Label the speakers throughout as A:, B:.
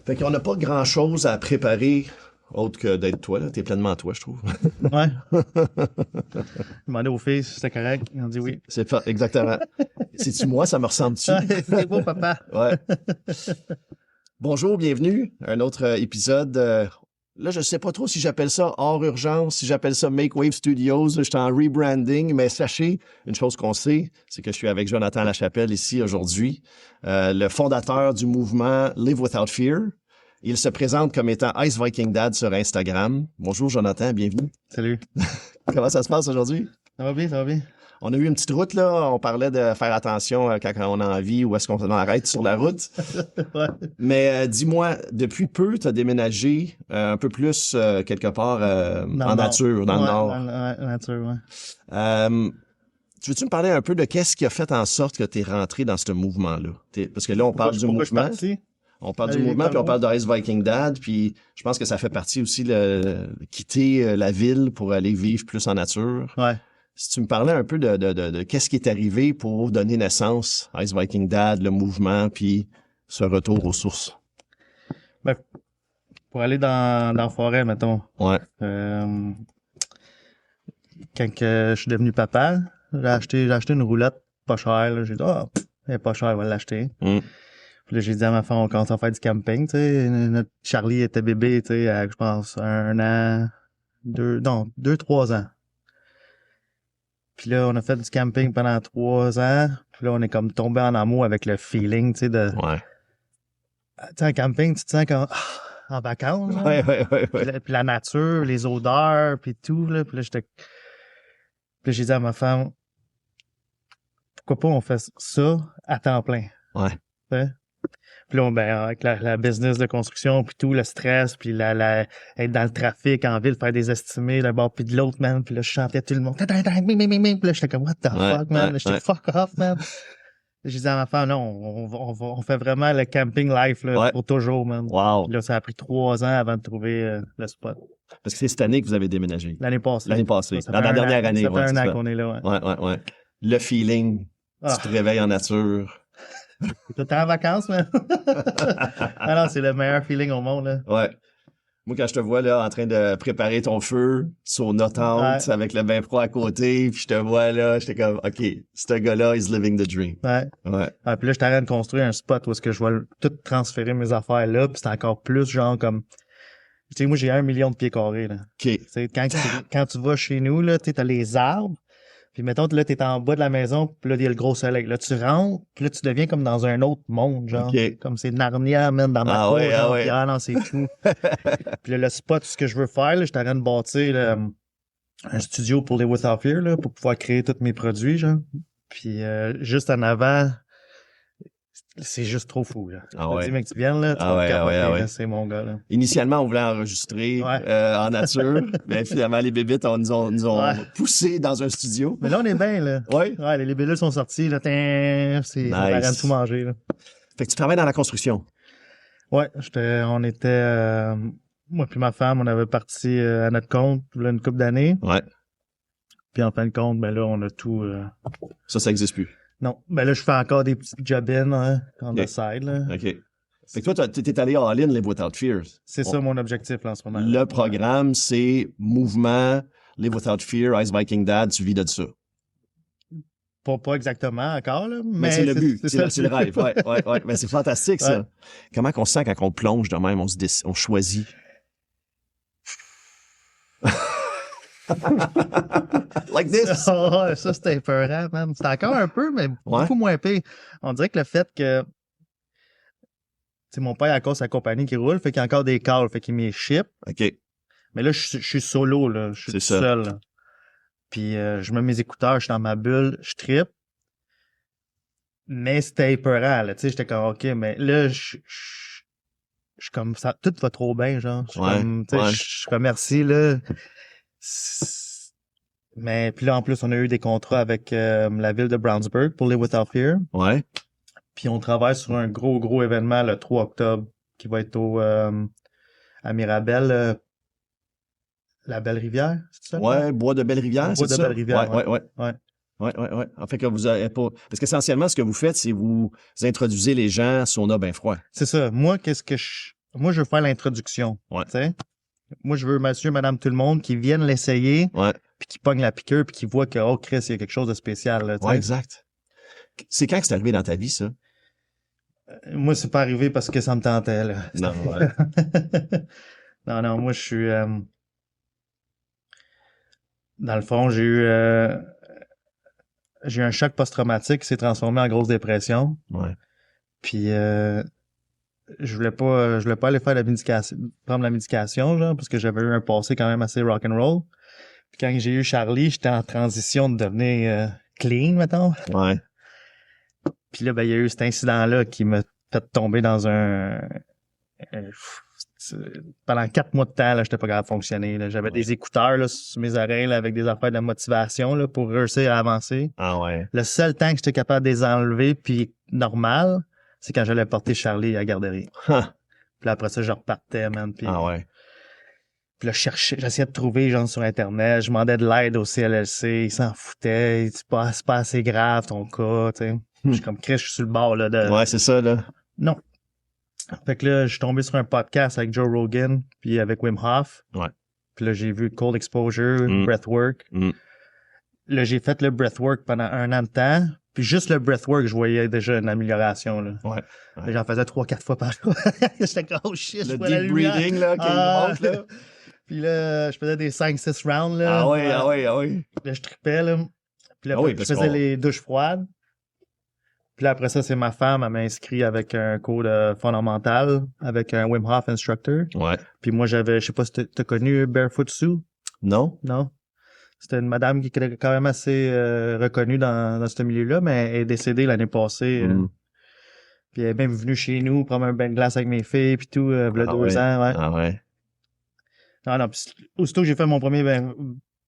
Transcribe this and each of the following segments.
A: Fait qu'on n'a pas grand-chose à préparer autre que d'être toi, là. T'es pleinement toi, je trouve.
B: Ouais. Demandé aux filles si c'était correct. Ils ont dit oui.
A: C'est pas exactement. C'est-tu moi, ça me ressemble-tu?
B: C'est beau, papa.
A: Ouais. Bonjour, bienvenue à un autre épisode. Là, je sais pas trop si j'appelle ça hors urgence, si j'appelle ça Make Wave Studios. Je suis en rebranding, mais sachez, une chose qu'on sait, c'est que je suis avec Jonathan Lachapelle ici aujourd'hui, le fondateur du mouvement Live Without Fear. Il se présente comme étant Ice Viking Dad sur Instagram. Bonjour Jonathan, bienvenue.
B: Salut.
A: Comment ça se passe aujourd'hui?
B: Ça va bien, ça va bien.
A: On a eu une petite route, là. On parlait de faire attention quand on a envie ou est-ce qu'on arrête sur la route.
B: Ouais.
A: Mais dis-moi, depuis peu, tu as déménagé un peu plus quelque part en nature, dans le nord.
B: Dans la nature, ouais.
A: Tu veux-tu me parler un peu de qu'est-ce qui a fait en sorte que tu es rentré dans ce mouvement-là? Parce que là, on parle du mouvement. On parle du mouvement, puis on parle de Ice Viking Dad, puis je pense que ça fait partie aussi de quitter la ville pour aller vivre plus en nature.
B: Ouais.
A: Si tu me parlais un peu de qu'est-ce qui est arrivé pour donner naissance à Ice Viking Dad, le mouvement, puis ce retour aux sources.
B: Ben, pour aller dans la forêt, mettons.
A: Ouais.
B: Quand je suis devenu papa, j'ai acheté une roulotte pas chère. Là. J'ai dit, elle est pas chère, on va l'acheter. Puis là, j'ai dit à ma femme, on commence à faire du camping, tu sais. Notre Charlie était bébé, tu sais, à, je pense, 1 an, 2-3 ans. Puis là, on a fait du camping pendant 3 ans. Puis là, on est comme tombé en amour avec le feeling, tu sais, de...
A: Ouais.
B: Tu sais, en camping, tu te sens comme en vacances. Hein?
A: Ouais.
B: Puis la nature, les odeurs, puis tout, là. Puis là, Puis là, j'ai dit à ma femme, pourquoi pas on fait ça à temps plein?
A: Ouais.
B: T'sais? Puis là, ben, avec la business de construction, puis tout, le stress, puis être dans le trafic, en ville, faire des estimés d'un bord puis de l'autre, man. Puis là, je chantais tout le monde. Puis là, j'étais comme, what the fuck, man? Là, j'étais fuck off, man. J'ai dit à ma femme, non, on fait vraiment le camping life, là, pour toujours, man.
A: Wow.
B: Puis là, ça a pris 3 ans avant de trouver le spot.
A: Parce que c'est cette année que vous avez déménagé.
B: L'année passée.
A: Dans la dernière année.
B: Ça fait 1 an qu'on est là,
A: Ouais. Le feeling, tu te réveilles en nature.
B: T'es en vacances, man. Ah non, c'est le meilleur feeling au monde, là.
A: Ouais. Moi, quand je te vois là en train de préparer ton feu sur notre tente avec le bain froid à côté, puis je te vois là, j'étais comme, OK, ce gars-là is living the dream.
B: Ouais. Puis là, je t'arrête de construire un spot où est-ce que je vais tout transférer mes affaires là, puis c'est encore plus genre comme... Tu sais, moi, j'ai 1 million de pieds carrés, là.
A: OK.
B: T'sais, quand tu vas chez nous, là, tu sais, t'as les arbres, puis mettons, là, t'es en bas de la maison, puis là, il y a le gros soleil. Là, tu rentres, puis là, tu deviens comme dans un autre monde, genre.
A: Okay.
B: Comme c'est Narnia, même, dans ma cour. Genre,
A: ouais.
B: Puis, non, c'est fou. Puis là, le spot, ce que je veux faire, là, je t'arrête de bâtir là, un studio pour les Without Fear, là, pour pouvoir créer tous mes produits, genre. Puis juste en avant, c'est juste trop fou, là. Dis, mec, tu viennes, là, tu vas me capoter, là, c'est mon gars, là.
A: Initialement, on voulait enregistrer en nature, mais finalement, les bébites nous ont poussé dans un studio.
B: Mais là, on est bien, là.
A: Ouais,
B: les bellules sont sorties, là, c'est nice. On arrête de tout manger, là.
A: Fait que tu travailles dans la construction.
B: Ouais, on était... moi puis ma femme, on avait parti à notre compte, là, une couple d'années.
A: Ouais.
B: Puis en fin de compte, ben là, on a tout...
A: Ça existe plus.
B: Non. Ben là, je fais encore des petits job-in, hein, on the side, là.
A: OK. Fait que toi, t'es allé all-in, Live Without Fear.
B: C'est ça mon objectif, là, en ce moment.
A: Le programme, c'est mouvement, Live Without Fear, Ice Viking Dad, tu vis de ça.
B: Pas exactement encore, là.
A: Mais c'est le but. C'est le rêve. Ouais. Mais c'est fantastique, ça. Comment qu'on se sent quand on plonge de même, on choisit? Like this.
B: Ça, c'était épeurant, man. C'était encore un peu, mais beaucoup moins pire. On dirait que le fait que... Tu sais, mon père a encore sa compagnie qui roule, fait qu'il y a encore des calls, fait qu'il m'y ship.
A: OK.
B: Mais là, je suis solo, là. Je suis tout seul, là. Puis je mets mes écouteurs, je suis dans ma bulle, je trippe. Mais c'était épeurant, là. Tu sais, j'étais comme, OK, mais là, je suis comme, ça, tout va trop bien, genre. Je suis comme, tu sais, je remercie, là. Mais puis là, en plus, on a eu des contrats avec la ville de Brownsburg pour les Without Fear.
A: Ouais.
B: Puis on travaille sur un gros événement le 3 octobre qui va être à Mirabel, la Belle-Rivière, c'est ça?
A: Ouais, Bois de Belle-Rivière, c'est ça?
B: Bois de Belle-Rivière,
A: ouais. Ouais. En fait, que vous avez pas... Parce qu'essentiellement, ce que vous faites, c'est vous introduisez les gens à sauna bien froid.
B: C'est ça. Moi, moi, je veux faire l'introduction.
A: Ouais.
B: Tu sais? Moi, je veux monsieur, madame, tout le monde qui viennent l'essayer,
A: Ouais.
B: puis qui pognent la piqûre, puis qui voient que, oh, Chris, il y a quelque chose de spécial, là, tu sais.
A: Ouais, exact. C'est quand que c'est arrivé dans ta vie, ça?
B: Moi, c'est pas arrivé parce que ça me tentait, là.
A: Non, ouais.
B: Non, moi, je suis... Dans le fond, j'ai eu un choc post-traumatique qui s'est transformé en grosse dépression.
A: Ouais.
B: Puis je voulais pas aller faire prendre la médication, genre, parce que j'avais eu un passé quand même assez rock'n'roll. Puis quand j'ai eu Charlie, j'étais en transition de devenir clean, mettons.
A: Ouais.
B: Puis là, ben, il y a eu cet incident-là qui m'a fait tomber dans pendant 4 mois de temps, là, j'étais pas capable de fonctionner, là. J'avais des écouteurs, là, sur mes oreilles, là, avec des affaires de motivation, là, pour réussir à avancer.
A: Ah ouais.
B: Le seul temps que j'étais capable de les enlever, puis normal, c'est quand j'allais porter Charlie à la garderie.
A: Huh.
B: Puis là, après ça, je repartais, man. Puis,
A: Ah ouais.
B: puis là, j'essayais de trouver, genre, sur Internet. Je demandais de l'aide au CLLC. Ils s'en foutaient. C'est pas assez grave, ton cas, tu sais. Je suis comme, Chris, je suis sur le bord, là, de...
A: Ouais, c'est ça, là.
B: Non. Fait que là, je suis tombé sur un podcast avec Joe Rogan, puis avec Wim Hof.
A: Ouais.
B: Puis là, j'ai vu Cold Exposure, Breathwork. Là, j'ai fait le breathwork pendant 1 an de temps. Puis juste le breathwork, je voyais déjà une amélioration, là.
A: Ouais.
B: J'en faisais 3-4 fois par jour. J'étais comme, oh shit,
A: Le
B: je vois la
A: deep
B: lumière.
A: breathing, là, qui monte, là.
B: Puis là, je faisais des 5-6 rounds, là.
A: Ah ouais.
B: Là, je trippais, là. Puis là,
A: Ah oui,
B: je
A: parce
B: faisais
A: qu'on-
B: les douches froides. Puis là, après ça, c'est ma femme, elle m'a inscrit avec un cours de fondamental, avec un Wim Hof instructor.
A: Ouais.
B: Puis moi, je sais pas si t'as connu Barefoot Sue?
A: Non?
B: Non? C'était une madame qui était quand même assez reconnue dans ce milieu-là, mais elle est décédée l'année passée. Puis elle est même venue chez nous prendre un bain de glace avec mes filles, puis tout, il y a 2 ans, ouais.
A: Ah ouais.
B: Non, puis aussitôt que j'ai fait mon premier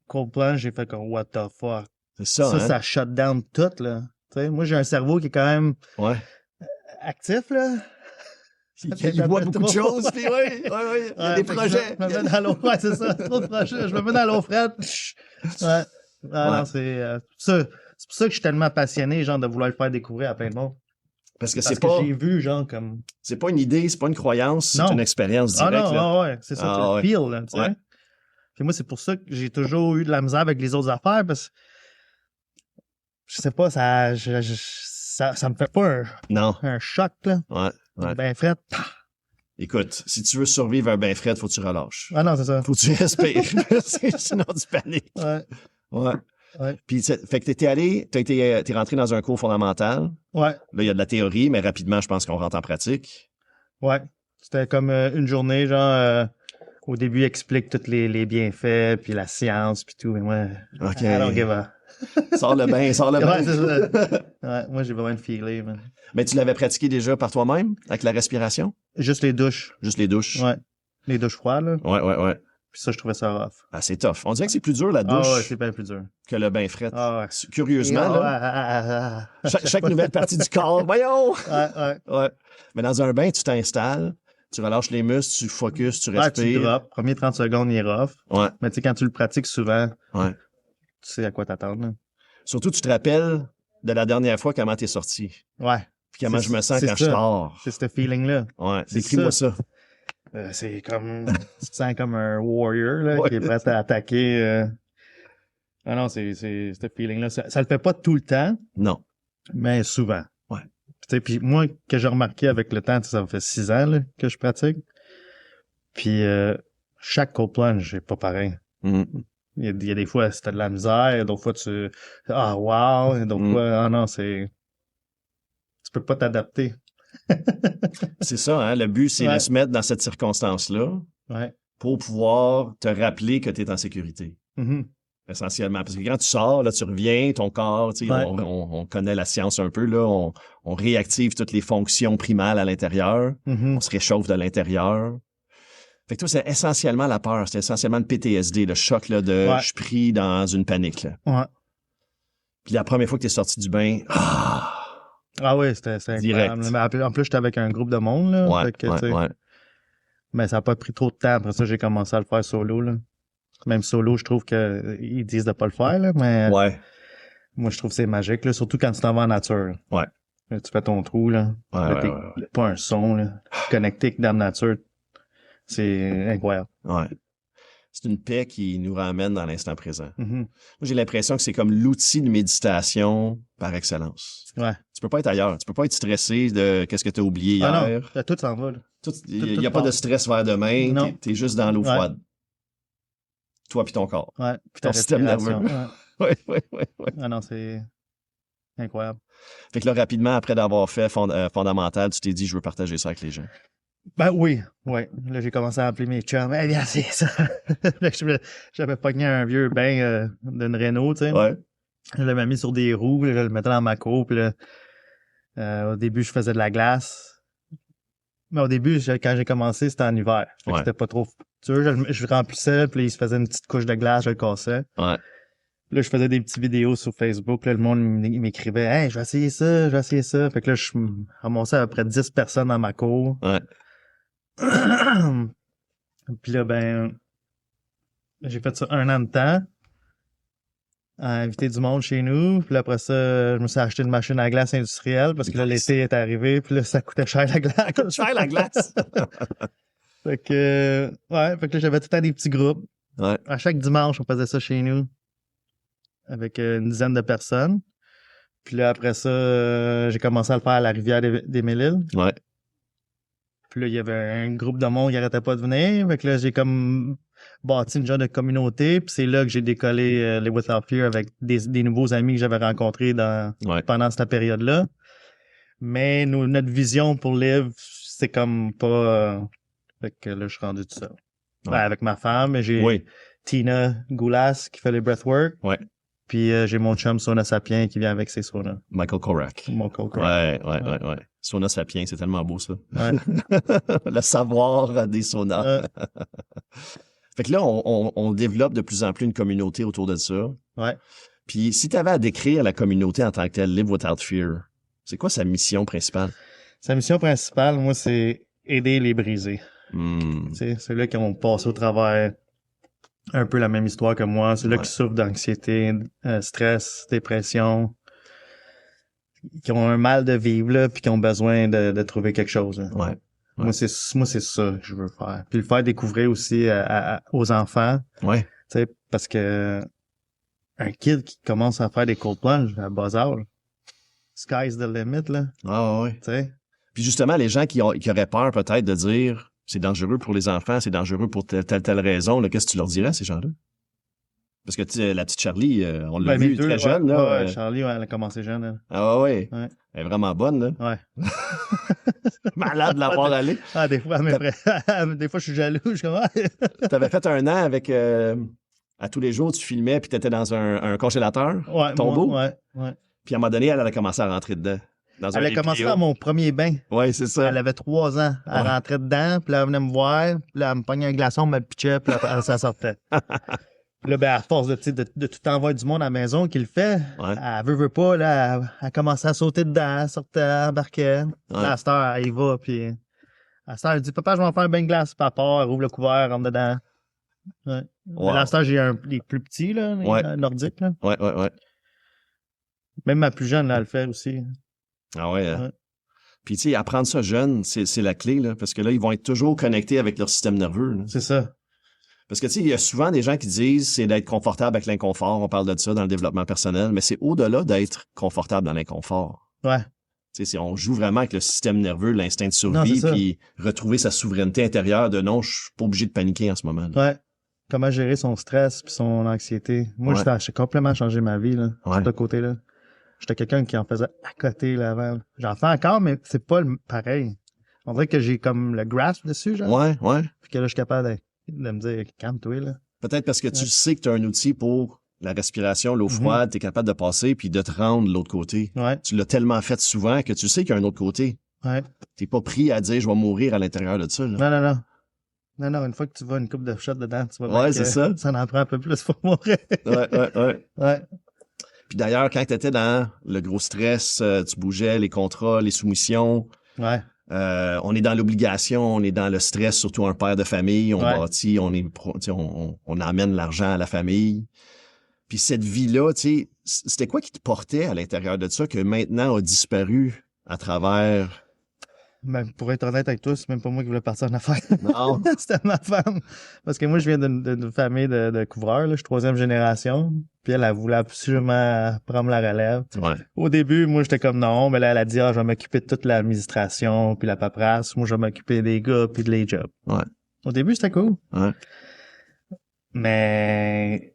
B: cold plunge, j'ai fait comme, what the fuck?
A: C'est ça, hein?
B: Ça shut down tout, là. Tu sais, moi, j'ai un cerveau qui est quand même
A: Ouais.
B: actif, là.
A: Il voit beaucoup de choses, puis ouais. Il y a des projets.
B: Je me mets dans l'eau, ouais, c'est ça, trop de projets. Je me mets dans l'eau frette. Ouais. Non, c'est pour ça que je suis tellement passionné, genre, de vouloir le faire découvrir à plein de monde.
A: Parce que
B: Parce que j'ai vu, genre, comme...
A: c'est pas une idée, c'est pas une croyance, c'est
B: Non.
A: une expérience directe,
B: non,
A: là.
B: ouais, c'est ça,
A: Ah,
B: tu le
A: ouais.
B: feel, là, tu sais.
A: Ouais.
B: Puis moi, c'est pour ça que j'ai toujours eu de la misère avec les autres affaires, parce que, je sais pas, ça me fait pas
A: Non.
B: un choc, là.
A: Ouais.
B: Ben fret.
A: Écoute, si tu veux survivre un bain frais, faut que tu relâches.
B: Ah non, c'est ça.
A: Faut que tu respires. Sinon, tu paniques.
B: Ouais.
A: Ouais. Puis, fait que t'es rentré dans un cours fondamental.
B: Ouais.
A: Là, il y a de la théorie, mais rapidement, je pense qu'on rentre en pratique.
B: Ouais. C'était comme une journée, genre, au début, il explique tous les bienfaits, puis la science, puis tout, mais moi,
A: OK.
B: I don't give a...
A: Sors le bain.
B: Ouais, c'est ça. Ouais, moi, j'ai besoin de filer, man.
A: Mais tu l'avais pratiqué déjà par toi-même, avec la respiration?
B: Juste les douches.
A: Juste les douches?
B: Ouais. Les douches froides, là.
A: Ouais.
B: Puis ça, je trouvais ça rough.
A: Ah, c'est tough. On dirait que c'est plus dur, la douche,
B: Ah ouais, c'est bien plus dur.
A: que le bain frais.
B: Ah ouais.
A: Curieusement, là. Chaque nouvelle partie du corps. Voyons!
B: Ouais.
A: Mais dans un bain, tu t'installes, tu relâches les muscles, tu focuses, tu
B: Ouais, tu
A: respires.
B: drops. Premier 30 secondes, il est rough.
A: Ouais.
B: Mais tu sais, quand tu le pratiques souvent,
A: Ouais.
B: tu sais à quoi t'attendre, là.
A: Surtout, tu te rappelles de la dernière fois comment t'es sorti.
B: Ouais.
A: Puis comment je me sens quand je
B: ça.
A: sors.
B: C'est ce feeling-là.
A: Ouais.
B: C'est
A: Décris-moi ça.
B: C'est comme... tu te sens comme un warrior, là,
A: Ouais.
B: qui est prêt à attaquer. Ah non, c'est ce feeling-là. Ça le fait pas tout le temps,
A: Non.
B: mais souvent.
A: Ouais.
B: Tu sais, puis moi, que j'ai remarqué avec le temps, ça fait 6 ans là, que je pratique. Puis chaque cold plunge est pas pareil. Il y a des fois, c'était de la misère. D'autres fois, ah, wow. Et d'autres fois, ah non, tu peux pas t'adapter.
A: C'est ça, hein. Le but, c'est de se mettre dans cette circonstance-là pour pouvoir te rappeler que tu es en sécurité. Essentiellement. Parce que quand tu sors, là, tu reviens, ton corps, tu sais, on connaît la science un peu, là, on réactive toutes les fonctions primales à l'intérieur. On se réchauffe de l'intérieur. Fait que toi, c'est essentiellement la peur, c'est essentiellement le PTSD, le choc là, de je suis pris dans une panique. Là.
B: Ouais.
A: Puis la première fois que tu es sorti du bain,
B: ah oui, c'était incroyable. Mais en plus, j'étais avec un groupe de monde. Là, mais ça n'a pas pris trop de temps. Après ça, j'ai commencé à le faire solo. Là. Même solo, je trouve qu'ils disent de pas le faire. Là, mais Moi, je trouve que c'est magique, là, surtout quand tu t'en vas en nature.
A: Ouais.
B: Là, tu fais ton trou, là.
A: Ouais,
B: Là,
A: ouais.
B: pas un son, là. Connecté dans la nature. C'est incroyable.
A: Ouais. C'est une paix qui nous ramène dans l'instant présent.
B: Mm-hmm.
A: Moi, j'ai l'impression que c'est comme l'outil de méditation par excellence.
B: Ouais.
A: Tu peux pas être ailleurs. Tu peux pas être stressé de qu'est-ce que tu as oublié hier.
B: Ah non, là, tout s'en va, là.
A: Il n'y a pas de stress vers demain.
B: Non.
A: T'es juste dans l'eau froide. Toi puis ton corps.
B: Ouais. Puis
A: ton système nerveux.
B: Ouais.
A: Ouais.
B: Ah non, c'est incroyable.
A: Fait que là, rapidement, après d'avoir fait fondamental, tu t'es dit, je veux partager ça avec les gens.
B: Ben oui, ouais. Là, j'ai commencé à appeler mes chums. Eh bien, c'est ça. J'avais pogné un vieux bain d'une Renault, tu sais.
A: Ouais.
B: Je l'avais mis sur des roues, je le mettais dans ma cour, puis là, au début, je faisais de la glace. Mais au début, quand j'ai commencé, c'était en hiver. Fait que c'était pas trop dur. Je remplissais, puis il se faisait une petite couche de glace, je le cassais.
A: Ouais.
B: Là, je faisais des petites vidéos sur Facebook. Là, le monde m'écrivait « Hey, je vais essayer ça, je vais essayer ça. » Fait que là, je ramassais à peu près 10 personnes dans ma cour.
A: Ouais.
B: Puis là, ben, j'ai fait ça 1 an de temps. À inviter du monde chez nous. Puis là, après ça, je me suis acheté une machine à glace industrielle parce que là, l'été est arrivé. Puis là, ça coûtait cher la glace. Ça coûte
A: cher la glace!
B: Fait que, ouais, fait que là, j'avais tout le temps des petits groupes.
A: Ouais.
B: À chaque dimanche, on faisait ça chez nous. Avec une dizaine de personnes. Puis là, après ça, j'ai commencé à le faire à la rivière des Mille-Îles.
A: Ouais.
B: Puis là, il y avait un groupe de monde qui arrêtait pas de venir. Fait que là, j'ai comme bâti une genre de communauté. Puis c'est là que j'ai décollé les Without Fear avec des nouveaux amis que j'avais rencontrés pendant cette période-là. Mais notre vision pour Live, c'est comme pas... Fait que là, je suis rendu tout seul. Ouais. Ben, avec ma femme, j'ai Tina Goulas qui fait les breathwork.
A: Ouais.
B: Puis j'ai mon chum Sona Sapien qui vient avec ses saunas.
A: Michael Korak. Ouais. Sauna Sapien, c'est tellement beau, ça.
B: Ouais.
A: Le savoir des saunas. Fait que là, on développe de plus en plus une communauté autour de ça.
B: Ouais.
A: Puis si tu avais à décrire la communauté en tant que telle, Live Without Fear, c'est quoi sa mission principale?
B: Sa mission principale, moi, c'est aider les brisés.
A: Mm.
B: Ceux-là qui ont passé au travers un peu la même histoire que moi, ceux-là qui souffrent d'anxiété, stress, dépression, qui ont un mal de vivre, là, puis qui ont besoin de trouver quelque chose. Là.
A: Ouais.
B: Moi, c'est ça que je veux faire. Puis le faire découvrir aussi aux enfants.
A: Ouais.
B: Tu sais, parce que un kid qui commence à faire des cold plunge à bas âge, sky's the limit, là.
A: Ah ouais.
B: Tu sais.
A: Puis justement, les gens qui auraient peur peut-être de dire c'est dangereux pour les enfants, c'est dangereux pour telle raison, là, qu'est-ce que tu leur dirais à ces gens-là? Parce que la petite Charlie, on l'a vue très jeune. Là,
B: Charlie, elle a commencé jeune. Elle.
A: Ah ouais. Elle est vraiment bonne, là.
B: Ouais.
A: Malade de l'avoir allée.
B: Ah, des fois, des fois, je suis jaloux. Je suis comme...
A: T'avais fait 1 an avec... à tous les jours, tu filmais puis t'étais dans un congélateur, tombeau.
B: Ouais.
A: Puis à un moment donné, elle a commencé à rentrer dedans.
B: Elle a commencé dans mon premier bain.
A: Ouais, c'est ça.
B: Elle avait 3 ans. Elle rentrait dedans, puis là, elle venait me voir, puis là, elle me pognait un glaçon, elle me pitchait, puis là, ça sortait. Puis là, ben, à force de tout envoyer du monde à la maison qu'il le fait, elle veut pas, là, elle commençait à sauter dedans, elle sortait, elle embarquait. Là, à cette heure, elle y va, puis à cette heure, elle dit, papa, je vais en faire un bain de glace, papa, elle rouvre le couvert, elle rentre dedans. Ouais. Wow. Là, à cette heure, j'ai les plus petits, là, les nordiques, là.
A: Ouais.
B: Même ma plus jeune, là, elle le fait aussi.
A: Ah ouais. Puis, tu sais, apprendre ça jeune, c'est la clé, là, parce que là, ils vont être toujours connectés avec leur système nerveux. Là.
B: C'est ça.
A: Parce que, tu sais, il y a souvent des gens qui disent c'est d'être confortable avec l'inconfort. On parle de ça dans le développement personnel, mais c'est au-delà d'être confortable dans l'inconfort.
B: Ouais.
A: Tu sais, on joue vraiment avec le système nerveux, l'instinct de survie, puis retrouver sa souveraineté intérieure de non, je suis pas obligé de paniquer en ce moment. Là.
B: Ouais. Comment gérer son stress puis son anxiété. Moi, j'ai complètement changé ma vie, là, de ce côté-là. J'étais quelqu'un qui en faisait à côté, là, avant. J'en fais encore, mais c'est pas pareil. On dirait que j'ai comme le grasp dessus, genre.
A: Ouais.
B: Puis que là, je suis capable de me dire, calme-toi, là.
A: Peut-être parce que tu sais que tu as un outil pour la respiration, l'eau froide, t'es capable de passer puis de te rendre de l'autre côté.
B: Ouais.
A: Tu l'as tellement fait souvent que tu sais qu'il y a un autre côté.
B: Ouais.
A: T'es pas pris à dire, je vais mourir à l'intérieur de ça, là.
B: Non, une fois que tu vas une coupe de shot dedans, tu vas voir
A: que c'est ça.
B: Ça en prend un peu plus pour mourir.
A: Ouais. Puis d'ailleurs, quand tu étais dans le gros stress, tu bougeais, les contrats, les soumissions.
B: Ouais.
A: On est dans l'obligation, on est dans le stress, surtout un père de famille. On bâtit, on amène l'argent à la famille. Puis cette vie-là, tu sais, c'était quoi qui te portait à l'intérieur de ça que maintenant a disparu à travers...
B: Ben, pour être honnête avec toi, c'est même pas moi qui voulais partir en affaires.
A: Non.
B: C'était ma femme. Parce que moi, je viens d'une famille de couvreurs, là. Je suis 3e génération. Puis elle voulait absolument prendre la relève.
A: Ouais.
B: Au début, moi, j'étais comme non. Mais là, elle a dit, je vais m'occuper de toute l'administration puis la paperasse. Moi, je vais m'occuper des gars puis de les jobs.
A: Ouais.
B: Au début, c'était cool.
A: Ouais.
B: Mais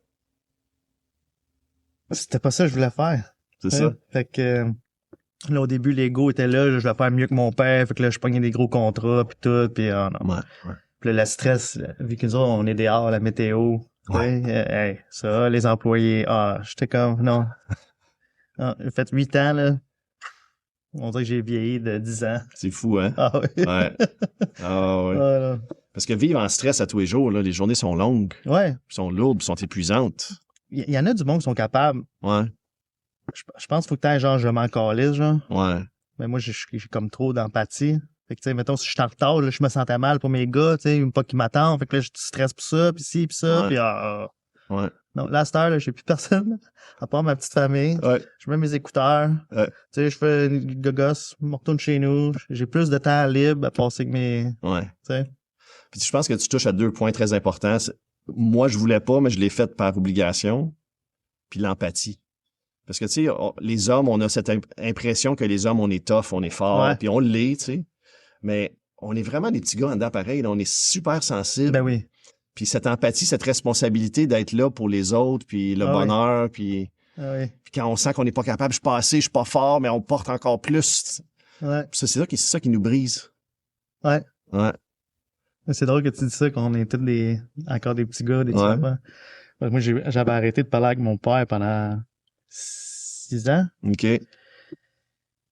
B: c'était pas ça que je voulais faire.
A: C'est ça.
B: Fait que là, au début, l'ego était là, je vais faire mieux que mon père. Fait que là, je pognais des gros contrats puis tout. Puis non.
A: Ouais. Ouais.
B: Puis là, le stress, vu que nous autres, on est dehors, la météo.
A: Ouais.
B: Ça, les employés. J'étais comme, non. J'ai fait 8 ans, là. On dirait que j'ai vieilli de 10 ans.
A: C'est fou, hein?
B: Ah oui.
A: Ouais. Ah ouais.
B: Voilà.
A: Parce que vivre en stress à tous les jours, là, les journées sont longues,
B: Ouais.
A: sont lourdes, sont épuisantes.
B: Il y en a du monde qui sont capables.
A: Ouais.
B: Je pense qu'il faut que t'aies genre, je m'en calisse, genre.
A: Ouais.
B: Mais moi, j'ai comme trop d'empathie. Fait que, tu sais, mettons, si je suis en retard, là, je me sentais mal pour mes gars, tu sais, pas qu'ils m'attendent. Fait que là, je stresse pour ça, puis ci, puis ça,
A: Ouais.
B: puis
A: Ouais.
B: Non, là, à cette heure, là, j'ai plus personne, à part ma petite famille.
A: Ouais.
B: Je mets mes écouteurs.
A: Ouais.
B: Tu sais, je fais une gogosse, je me retourne chez nous. J'ai plus de temps libre à passer avec mes...
A: Ouais.
B: Tu sais.
A: Puis je pense que tu touches à 2 points très importants. Moi, je voulais pas, mais je l'ai fait par obligation. Puis l'empathie. Parce que, tu sais, les hommes, on a cette impression que les hommes, on est tough, on est fort,
B: Ouais.
A: puis on l'est, tu sais. Mais on est vraiment des petits gars en dedans pareil. Là, on est super sensibles.
B: Ben oui.
A: Puis cette empathie, cette responsabilité d'être là pour les autres, puis le bonheur, puis quand on sent qu'on n'est pas capable, je suis pas assez, je suis pas fort, mais on porte encore plus.
B: Ouais.
A: Puis c'est ça qui nous brise.
B: Ouais.
A: Ouais.
B: C'est drôle que tu dis ça, qu'on est tous encore des petits gars, des petits enfants. Moi, j'avais arrêté de parler avec mon père pendant 6 ans.
A: OK.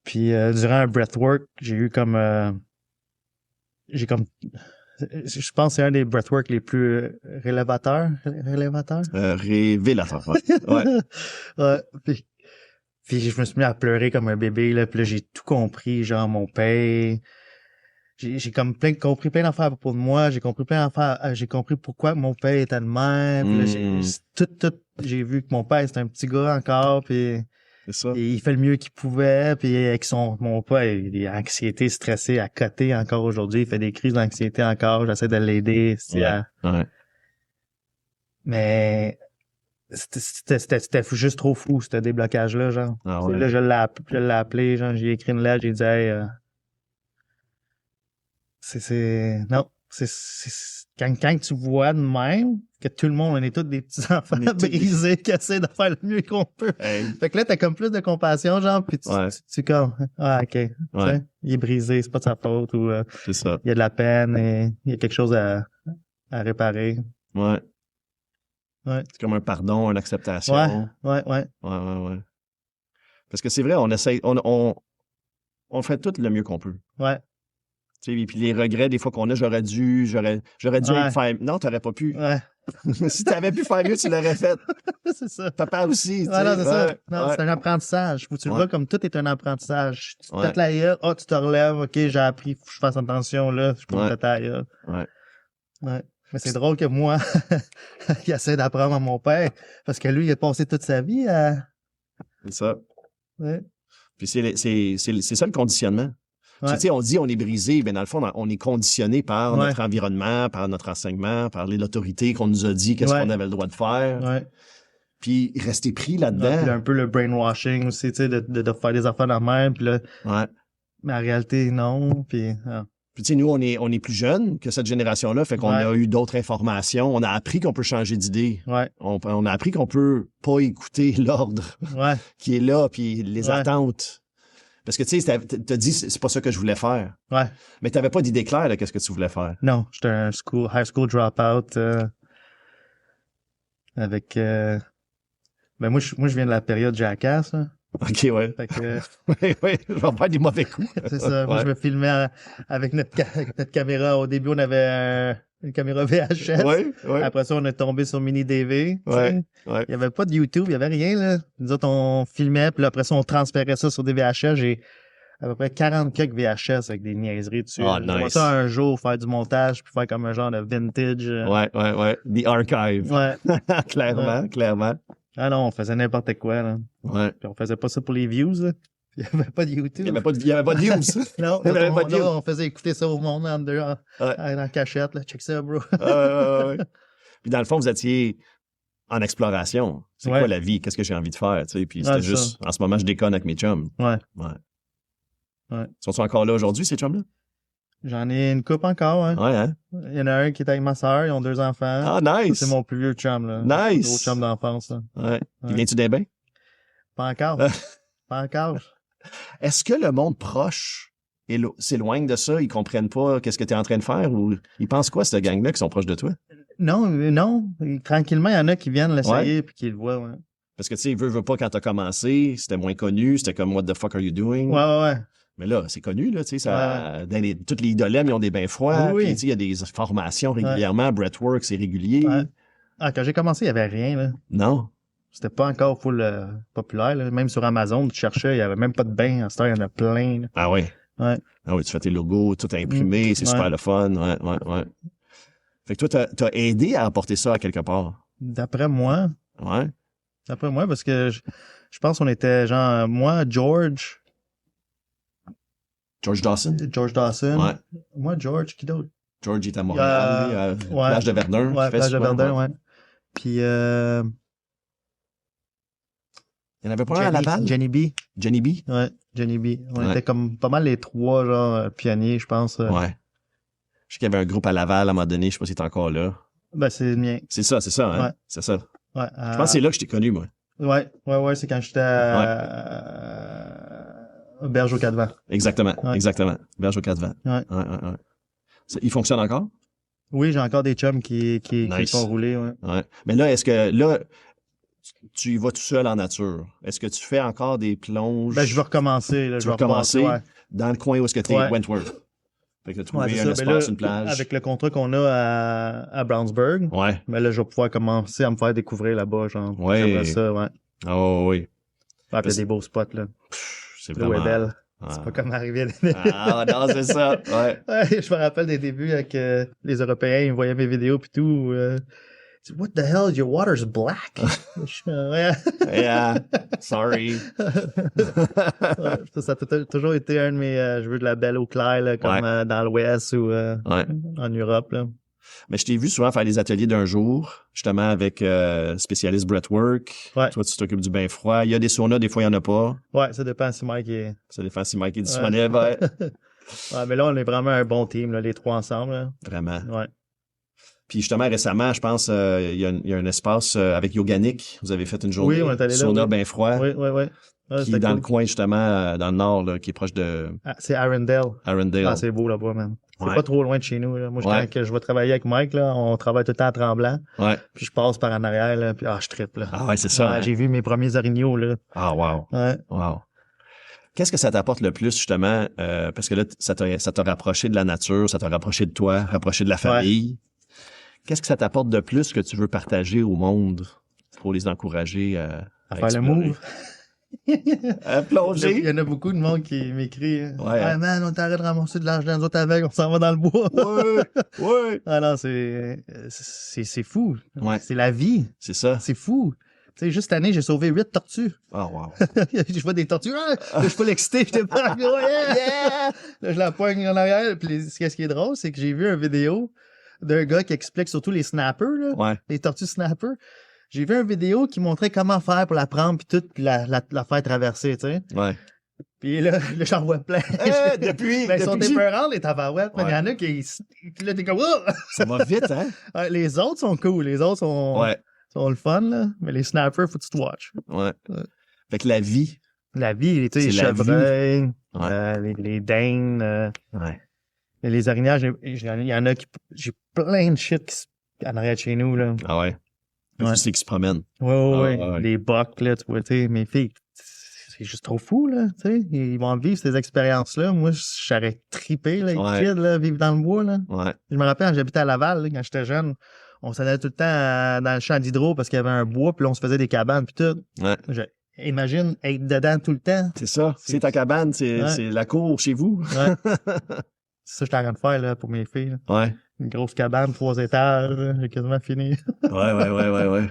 B: Puis durant un breathwork, je pense que c'est un des breathwork les plus révélateurs.
A: Révélateur. Ouais. Ouais.
B: Ouais. Puis je me suis mis à pleurer comme un bébé, là. Puis là, j'ai tout compris, genre mon père. J'ai comme compris plein d'affaires à propos de moi. J'ai compris plein d'affaires. J'ai compris pourquoi mon père était de même. Puis là, j'ai vu que mon père, c'était un petit gars encore. Puis
A: c'est ça.
B: il fait le mieux qu'il pouvait. Puis avec mon père, il a anxiété, stressé à côté encore aujourd'hui. Il fait des crises d'anxiété encore. J'essaie de l'aider.
A: Ouais.
B: Mais c'était juste trop fou, ce déblocage-là, genre.
A: Ah ouais.
B: Là, je l'ai appelé, genre, j'ai écrit une lettre, j'ai dit, hey, non, quand tu vois de même que tout le monde, on est tous des petits enfants brisés qui essaient de faire le mieux qu'on peut.
A: Hey.
B: Fait que là, t'as comme plus de compassion, genre, pis tu comme, ok,
A: ouais.
B: Il est brisé, c'est pas de sa faute, ou
A: c'est ça.
B: Il y a de la peine et il y a quelque chose à réparer.
A: Ouais.
B: Ouais.
A: C'est comme un pardon, une acceptation.
B: Ouais.
A: Parce que c'est vrai, on essaye, on fait tout le mieux qu'on peut.
B: Ouais.
A: Tu sais, puis les regrets, des fois qu'on a, j'aurais dû faire... Non, t'aurais pas pu.
B: Ouais.
A: Si t'avais pu faire mieux, tu l'aurais fait.
B: C'est ça.
A: Papa aussi, tu
B: sais. Non, c'est ça.
A: Non,
B: c'est un apprentissage. Faut que tu le vois comme tout est un apprentissage. Tu te têtes la gueule, tu te relèves, ok, j'ai appris, faut que je fasse attention, là, je peux me têter la gueule. Ouais. Mais c'est drôle que moi, il essaie d'apprendre à mon père, parce que lui, il a passé toute sa vie à...
A: C'est ça.
B: Ouais.
A: Puis c'est ça le conditionnement.
B: Ouais.
A: Tu sais, on dit on est brisé, mais dans le fond, on est conditionné par notre environnement, par notre enseignement, par l'autorité qu'on nous a dit qu'est-ce qu'on avait le droit de faire.
B: Ouais.
A: Puis rester pris là-dedans.
B: Puis un peu le brainwashing aussi, tu sais, de faire des affaires dans la même, puis là...
A: Ouais.
B: Mais en réalité, non, puis...
A: Puis tu sais, nous, on est plus jeunes que cette génération-là, fait qu'on a eu d'autres informations. On a appris qu'on peut changer d'idée.
B: Ouais.
A: On a appris qu'on peut pas écouter l'ordre qui est là, puis les attentes. Parce que tu sais, t'as dit, c'est pas ça que je voulais faire.
B: Ouais.
A: Mais t'avais pas d'idée claire de qu'est-ce que tu voulais faire.
B: Non, j'étais un high school dropout avec... Ben moi, je viens de la période Jackass, là.
A: OK, ouais.
B: Fait que...
A: oui, je vais faire des mauvais coups.
B: C'est ça. Moi, je me filmais avec notre caméra. Au début, on avait une caméra VHS.
A: Oui.
B: Après ça, on est tombé sur Mini DV.
A: Ouais.
B: Il y avait pas de YouTube, il y avait rien, là. Nous autres, on filmait, puis après ça, on transférait ça sur des VHS. J'ai à peu près 40 quelques VHS avec des niaiseries dessus.
A: Oh, nice.
B: On va ça un jour, faire du montage, puis faire comme un genre de vintage.
A: Ouais. The archive.
B: Ouais.
A: Clairement.
B: Ah non, on faisait n'importe quoi, là.
A: Ouais.
B: Puis on faisait pas ça pour les views, là. Il y avait pas de YouTube.
A: Il y avait pas de views.
B: Non,
A: Il y avait pas de views.
B: on faisait écouter ça au monde en dehors,
A: Ouais.
B: en cachette, là. Check ça, bro.
A: Ouais. Puis dans le fond, vous étiez en exploration. C'est
B: Ouais.
A: quoi la vie? Qu'est-ce que j'ai envie de faire? Tu sais? Puis c'était
B: Ouais,
A: juste, en ce moment, je déconne avec mes chums.
B: Ouais.
A: Ouais. Sont-ils encore là aujourd'hui, ces chums-là?
B: J'en ai une couple encore, hein.
A: Ouais, hein?
B: Il y en a un qui est avec ma sœur, ils ont 2 enfants.
A: Ah, nice!
B: C'est mon plus vieux chum, là.
A: Nice!
B: Gros chum d'enfance, là.
A: Ouais. Puis
B: Ouais.
A: viens-tu des bains?
B: Pas encore. Pas encore.
A: Est-ce que le monde proche s'éloigne de ça? Ils comprennent pas qu'est-ce que tu es en train de faire? Ou ils pensent quoi, cette gang-là, qui sont proches de toi?
B: Non. Tranquillement, il y en a qui viennent l'essayer puis qui le voient, ouais.
A: Parce que, tu sais, veut pas quand t'as commencé, c'était moins connu, c'était comme « What the fuck are you doing? »
B: Ouais.
A: Mais là, c'est connu, là, tu sais, ça, toutes les idolèmes, ils ont des bains froids,
B: Oui.
A: puis tu sais, il y a des formations régulièrement, breathwork, c'est régulier.
B: Ouais. Ah, quand j'ai commencé, il y avait rien, là.
A: Non?
B: C'était pas encore full populaire, là. Même sur Amazon, tu cherchais, il y avait même pas de bain. À cette heure, il y en a plein, là.
A: Ah oui?
B: Ouais.
A: Ah oui, tu fais tes logos, tout imprimé, c'est super le fun, ouais. Fait que toi, t'as aidé à apporter ça à quelque part.
B: D'après moi,
A: Ouais.
B: parce que je pense qu'on était genre, moi, George
A: Dawson? Ouais.
B: Moi, George, qui d'autre?
A: George est à Montréal, lui, à Plage de Verdun.
B: Ouais, Plage de Verdun, ouais. Puis,
A: il y en avait pas un à Laval?
B: Jenny B.
A: Jenny B?
B: Ouais, Jenny B. On
A: Ouais.
B: était comme pas mal les 3, genre, pionniers, je pense.
A: Ouais. Je sais qu'il y avait un groupe à Laval à un moment donné, je sais pas si t'es encore là.
B: Ben, c'est le mien.
A: C'est ça, hein?
B: Ouais.
A: C'est ça.
B: Ouais.
A: Je pense que c'est là que je t'ai connu, moi.
B: Ouais, c'est quand j'étais à Berge au Cadevant.
A: Exactement. Berge au Cadevant.
B: Ouais.
A: Il fonctionne encore?
B: Oui, j'ai encore des chums qui
A: Nice.
B: font rouler, ouais.
A: Ouais. Mais là, est-ce que là, tu y vas tout seul en nature? Est-ce que tu fais encore des plonges?
B: Ben, je vais recommencer, là.
A: Tu vas recommencer
B: ouais.
A: dans le coin où est-ce que t'es,
B: Ouais.
A: Wentworth. Fait que t'as trouvé
B: Ouais, c'est
A: un
B: ça. Ben
A: espace,
B: là,
A: une plage.
B: avec le contrat qu'on a à Brownsburg,
A: Ouais.
B: ben là, je vais pouvoir commencer à me faire découvrir là-bas, genre.
A: Ouais.
B: J'aimerais ça, ouais.
A: Oh oui.
B: Ah, puis il y a des beaux spots, là.
A: C'est
B: L'eau
A: vraiment...
B: est belle.
A: Ah.
B: C'est pas comme arriver.
A: Ah non, c'est ça. Ouais.
B: Ouais, je me rappelle des débuts avec les Européens, ils voyaient mes vidéos pis tout. What the hell, your water's black? Ouais.
A: Yeah. Sorry.
B: Ouais, ça a toujours été un de mes je veux de la belle eau claire, là, comme dans l'Ouest ou en Europe, là.
A: Mais je t'ai vu souvent faire des ateliers d'un jour, justement avec spécialiste breathwork.
B: Ouais.
A: Toi, tu t'occupes du bain froid. Il y a des saunas, des fois, il n'y en a pas.
B: Ouais, ça dépend si Mike est...
A: Ça dépend si Mike est disponible. Ouais.
B: Ouais, mais là, on est vraiment un bon team, là, les 3 ensemble. Là.
A: Vraiment.
B: Ouais.
A: Puis justement, récemment, je pense, il y a un espace avec Yoganic. Vous avez fait une journée.
B: Oui, on est allé là.
A: Sauna bain froid.
B: Oui.
A: Qui est dans le coin, justement, dans le nord, là, qui est proche de...
B: Ah, c'est Arundel.
A: Ah,
B: c'est beau là-bas, man. C'est
A: Ouais.
B: pas trop loin de chez nous. Là. Moi, quand je vais travailler avec Mike, là, on travaille tout le temps à Tremblant.
A: Ouais.
B: Puis je passe par en arrière, là, puis je trippe. Là.
A: Ah ouais, c'est ça.
B: Ouais,
A: hein?
B: J'ai vu mes premiers orignaux, là.
A: Ah, wow.
B: Ouais.
A: Wow. Qu'est-ce que ça t'apporte le plus, justement, parce que là, ça t'a rapproché de la nature, ça t'a rapproché de toi, rapproché de la famille. Qu'est-ce que ça t'apporte de plus que tu veux partager au monde pour les encourager à
B: faire
A: explorer?
B: le move.
A: À plonger.
B: Il y en a beaucoup de monde qui m'écrit.
A: Ouais.
B: Man, on t'arrête de ramasser de l'argent, nous autres avec, on s'en va dans le bois.
A: Ouais.
B: Ah non, c'est fou.
A: Ouais.
B: C'est la vie.
A: C'est ça.
B: C'est fou. Tu sais, juste cette année, j'ai sauvé 8 tortues.
A: Oh, wow.
B: Je vois des tortues. Là, je suis pas l'excité. Je débarque. Yeah! Là, je la poigne en arrière. Puis, ce qui est drôle, c'est que j'ai vu une vidéo d'un gars qui explique surtout les snappers, là,
A: Ouais.
B: les tortues snappers. J'ai vu une vidéo qui montrait comment faire pour la prendre puis tout, puis la faire traverser, tu sais.
A: Ouais.
B: Puis là j'en vois plein.
A: Depuis.
B: Ben, ils sont épeurantes, les tabarouettes. Mais il y en a qui... Là, t'es comme... Oh!
A: Ça va vite, hein?
B: Les autres sont cool. Les autres sont le fun, là. Mais les snappers, faut que tu te watches.
A: Ouais. Fait que la vie.
B: La vie, tu sais, les chevreuils, les daines.
A: Ouais.
B: Les orignaux, il y en a qui... J'ai plein de shit en arrière de chez nous, là.
A: Ah ouais. Tu sais qu'ils se promènent.
B: Ouais. Les bucks, là, tu vois, tu sais, mes filles, c'est juste trop fou, là, tu sais. Ils vont vivre ces expériences-là. Moi, j'aurais trippé, là, les kids, là, vivre dans le bois, là.
A: Ouais.
B: Je me rappelle, quand j'habitais à Laval, là, quand j'étais jeune, on s'en allait tout le temps dans le champ d'hydro parce qu'il y avait un bois, puis là, on se faisait des cabanes, puis tout.
A: Ouais.
B: Imagine être dedans tout le temps.
A: C'est ça. C'est ta cabane, c'est la cour chez vous.
B: Ouais. C'est ça que je suis en train de faire, là, pour mes filles, là.
A: Ouais.
B: Une grosse cabane, 3 étages, là. J'ai quasiment fini.
A: Ouais.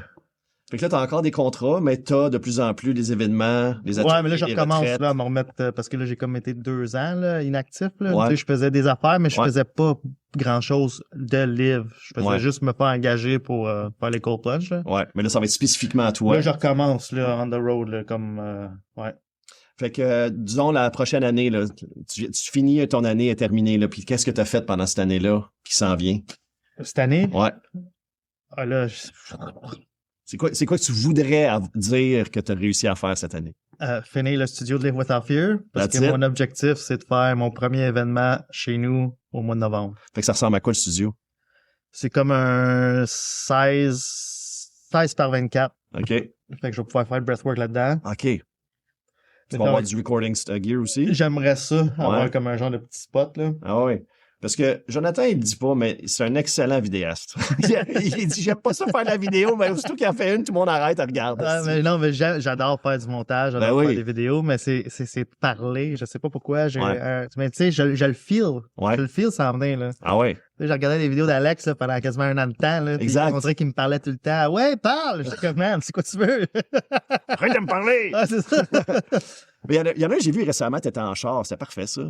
A: Fait que là, t'as encore des contrats, mais t'as de plus en plus des événements, des ateliers,
B: Ouais, mais là, je
A: des
B: recommence
A: retraites.
B: là, à me remettre, parce que là, j'ai comme été 2 ans là, inactif. Là.
A: Ouais.
B: Tu sais, je faisais des affaires, mais je
A: Ouais.
B: faisais pas grand-chose de livre. Je faisais
A: Ouais.
B: juste me faire engager pour faire les cold plunge. Là.
A: Ouais, mais là, ça va être spécifiquement à toi.
B: Là, je recommence là, on the road, là, comme... ouais.
A: Fait que, disons, la prochaine année, là, tu finis, ton année est terminée, là, puis qu'est-ce que t'as fait pendant cette année-là qui s'en vient?
B: Cette année,
A: Ouais.
B: ah, là,
A: C'est quoi que tu voudrais dire que t'as réussi à faire cette année?
B: finir le studio de Live Without Fear, parce
A: That's
B: que
A: it.
B: mon objectif, c'est de faire mon premier événement chez nous au mois de novembre.
A: Fait que ça ressemble à quoi, le studio?
B: C'est comme un 16 par 24.
A: OK.
B: Fait que je vais pouvoir faire le breathwork là-dedans.
A: OK. Tu vas avoir du recording gear aussi?
B: J'aimerais ça, avoir
A: Ouais.
B: comme un genre de petit spot, là.
A: Ah oui. Parce que Jonathan, il le dit pas, mais c'est un excellent vidéaste. il dit, j'aime pas ça faire de la vidéo, mais aussitôt qu'il en fait une, tout le monde arrête et regarde.
B: Ah, mais non, mais j'adore faire du montage, j'adore
A: Ben oui.
B: faire des vidéos, mais c'est parler, je sais pas pourquoi.
A: Ouais.
B: Mais tu sais, je le feel.
A: Ouais.
B: Je le feel s'en venir, là.
A: Ah ouais.
B: Tu sais, j'ai regardé des vidéos d'Alex là, pendant quasiment 1 an de temps. Là, puis
A: Exact.
B: on dirait qu'il me parlait tout le temps. Ouais, parle! J'étais comme, man, c'est quoi tu veux?
A: Arrête de me parler!
B: Ah, c'est ça.
A: Mais il y en a un, j'ai vu récemment, t'étais en char. C'était parfait, ça.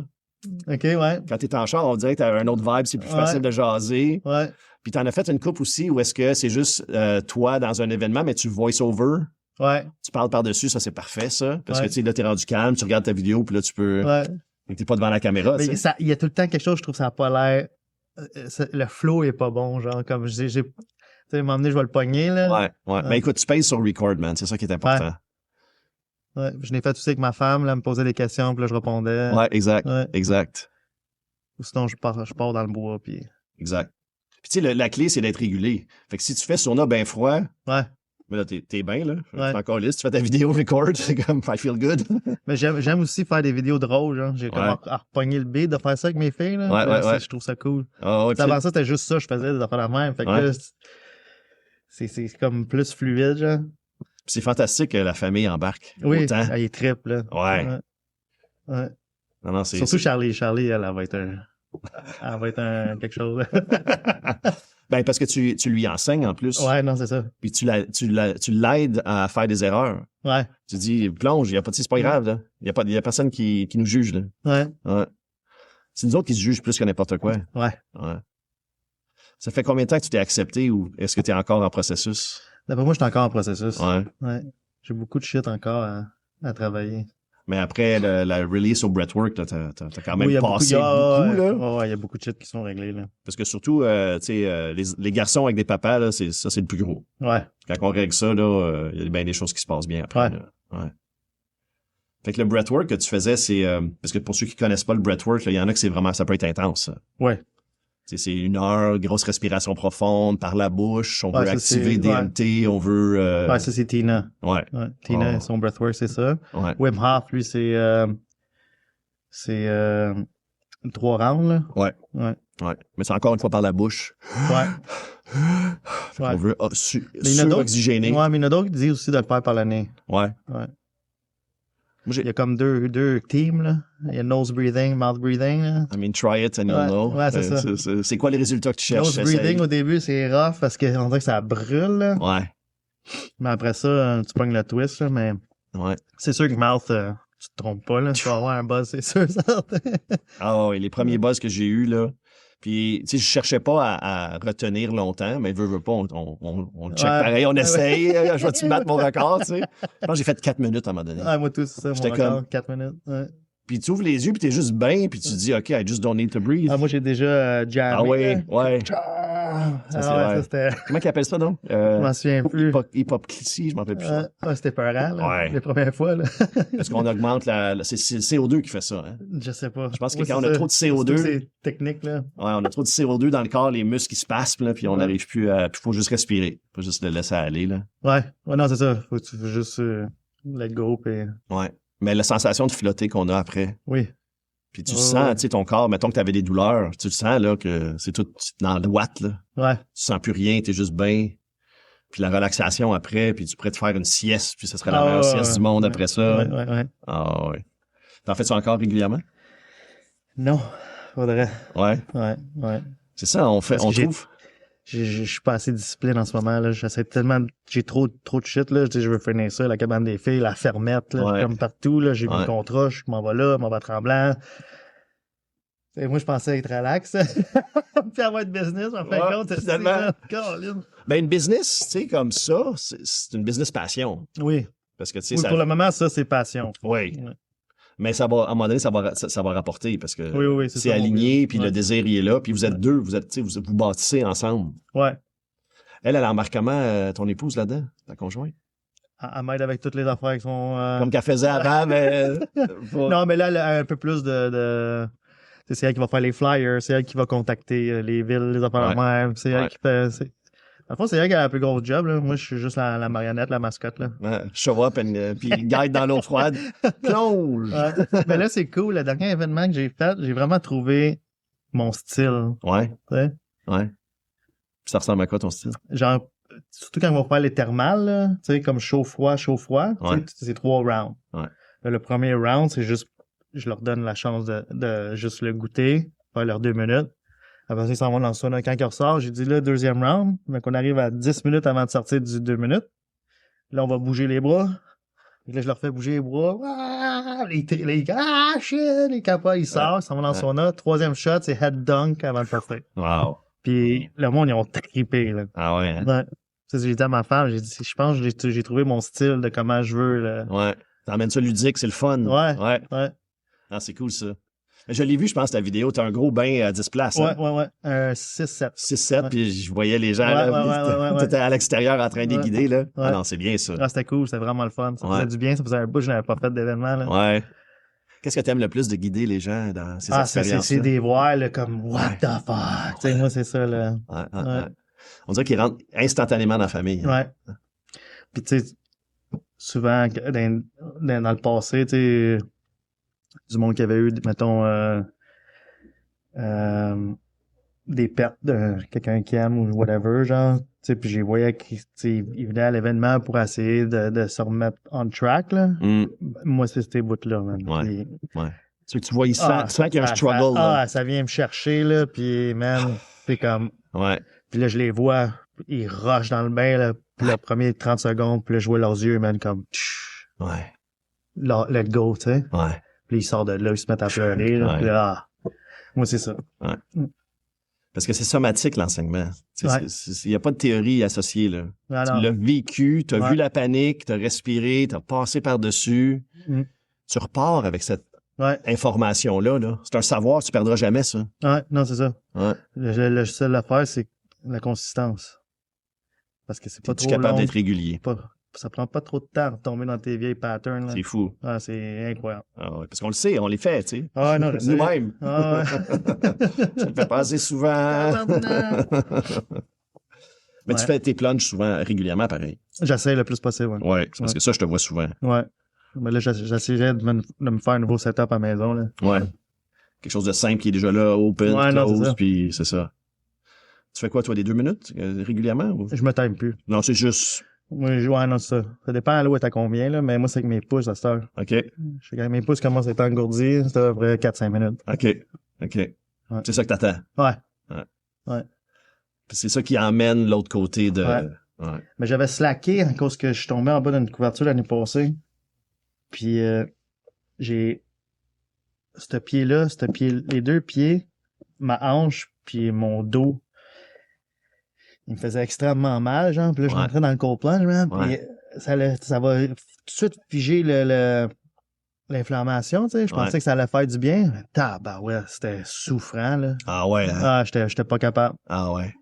B: OK, ouais.
A: Quand t'es en char, on dirait que t'as un autre vibe, c'est plus
B: Ouais.
A: facile de jaser.
B: Ouais.
A: Puis t'en as fait une coupe aussi où est-ce que c'est juste toi dans un événement, mais tu voice-over.
B: Ouais.
A: Tu parles par-dessus, ça c'est parfait, ça. Parce
B: Ouais.
A: que tu sais, là, t'es rendu calme, tu regardes ta vidéo, puis là, tu peux.
B: Ouais.
A: T'es pas devant la caméra, tu
B: Mais
A: sais.
B: il y a tout le temps quelque chose, je trouve, ça n'a pas l'air. Le flow est pas bon, genre, comme tu sais, à un moment donné, je vais le pogner, là.
A: Ouais, ouais. Mais écoute, tu payes sur record, man. C'est ça qui est important.
B: Ouais. Je l'ai fait aussi avec ma femme, là, elle me posait des questions, puis là, je répondais.
A: Ouais, exact.
B: Ouais.
A: Exact.
B: Ou sinon, je pars dans le bois, puis.
A: Exact. Puis tu sais, la clé, c'est d'être régulé. Fait que si tu fais sauna bien froid,
B: Ouais.
A: mais là, t'es bien, là.
B: Ouais.
A: T'es encore lisse, tu fais ta vidéo record, c'est comme I feel good.
B: Mais j'aime aussi faire des vidéos drôles, genre. J'ai comme
A: Ouais.
B: à repogner le beat de faire ça avec mes filles, là.
A: Ouais,
B: Là,
A: ouais, ouais.
B: Je trouve ça cool.
A: Ah ouais, puis
B: Avant ça, c'était juste ça, je faisais des affaires la même. Fait que
A: Ouais.
B: là, c'est comme plus fluide, genre.
A: c'est fantastique que la famille embarque.
B: Oui,
A: Autant.
B: elle est triple, là.
A: Ouais.
B: Ouais.
A: Non, non, c'est.
B: Surtout Charlie, elle va être quelque chose.
A: Ben, parce que tu lui enseignes en plus.
B: Ouais, non, c'est ça.
A: Puis tu l'aides à faire des erreurs.
B: Ouais,
A: Tu dis, plonge, c'est pas grave, là. Il y a personne qui nous juge, là.
B: ouais,
A: Ouais. C'est nous autres qui se jugent plus que n'importe quoi.
B: ouais.
A: Ouais. Ça fait combien de temps que tu t'es accepté ou est-ce que tu es encore en processus?
B: D'après moi, je suis encore en processus.
A: Ouais.
B: Ouais. J'ai beaucoup de shit encore à travailler.
A: Mais après la release au breathwork, là, t'as quand même
B: Oui, il y a
A: passé
B: beaucoup,
A: beaucoup, là.
B: Ouais, il y a beaucoup de shit qui sont réglés, là.
A: Parce que surtout, tu sais, les garçons avec des papas, là, c'est le plus gros.
B: Ouais.
A: Quand on règle ça, là, il y a bien des choses qui se passent bien après.
B: Ouais.
A: Là. Ouais. Fait que le breathwork que tu faisais, c'est parce que pour ceux qui connaissent pas le breathwork, il y en a que c'est vraiment, ça peut être intense. Ça.
B: Ouais.
A: Tu sais, c'est 1 heure, grosse respiration profonde par la bouche, on
B: Ouais,
A: veut
B: ça,
A: activer
B: c'est-
A: DMT, on veut.
B: Ouais, ça, c'est Tina.
A: Ouais.
B: Ouais. Tina,
A: Oh.
B: son breathwork, c'est ça.
A: Ouais.
B: Wim Hof, lui, c'est 3 rounds, là.
A: Ouais.
B: Ouais.
A: Ouais. Mais c'est encore une fois par la bouche.
B: Ouais.
A: Fait
B: Ouais.
A: qu'on veut
B: Mais il y en a d'autres-
A: sur-oxygéner.
B: Ouais, mais il y en a d'autres qui disent aussi de le faire par le nez.
A: Ouais.
B: Ouais.
A: Moi,
B: Il y a comme deux teams, là. Il y a nose breathing, mouth breathing, là.
A: I mean, try it and you'll
B: Ouais.
A: know.
B: Ouais, c'est ça.
A: C'est quoi les résultats que tu cherches?
B: Nose
A: Essaye.
B: breathing, au début, c'est rough parce qu'on dirait que ça brûle, là.
A: Ouais.
B: Mais après ça, tu pognes le twist, là. Mais
A: Ouais.
B: c'est sûr que mouth, tu te trompes pas, là. Tu vas avoir un buzz, c'est sûr, ça.
A: Ah ouais, les premiers buzz que j'ai eus, là. Puis, tu sais, je cherchais pas à retenir longtemps, mais veux pas, on le check
B: Ouais.
A: pareil, on
B: Ouais.
A: essaye. Je vais-tu battre mon record, tu sais? Je pense que j'ai fait 4 minutes à un moment donné.
B: Ouais, moi, tout, c'est ça. Mon
A: J'étais
B: record,
A: comme-
B: 4 minutes. Ouais.
A: Puis tu ouvres les yeux, puis t'es juste bien, puis tu te dis, OK, I just don't need to breathe.
B: Ah, moi, j'ai déjà jammé.
A: Ah ouais,
B: là.
A: ouais.
B: Ah,
A: c'est
B: ouais,
A: vrai.
B: ça, c'était...
A: Comment ils appellent ça, donc?
B: Je m'en souviens plus.
A: Hypocrisy, je m'en rappelle plus.
B: Ouais, c'était peurant, là.
A: Ouais.
B: Les premières fois, là.
A: Parce qu'on augmente c'est le CO2 qui fait ça, hein?
B: Je sais pas.
A: Je pense que
B: Ouais,
A: quand
B: c'est
A: on a
B: ça.
A: trop de CO2,
B: Surtout que c'est technique, là.
A: ouais, on a trop de CO2 dans le corps, les muscles qui se spasment, là, puis on
B: Ouais.
A: n'arrive plus à, puis faut juste respirer. Faut juste le laisser aller, là.
B: Ouais, non, c'est ça. Faut juste let go, puis...
A: Ouais. Mais la sensation de flotter qu'on a après.
B: Oui.
A: Puis tu
B: Ouais,
A: sens,
B: ouais.
A: tu sais, ton corps, mettons que tu avais des douleurs, tu le sens, là, que c'est tout dans le watt, là.
B: Ouais.
A: Tu sens plus rien, t'es juste bien. Puis la relaxation après, puis tu pourrais te faire une sieste, puis ce serait la
B: Ah,
A: meilleure
B: ouais,
A: sieste
B: ouais.
A: du monde
B: Ouais.
A: après ça.
B: Ouais.
A: Ah ouais. T'en fais ça encore régulièrement?
B: Non, faudrait.
A: Ouais.
B: Ouais.
A: C'est ça, on
B: Parce que
A: trouve.
B: je suis pas assez discipline en ce moment, là. J'essaie tellement, j'ai trop de shit, là. Tu sais, je veux finir ça, la cabane des filles, la fermette, là.
A: Ouais.
B: Comme partout, là. J'ai
A: Ouais.
B: mon contrat, je m'en vais là, m'en vais à Tremblant. Et moi, je pensais être relax. Puis avoir de business, en fin de compte,
A: finalement.
B: Caroline.
A: Ben, une business, tu sais, comme ça, c'est une business passion.
B: Oui.
A: Parce que, tu sais,
B: Oui,
A: ça.
B: pour le moment, ça, c'est passion.
A: Oui.
B: Ouais.
A: Mais ça va, à un moment donné, ça va rapporter parce que
B: Oui, c'est ça,
A: aligné, puis
B: ouais.
A: le désir, il est là, puis vous êtes deux, vous êtes, tu sais, vous bâtissez ensemble.
B: Ouais.
A: Elle embarque comment ton épouse là-dedans, ta conjointe?
B: Elle m'aide avec toutes les affaires avec son...
A: Comme qu'elle faisait avant, mais...
B: Non, mais là, elle a un peu plus de... C'est elle qui va faire les flyers, c'est elle qui va contacter les villes, les affaires de même, c'est elle qui fait... En fait, c'est elle qui a la plus grosse job, là. Moi, je suis juste la marionnette, la mascotte, là.
A: Show up, puis guide dans l'eau froide. Plonge!
B: Mais là, c'est cool. Le dernier événement que j'ai fait, j'ai vraiment trouvé mon style.
A: Ouais.
B: Tu sais?
A: Ouais. Puis ça ressemble à quoi, ton style?
B: Genre, surtout quand on va faire les thermales, là, tu sais, comme chaud-froid, chaud-froid,
A: Ouais.
B: c'est 3 rounds.
A: Ouais.
B: Là, le premier round, c'est juste, je leur donne la chance de juste le goûter, faire leurs 2 minutes. Après ça, ils s'en vont dans le sauna. Quand ils ressortent, j'ai dit là, deuxième round. Donc, on arrive à 10 minutes avant de sortir du 2 minutes. Là, on va bouger les bras. Et là, je leur fais bouger les bras. Ah, shit, les capas, ils sortent, ils s'en vont dans le sauna. Troisième shot, c'est head dunk avant de partir.
A: Wow.
B: Puis le monde, ils ont trippé, là.
A: Ah ouais, hein?
B: Ouais. Ça, j'ai dit à ma femme, j'ai dit, je pense que j'ai trouvé mon style de comment je veux, là.
A: Ouais. T'emmènes ça ludique, c'est le fun.
B: Ouais.
A: Ah, c'est cool, ça. Je l'ai vu, je pense, ta vidéo. T'as un gros bain à 10 places.
B: Ouais,
A: hein?
B: 6-7.
A: 6-7,
B: Ouais.
A: puis je voyais les gens, là. T'étais à l'extérieur en train de les guider, là.
B: Ouais.
A: Ah non, c'est bien, ça.
B: Ah, c'était cool, c'était vraiment le fun. Ça faisait du bien, ça faisait un bout, je n'avais pas fait d'événement, là.
A: Ouais. Qu'est-ce que t'aimes le plus de guider les gens dans ces expériences?
B: C'est des voix, là, comme, what the fuck? Tu sais, moi, c'est ça, là.
A: Ouais. On dirait qu'ils rentrent instantanément dans la famille.
B: Ouais. Puis, tu sais, souvent, dans le passé, tu sais, du monde qui avait eu, mettons, des pertes de quelqu'un qui aime ou whatever, genre, tu sais, puis je les voyais qu'ils venaient à l'événement pour essayer de se remettre on track, là. Moi, c'est ces bouts-là, man.
A: Ouais.
B: Puis,
A: ouais. Tu vois, il sent qu'il y a un struggle, là.
B: ça vient me chercher, là, puis, man, c'est comme...
A: Ouais.
B: Puis là, je les vois, ils rushent dans le bain, là, puis le premier 30 secondes, puis là, je vois leurs yeux, man, comme...
A: Ouais.
B: Let go, tu sais.
A: Ouais.
B: Puis ils sortent de là, ils se mettent à pleurer, là, puis là, moi, c'est ça.
A: Ouais. Parce que c'est somatique, l'enseignement. Il n'y a pas de théorie associée, là.
B: Alors,
A: tu l'as vécu, tu as vu la panique, tu as respiré, tu as passé par-dessus. Tu repars avec cette information-là, là. C'est un savoir, tu perdras jamais ça.
B: Ouais, non, c'est ça.
A: Ouais.
B: Le seul affaire, c'est la consistance. Parce que c'est pas trop long.
A: Tu es capable d'être régulier.
B: Ça prend pas trop de temps de tomber dans tes vieilles patterns, là.
A: C'est fou.
B: Ah, c'est incroyable.
A: Ah ouais, parce qu'on le sait, on les fait, tu sais.
B: Ah non,
A: nous-mêmes.
B: Ah
A: Ça le fait passer souvent. Mais tu fais tes plunges souvent, régulièrement, pareil.
B: J'essaie le plus possible, ouais.
A: Ouais, parce que ça, je te vois souvent.
B: Ouais. Mais là, j'essaierais de me faire un nouveau setup à la maison, là.
A: Ouais. Quelque chose de simple qui est déjà là, open, close, puis c'est ça. Tu fais quoi, toi, des 2 minutes, régulièrement? Ou?
B: Je me time plus.
A: Non, c'est juste...
B: Ouais, non, c'est ça. Ça dépend à l'eau est à combien, là, mais moi, c'est avec mes pouces à cette heure.
A: OK.
B: Je sais que mes pouces commencent à être engourdis, c'est à peu près 4-5 minutes.
A: OK. Ouais. C'est ça que t'attends.
B: Ouais.
A: Puis c'est ça qui emmène l'autre côté de...
B: Ouais. Mais j'avais slacké à cause que je suis tombé en bas d'une couverture l'année passée. Puis j'ai les 2 pieds, ma hanche, puis mon dos, il me faisait extrêmement mal, genre. Puis là, je rentrais dans le cold plunge, man. Puis ça va tout de suite figer l'inflammation, tu sais. Je pensais que ça allait faire du bien. C'était souffrant, là.
A: Ah ouais, hein?
B: Ah, j'étais pas capable.
A: Ah ouais.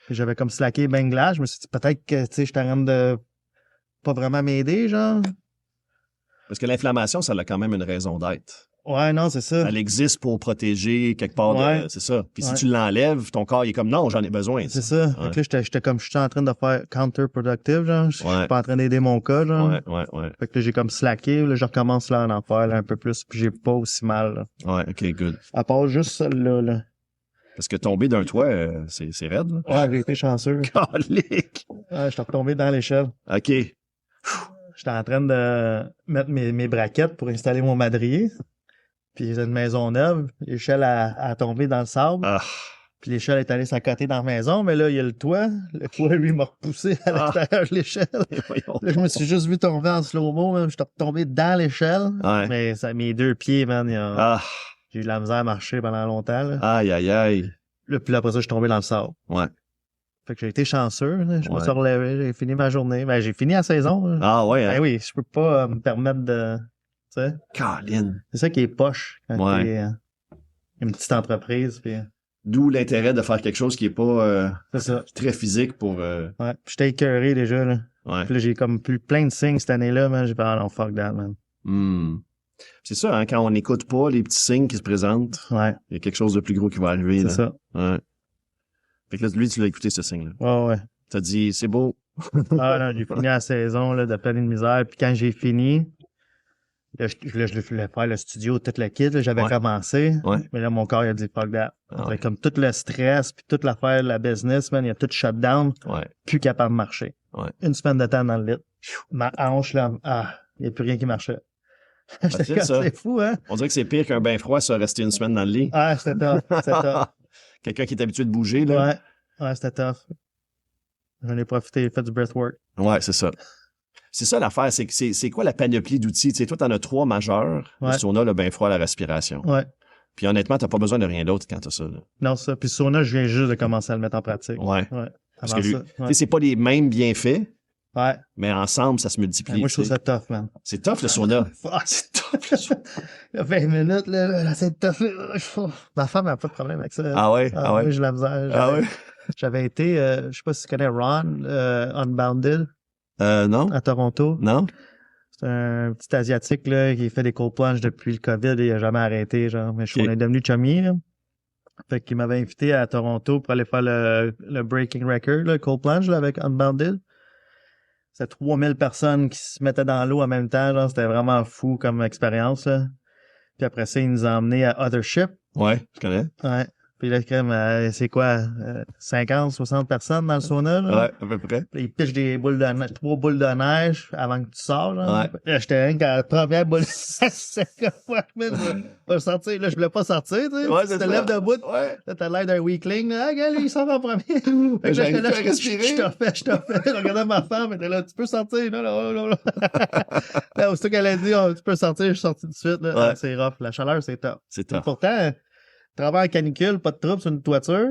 B: Puis j'avais comme slacké ben glace. Je me suis dit, peut-être que, tu sais, j'étais en train de pas vraiment m'aider, genre.
A: Parce que l'inflammation, ça a quand même une raison d'être.
B: Ouais, non, c'est ça.
A: Elle existe pour protéger quelque part de... C'est ça. Puis si tu l'enlèves, ton corps, il est comme, non, j'en ai besoin.
B: C'est ça. Fait que là, j'étais en train de faire counterproductive, genre. Je suis pas en train d'aider mon cas, genre.
A: Ouais.
B: Fait que là, j'ai comme slacké. Là, je recommence là en faire là, un peu plus. Puis j'ai pas aussi mal, là.
A: Ouais, OK, good.
B: À part juste celle-là, là.
A: Parce que tomber d'un toit, c'est raide, là.
B: Ouais, j'ai été chanceux.
A: Calique!
B: Ouais, j'étais retombé dans l'échelle.
A: OK.
B: J'étais en train de mettre mes braquettes pour installer mon madrier. Puis j'ai une maison neuve. L'échelle a tombé dans le sable.
A: Ah.
B: Puis l'échelle est allée s'accoter dans la maison, mais là, il y a le toit. Le toit, lui, m'a repoussé à l'extérieur de l'échelle. Là, je me suis juste vu tomber en slow-mo, man. Je suis retombé dans l'échelle.
A: Ouais.
B: Mais mes 2 pieds, man, j'ai eu de la misère à marcher pendant longtemps, là.
A: Aïe, aïe, aïe.
B: Là, puis là, après ça, je suis tombé dans le sable.
A: Ouais.
B: Fait que j'ai été chanceux, là. Je me suis relevé, j'ai fini ma journée. Ben, j'ai fini la saison, là.
A: Ah ouais, hein?
B: Ben oui, je peux pas me permettre de... Tu sais?
A: Caroline.
B: C'est ça qui est poche quand t'es une petite entreprise, puis...
A: D'où l'intérêt de faire quelque chose qui est pas
B: c'est ça.
A: très physique pour...
B: Ouais, j'étais écœuré déjà, là.
A: Ouais.
B: Puis là, j'ai comme plus plein de signes cette année-là, man. J'ai pas non, fuck that, man.
A: C'est ça, hein, quand on n'écoute pas les petits signes qui se présentent, il y a quelque chose de plus gros qui va arriver.
B: C'est ça.
A: Ouais. Fait que là, lui, tu l'as écouté, ce signe-là.
B: Ouais.
A: T'as dit, c'est beau.
B: Ah non, j'ai fini la saison, là, de pleine de misère. Puis quand j'ai fini, là, je voulais faire le studio, toute la kit, là, j'avais commencé.
A: Ouais.
B: Mais là, mon corps, il a dit, fuck that.
A: Ouais.
B: Comme tout le stress, puis toute l'affaire de la business, man, il a tout shut down.
A: Ouais.
B: Plus capable de marcher.
A: Ouais.
B: Une semaine de temps dans le lit. Ma hanche, là, il n'y a plus rien qui marchait. C'est fou, hein?
A: On dirait que c'est pire qu'un bain froid, ça, rester une semaine dans le lit.
B: Ah, c'était tough.
A: Quelqu'un qui est habitué de bouger, là.
B: Ouais, c'était tough. J'en ai profité, j'ai fait du breathwork.
A: Ouais, c'est ça. C'est ça l'affaire, c'est quoi la panoplie d'outils? Tu sais, toi, t'en as 3 majeurs. Le sauna, le bain froid, la respiration.
B: Ouais.
A: Puis honnêtement, t'as pas besoin de rien d'autre quand t'as ça, là.
B: Non, ça. Puis sauna, je viens juste de commencer à le mettre en pratique.
A: Ouais. Parce que
B: tu
A: sais, c'est pas les mêmes bienfaits.
B: Ouais.
A: Mais ensemble, ça se multiplie.
B: Moi, je trouve ça tough, man.
A: C'est tough, le sauna.
B: C'est tough, le sauna. 20 minutes, là, c'est tough. Ma femme n'a pas de problème avec ça.
A: Ah ouais?
B: Moi, j'ai la misère.
A: Ah ouais?
B: J'avais été, je sais pas si tu connais Ron, Unbounded.
A: Non.
B: À Toronto.
A: Non.
B: C'est un petit Asiatique, là, qui fait des cold plunge depuis le COVID et il a jamais arrêté, genre. Mais on est devenu chummy, là. Fait qu'il m'avait invité à Toronto pour aller faire le breaking record, le cold plunge, là, avec Unbounded. C'était 3000 personnes qui se mettaient dans l'eau en même temps, genre. C'était vraiment fou comme expérience, là. Puis après ça, il nous a emmenés à Othership.
A: Ouais, je connais.
B: Ouais. Puis là, c'est quoi, 50, 60 personnes dans le sauna, là?
A: Ouais, à peu près.
B: Puis ils pitchent 3 boules de neige avant que tu sors, là.
A: Ouais.
B: Là, j'étais rien qu'à la première boule, c'est comme, je vais sortir. Là, je voulais pas sortir, tu sais.
A: Ouais,
B: tu te lèves debout.
A: Ouais.
B: Là, t'as l'air d'un weakling, là. Ah, regarde, il sort en premier. Fait que j'étais là, je t'en fais. Je regardais ma femme, elle était là, tu peux sortir, là. Là, aussitôt qu'elle a dit, tu peux sortir, je suis sorti tout de suite, là.
A: Ouais.
B: Ah, c'est rough. La chaleur, c'est top.
A: C'est top.
B: Pourtant, travail en canicule, pas de trouble sur une toiture.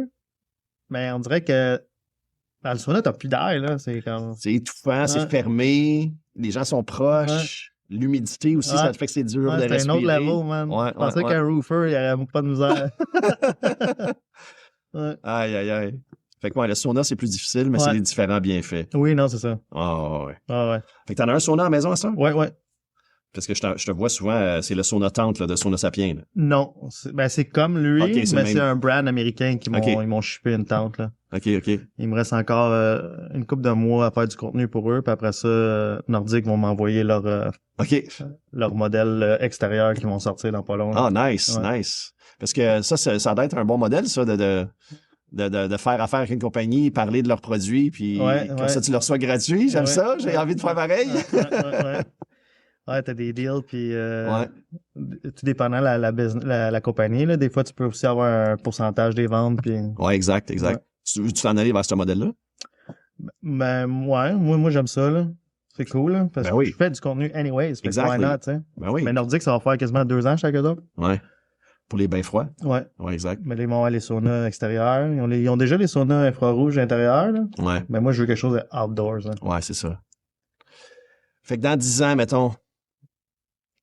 B: Mais on dirait que dans le sauna, t'as plus d'air, là. C'est comme...
A: C'est étouffant, c'est fermé, les gens sont proches, l'humidité aussi, ça fait que c'est dur de respirer.
B: C'est un autre level, man. Je pensais qu'un roofer, il y aurait pas de misère.
A: Aïe, aïe, aïe. Fait que le sauna, c'est plus difficile, mais c'est les différents bienfaits.
B: Oui, non, c'est ça.
A: Ouais.
B: Ouais.
A: Fait que t'en as un sauna à la maison à ça?
B: Ouais.
A: Parce que je te vois souvent, c'est le sauna tente là, de Sauna Sapien. Là.
B: Non, c'est comme lui, mais c'est un brand américain qui m'ont shippé une tente. Là.
A: OK.
B: Il me reste encore une couple de mois à faire du contenu pour eux, puis après ça, Nordic vont m'envoyer leur modèle extérieur qui vont sortir dans pas longtemps.
A: Ah, nice. Parce que ça doit être un bon modèle, ça, de faire affaire avec une compagnie, parler de leurs produits, puis comme ça, tu leur reçois gratuit. J'aime ça, j'ai envie de faire pareil.
B: Ouais, t'as des deals, puis tout dépendant la compagnie, là, des fois, tu peux aussi avoir un pourcentage des ventes. Puis...
A: Ouais, exact. Ouais. Tu t'en aller vers ce modèle-là?
B: Ben, ouais, moi j'aime ça, là. C'est cool, là, parce que je fais du contenu anyways. Why not, tu sais?
A: Ben oui.
B: Mais Nordic, ça va faire quasiment 2 ans chaque autre.
A: Ouais. Pour les bains froids?
B: Ouais,
A: exact.
B: Mais ils vont avoir les saunas extérieurs. Ils ont déjà les saunas infrarouges intérieurs, là.
A: Ouais.
B: Mais moi, je veux quelque chose de outdoors, là.
A: Ouais, c'est ça. Fait que dans 10 ans, mettons,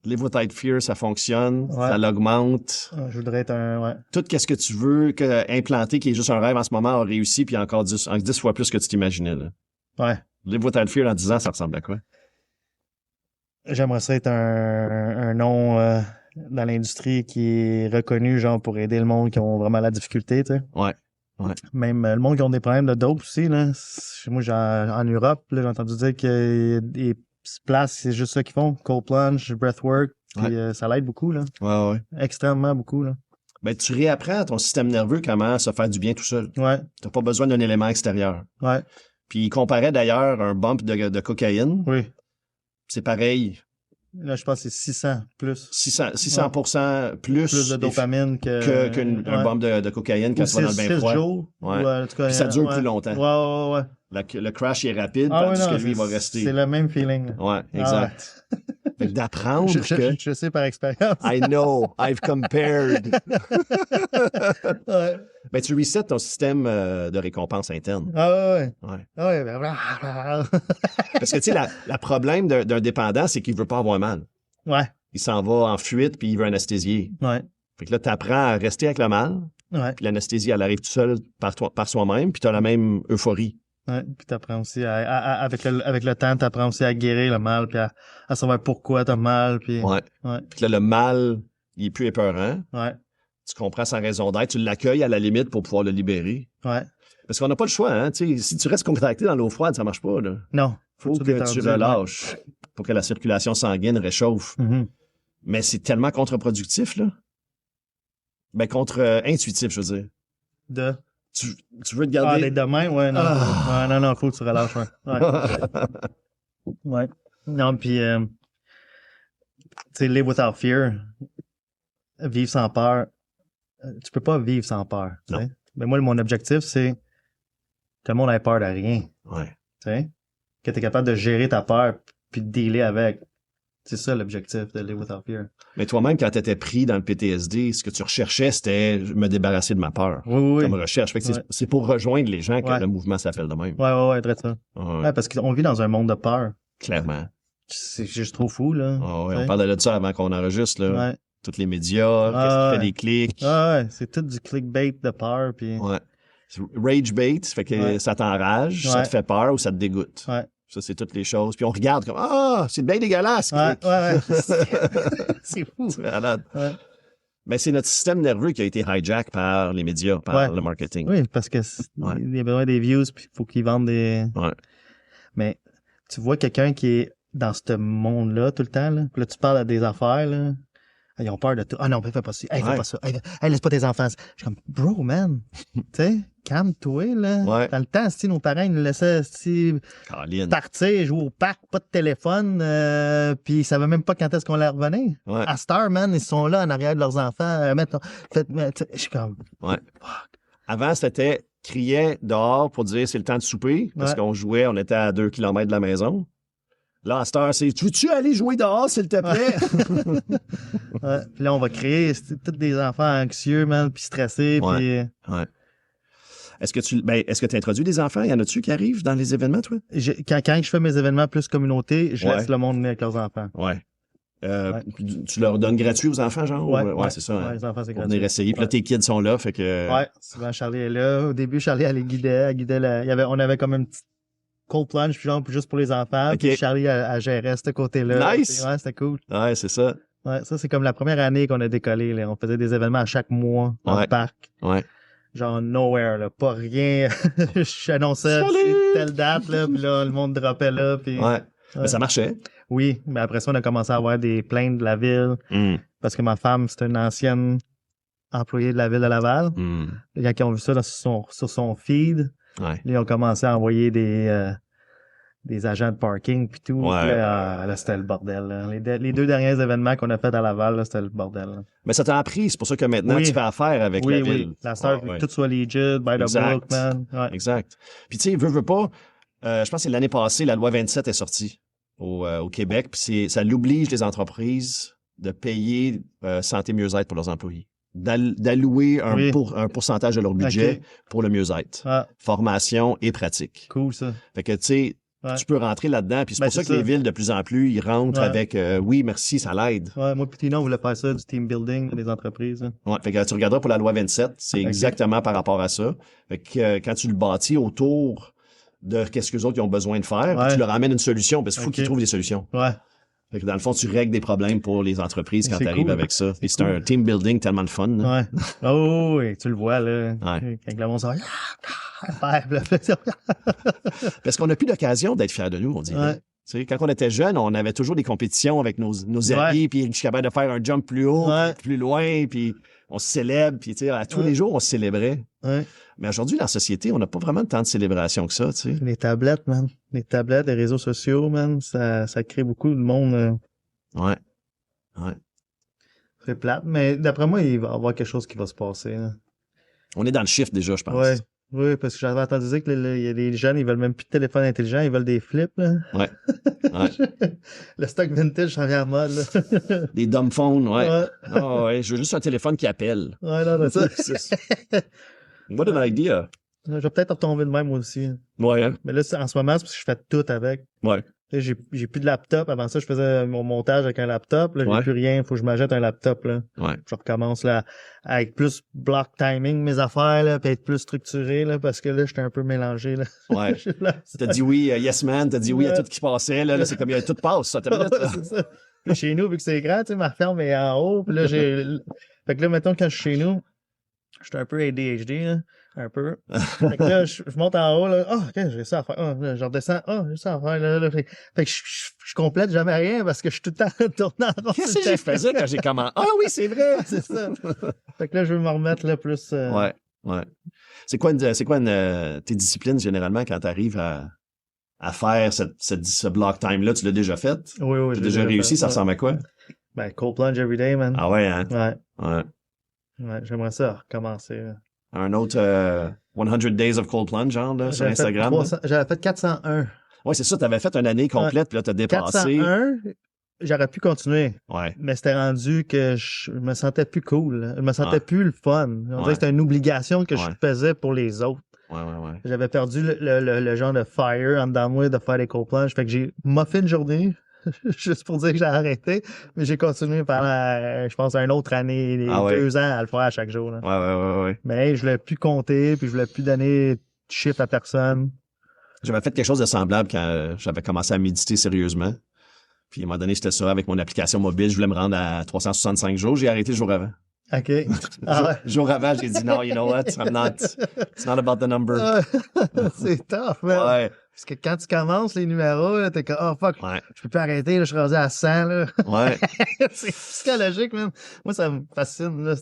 A: Live Without Fear, ça fonctionne, ça l'augmente.
B: Je voudrais être
A: Tout ce que tu veux implanter, qui est juste un rêve en ce moment, a réussi, puis encore 10 fois plus que tu t'imaginais. Là.
B: Ouais.
A: Live Without Fear, dans 10 ans, ça ressemble à quoi?
B: J'aimerais ça être un nom dans l'industrie qui est reconnu, genre, pour aider le monde qui ont vraiment la difficulté, tu sais.
A: Ouais.
B: Même le monde qui ont des problèmes de dope aussi, là. Moi, en Europe, là, j'ai entendu dire que des places, c'est juste ça qu'ils font. Cold plunge, breathwork, puis ça l'aide beaucoup, là.
A: Ouais.
B: Extrêmement beaucoup, là.
A: Ben, tu réapprends à ton système nerveux comment se faire du bien tout seul.
B: Ouais.
A: T'as pas besoin d'un élément extérieur.
B: Ouais.
A: Puis il comparait d'ailleurs un bump de cocaïne.
B: Oui.
A: C'est pareil.
B: Là, je pense que c'est 600 plus.
A: 600% plus
B: de dopamine
A: qu'un bombe de cocaïne quand tu vas dans le bain froid.
B: Jours.
A: Ouais.
B: Ou, en tout cas,
A: Puis ça dure plus longtemps.
B: Ouais.
A: Le crash est rapide,
B: Ah,
A: tandis
B: non,
A: que lui, il va rester.
B: C'est le même feeling.
A: Ouais, exact. Fait que d'apprendre que...
B: Je sais par expérience.
A: I know, I've compared.
B: Ouais.
A: Ben, tu resets ton système de récompense interne.
B: Ouais.
A: Ouais. Parce que, tu sais, la problème d'un dépendant, c'est qu'il veut pas avoir mal.
B: Ouais.
A: Il s'en va en fuite, puis il veut anesthésier.
B: Ouais.
A: Fait que là, t'apprends à rester avec le mal,
B: Ouais.
A: puis l'anesthésie, elle arrive tout seul par soi-même, puis t'as la même euphorie.
B: Ouais. Puis t'apprends aussi avec le temps, t'apprends aussi à guérir le mal, puis à savoir pourquoi t'as mal, puis...
A: Ouais. Puis là, le mal, il est plus épeurant.
B: Ouais.
A: Tu comprends sa raison d'être, tu l'accueilles à la limite pour pouvoir le libérer.
B: Ouais.
A: Parce qu'on n'a pas le choix, hein. Tu sais, si tu restes contracté dans l'eau froide, ça marche pas, là.
B: Non.
A: Faut que tu relâches pour que la circulation sanguine réchauffe.
B: Mm-hmm.
A: Mais c'est tellement contre-productif, là. Ben, contre-intuitif, je veux dire. Tu veux te garder...
B: Ah, les demain, ouais, non. Ouais, non, faut que tu relâches, ouais. Ouais. Non, puis, tu sais, live without fear, vivre sans peur, tu peux pas vivre sans peur, tu sais. Mais moi, mon objectif, c'est que le monde ait peur de rien.
A: Ouais.
B: Tu sais. Que t'es capable de gérer ta peur puis de dealer avec. C'est ça l'objectif de Live Without Fear.
A: Mais toi-même, quand t'étais pris dans le PTSD, ce que tu recherchais, c'était me débarrasser de ma peur.
B: Oui.
A: Comme recherche. Fait que c'est pour rejoindre les gens que le mouvement s'appelle de même.
B: Ouais, très ça. Ouais, parce qu'on vit dans un monde de peur.
A: Clairement.
B: C'est juste trop fou, là.
A: On parlait de ça avant qu'on enregistre, là.
B: Ouais.
A: Tous les médias, qu'est-ce qui fait des clics.
B: Ouais, c'est tout du clickbait de peur, puis...
A: Ouais. Rage bait, fait que ça t'enrage, ça te fait peur ou ça te dégoûte.
B: Ouais.
A: Ça, c'est toutes les choses. Puis on regarde comme, c'est bien dégueulasse.
B: Ouais. C'est fou.
A: C'est malade.
B: Ouais.
A: Mais c'est notre système nerveux qui a été hijack par les médias, par le marketing.
B: Oui, parce que il y a besoin des views, puis il faut qu'ils vendent des...
A: Ouais.
B: Mais tu vois quelqu'un qui est dans ce monde-là tout le temps, là, puis là, tu parles à des affaires, là, ils ont peur de tout. Ah non, fais pas ça. Fais pas ça. Laisse pas tes enfants. Je suis comme, bro, man. Tu sais, calme-toi, là.
A: Ouais.
B: Dans le temps, si nos parents, ils nous laissaient partir, jouer au parc, pas de téléphone, puis ils savaient même pas quand est-ce qu'on allait revenir.
A: Ouais.
B: À Star, man, ils sont là en arrière de leurs enfants. Je suis comme,
A: ouais. Avant, c'était crier dehors pour dire c'est le temps de souper, parce qu'on jouait, on était à 2 km de la maison. Là, à cette heure, c'est « Tu veux-tu aller jouer dehors, s'il te plaît? »
B: Puis là, on va créer tous des enfants anxieux, man, puis stressés, puis...
A: Ouais. Est-ce que tu introduis des enfants? Y en a-tu qui arrivent dans les événements, toi?
B: Quand je fais mes événements plus communauté, je laisse le monde venir avec leurs enfants.
A: Ouais. Tu leur donnes gratuit aux enfants, genre?
B: Ouais,
A: c'est ça.
B: Ouais, les enfants, c'est gratuit.
A: Pour venir essayer. Puis là, tes kids sont là, fait que...
B: Ouais, souvent, Charlie est là. Au début, Charlie, elle les guidait. On avait comme une petite cold plunge, puis genre, juste pour les enfants. Okay. Puis Charlie, elle gérait ce côté-là.
A: Nice!
B: Ouais, c'était cool.
A: Ouais, c'est ça.
B: Ouais, ça, c'est comme la première année qu'on a décollé, là. On faisait des événements à chaque mois dans le parc.
A: Ouais.
B: Genre nowhere, là. Pas rien. J'annonçais telle date, là, puis là, le monde droppait là, puis...
A: Ouais. Mais ça marchait.
B: Oui, mais après ça, on a commencé à avoir des plaintes de la ville. Parce que ma femme, c'est une ancienne employée de la ville de Laval. Quand ils ont vu ça sur son feed, ils ont commencé à envoyer des agents de parking puis tout. Là, c'était le bordel. Là. Les 2 derniers événements qu'on a fait à Laval, là, c'était le bordel. Là.
A: Mais ça t'a appris, c'est pour ça que maintenant tu fais affaire avec la ville.
B: Oui, la star, tout soit legit, by the book, man. Ouais.
A: Exact. Puis tu sais, veux pas, je pense que c'est l'année passée, la loi 27 est sortie au Québec, puis ça l'oblige les entreprises de payer santé mieux-être pour leurs employés. D'allouer un pourcentage de leur budget pour le mieux-être. Formation et pratique.
B: Cool, ça.
A: Fait que, tu sais, tu peux rentrer là-dedans, puis c'est pour ça que les villes, de plus en plus, ils rentrent avec oui, merci, ça l'aide.
B: Ouais, moi, puis Tino, on voulait faire ça, du team building des entreprises. Hein.
A: Ouais, fait que tu regarderas pour la loi 27, c'est exactement par rapport à ça. Fait que quand tu le bâtis autour de qu'est-ce que les autres ils ont besoin de faire, puis tu leur amènes une solution, parce qu'il faut qu'ils trouvent des solutions.
B: Ouais.
A: Fait que dans le fond, tu règles des problèmes pour les entreprises quand tu arrives avec ça. Et c'est un team building tellement de fun. Là.
B: Ouais. Oh oui, tu le vois, là.
A: Ouais.
B: Quand le monde s'en
A: parce qu'on n'a plus l'occasion d'être fiers de nous, on dirait. Tu sais, quand on était jeune, on avait toujours des compétitions avec nos amis, puis je suis capable de faire un jump plus haut, plus loin, puis on se célèbre, puis tu sais, à tous les jours, on se célébrait. Mais aujourd'hui, dans la société, on n'a pas vraiment de temps de célébration que ça, tu sais.
B: Les tablettes, man. Les tablettes, les réseaux sociaux, man, ça crée beaucoup de monde
A: Ouais. Ouais.
B: C'est plate, mais d'après moi, il va y avoir quelque chose qui va se passer. Là.
A: On est dans le shift déjà, je pense.
B: Ouais. Oui, parce que j'avais entendu dire que il y a des jeunes, ils veulent même plus de téléphone intelligent, ils veulent des flips, là.
A: Ouais. Ouais.
B: Le stock vintage s'en vient à mode, là.
A: Des dumb phones, ouais.
B: Ouais.
A: Ah ouais, je veux juste un téléphone qui appelle.
B: Ouais, non, ça.
A: What an idea.
B: Je vais peut-être retomber de même, moi aussi.
A: Ouais, hein?
B: Mais là, en ce moment, c'est parce que je fais tout avec.
A: Ouais.
B: Tu sais, j'ai plus de laptop. Avant ça, je faisais mon montage avec un laptop. Là, j'ai
A: Ouais.
B: plus rien. Faut que je m'achète un laptop, là.
A: Ouais.
B: Je recommence, là, à être plus block timing mes affaires, là, puis être plus structuré, là, parce que là, j'étais un peu mélangé, là.
A: Ouais. T'as dit oui, yes man, t'as dit oui à tout ce qui passait, là, c'est comme il y a tout passe, ça, t'as minute, là.
B: C'est ça. Puis chez nous, vu que c'est grand, tu sais, ma ferme est en haut, puis là, fait que là, mettons, quand je suis chez nous, j'étais un peu ADHD, là. Un peu. Fait que là, je monte en haut, là. Ah, ok, j'ai ça à faire. Ah, là, je redescends. Ah, j'ai ça à faire, là. Fait que je complète jamais rien parce que je suis tout le temps tourné en rond.
A: Qu'est-ce que je faisais quand j'ai commencé? Ah oui, c'est vrai!
B: C'est ça. Fait que là, je veux me remettre, là, plus...
A: Ouais, ouais. C'est quoi tes disciplines, généralement, quand t'arrives à faire ce block time-là? Tu l'as déjà fait?
B: Oui,
A: T'as déjà réussi? Ça ressemble à quoi?
B: Ben, cold plunge every day, man.
A: Ah ouais, hein?
B: Ouais.
A: Ouais.
B: Ouais, j'aimerais ça recommencer, là.
A: Un autre 100 Days of Cold Plunge, genre, là, sur Instagram.
B: J'avais fait 401.
A: Ouais, c'est ça, t'avais fait une année complète, puis là, t'as dépassé.
B: 401, j'aurais pu continuer.
A: Ouais.
B: Mais c'était rendu que je me sentais plus cool. Là. Je me sentais plus le fun. On dirait que c'était une obligation que je faisais pour les autres.
A: Ouais.
B: J'avais perdu le genre de fire en dedans de moi de faire des cold plunges. Fait que j'ai moffé une journée, juste pour dire que j'ai arrêté. Mais j'ai continué pendant, je pense, une autre année, 2 ans à le faire à chaque jour. Là.
A: Ouais.
B: Mais je voulais plus compter, puis je voulais plus donner de chiffre à personne.
A: J'avais fait quelque chose de semblable quand j'avais commencé à méditer sérieusement. Puis à un moment donné, j'étais ça avec mon application mobile. Je voulais me rendre à 365 jours. J'ai arrêté le jour avant.
B: OK. Ah ouais.
A: Jour avant, j'ai dit non, you know what? It's not about the number.
B: C'est tough, man.
A: Ouais.
B: Parce que quand tu commences les numéros, là, t'es comme, oh fuck, je peux plus arrêter, là, je suis rendu à 100, là.
A: Ouais.
B: C'est psychologique, man. Moi, ça me fascine, là,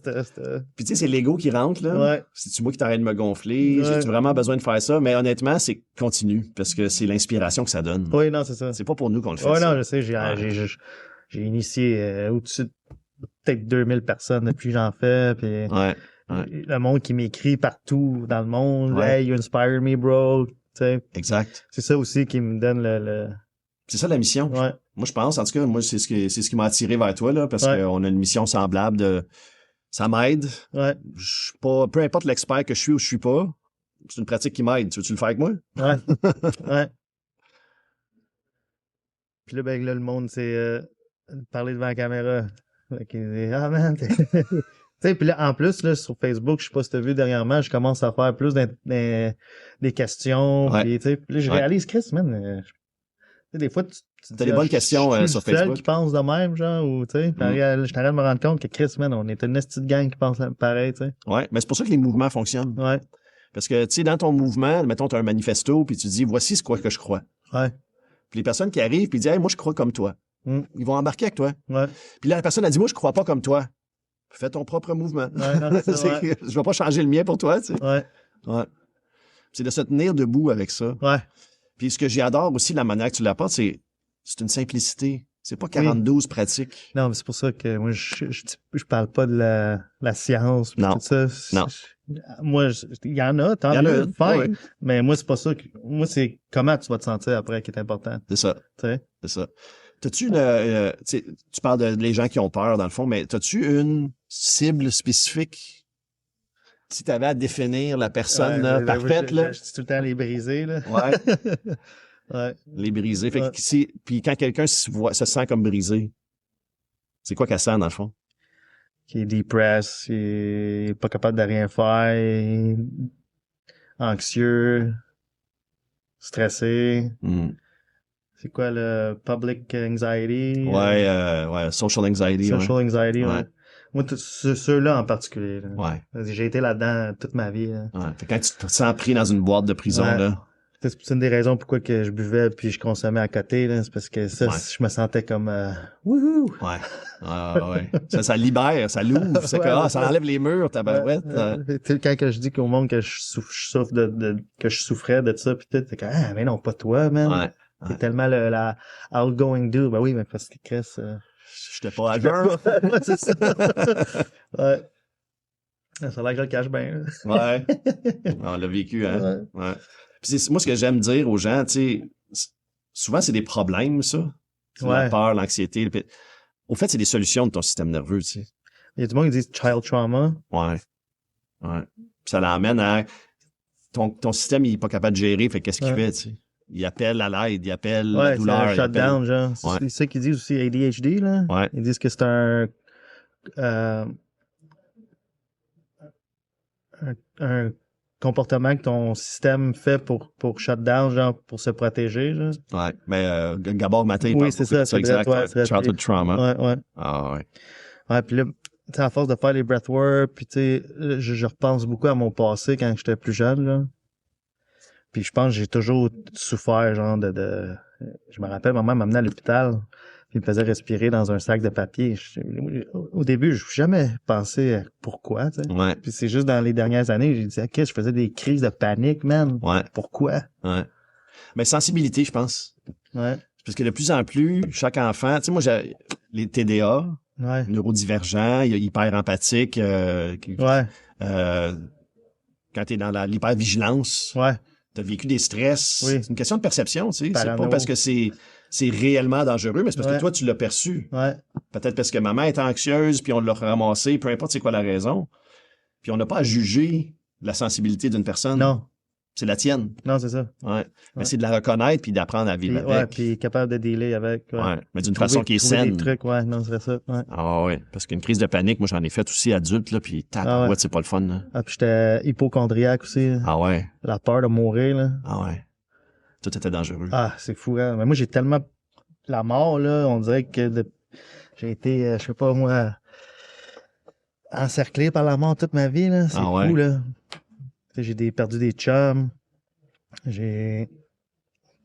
A: Puis tu sais, c'est l'ego qui rentre, là.
B: Ouais.
A: C'est-tu moi qui t'arrête de me gonfler? J'ai-tu vraiment besoin de faire ça? Mais honnêtement, c'est continu, parce que c'est l'inspiration que ça donne.
B: Oui, non, c'est ça.
A: C'est pas pour nous qu'on le fait.
B: Oui, non, je sais, j'ai initié au-dessus de peut-être 2000 personnes depuis que j'en fais, puis le monde qui m'écrit partout dans le monde, hey, you inspire me, bro. T'sais.
A: Exact.
B: C'est ça aussi qui me donne le...
A: C'est ça la mission.
B: Ouais.
A: Moi, je pense, en tout cas, moi, c'est ce qui m'a attiré vers toi, là, parce qu'on a une mission semblable de, ça m'aide.
B: Ouais.
A: Je suis pas, peu importe l'expert que je suis ou je suis pas, c'est une pratique qui m'aide. Tu veux-tu le faire avec moi? Ouais.
B: Ouais. Puis là, ben, là, le monde, c'est, parler devant la caméra. Ah, man, tu sais, puis là, en plus, là, sur Facebook, je sais pas si t'as vu dernièrement, je commence à faire plus des questions. Puis, tu sais, là, je réalise, Chris, man, des fois, tu
A: t'as des bonnes questions sur Facebook.
B: Seul qui pense de même, genre, ou, tu sais, je t'arrête de me rendre compte que Chris, man, on est une petite gang qui pense pareil, tu sais.
A: Ouais, mais c'est pour ça que les mouvements fonctionnent.
B: Ouais.
A: Parce que, tu sais, dans ton mouvement, mettons, t'as un manifesto, puis tu dis, voici ce quoi que je crois.
B: Ouais.
A: Puis les personnes qui arrivent, puis disent, hey, moi, je crois comme toi. Ils vont embarquer avec toi.
B: Ouais.
A: Puis là, la personne a dit, moi, je crois pas comme toi. Fais ton propre mouvement.
B: Ouais, non,
A: je vais pas changer le mien pour toi, tu sais.
B: Ouais.
A: Ouais. C'est de se tenir debout avec ça.
B: Ouais.
A: Puis ce que j'adore aussi, la manière que tu l'apportes, c'est une simplicité. C'est pas 42 pratiques.
B: Non, mais c'est pour ça que moi, je parle pas de la science pis tout ça.
A: Non.
B: Moi, il y en a, tant mieux, fine. Mais moi, c'est pas ça. Moi, c'est comment tu vas te sentir après qui est important.
A: C'est ça.
B: Tu sais?
A: C'est ça. T'as-tu une... tu parles de les gens qui ont peur, dans le fond, mais t'as-tu une cible spécifique? Si t'avais à définir la personne parfaite, là?
B: Je dis tout le temps les briser, là.
A: Ouais.
B: Ouais.
A: Les briser. Fait que puis quand quelqu'un se sent comme brisé, c'est quoi qu'elle sent, dans le fond?
B: Qui est depressed, qui est pas capable de rien faire, anxieux, stressé. C'est quoi le public anxiety?
A: Ouais, social anxiety.
B: Social anxiety, ouais. Moi, ceux-là en particulier. Là.
A: Ouais.
B: J'ai été là-dedans toute ma vie. Là.
A: Ouais. Fait que quand tu te sens pris dans une boîte de prison, là.
B: C'est une des raisons pourquoi que je buvais puis je consommais à côté, là. C'est parce que ça, je me sentais comme wouhou!
A: Ouais. Ça libère, ça l'ouvre. C'est que ça enlève les murs, ta barouette.
B: Quand que je dis au monde que je souffre que je souffrais de ça, pis tout, t'es comme mais non, pas toi, man.
A: Ouais.
B: C'est tellement la outgoing dude. Ben oui, mais parce que Chris,
A: j'étais pas à jeun.
B: Ouais, c'est ça. Ouais. Ça a l'air que je le cache bien.
A: Ouais. On l'a vécu, hein.
B: Ouais.
A: Ouais. Puis moi, ce que j'aime dire aux gens, tu sais, souvent, c'est des problèmes, ça. C'est la
B: Ouais.
A: peur, l'anxiété. Au fait, c'est des solutions de ton système nerveux, tu sais.
B: Il y a du monde qui dit child trauma.
A: Ouais. Ouais. Puis ça l'amène à ton système, il est pas capable de gérer, fait qu'est-ce qu'il fait, tu sais? Il appelle à l'aide, il appelle la
B: Ouais, c'est
A: douleur.
B: un
A: il appelle-
B: shutdown, genre.
A: Ouais.
B: C'est ça qu'ils disent aussi ADHD, là.
A: Ouais.
B: Ils disent que c'est euh, un comportement que ton système fait pour shutdown, genre, pour se protéger, genre.
A: Ouais. Mais Gabor Maté, il
B: Oui,
A: parle
B: c'est
A: beaucoup de
B: ça, c'est
A: exact.
B: vrai, ouais,
A: Childhood trauma.
B: Ouais, ouais.
A: Ah ouais.
B: Ouais, puis là, tu sais, à force de faire les breathwork, puis tu sais, je repense beaucoup à mon passé quand j'étais plus jeune, là. Puis je pense que j'ai toujours souffert, genre, Je me rappelle, maman m'amenait à l'hôpital, puis il me faisait respirer dans un sac de papier. Au début, je n'ai jamais pensé à pourquoi, tu sais.
A: Ouais.
B: Puis c'est juste dans les dernières années, j'ai dit, OK, je faisais des crises de panique, man.
A: Ouais.
B: Pourquoi?
A: Ouais. Mais sensibilité, je pense.
B: Ouais.
A: Parce que de plus en plus, chaque enfant, tu sais, moi, j'ai les TDA,
B: Ouais.
A: neurodivergents, hyper empathique,
B: Ouais.
A: quand t'es dans l'hypervigilance,
B: Ouais.
A: t'as vécu des stress.
B: Oui.
A: C'est une question de perception, tu sais. C'est
B: Parano.
A: pas parce que c'est réellement dangereux, mais c'est parce
B: Ouais.
A: que toi, tu l'as perçu.
B: Ouais.
A: Peut-être parce que maman est anxieuse, puis on l'a ramassé, peu importe c'est quoi la raison. Puis on n'a pas à juger la sensibilité d'une personne.
B: Non.
A: C'est la tienne.
B: Non, c'est ça.
A: Ouais. Mais
B: Ouais.
A: c'est de la reconnaître puis d'apprendre à vivre
B: Puis,
A: avec.
B: ouais, puis capable de dealer avec. Ouais.
A: Ouais. Mais d'une
B: Trouver-
A: façon qui est
B: trouver
A: saine.
B: des trucs, ouais, non, c'est ça. Ouais.
A: Ah ouais. Parce qu'une crise de panique, moi, j'en ai fait aussi adulte, là, puis tabarouette,
B: Ah ouais.
A: c'est pas le fun, là.
B: Ah, puis j'étais hypochondriaque aussi.
A: Ah ouais.
B: La peur de mourir, là.
A: Ah ouais. Tout était dangereux.
B: Ah, c'est fou, hein. Mais moi, j'ai tellement... La mort, là, on dirait que j'ai été, je sais pas, moi, encerclé par la mort toute ma vie, là. C'est
A: Ah
B: fou,
A: ouais.
B: là. Tu sais, perdu des chums. J'ai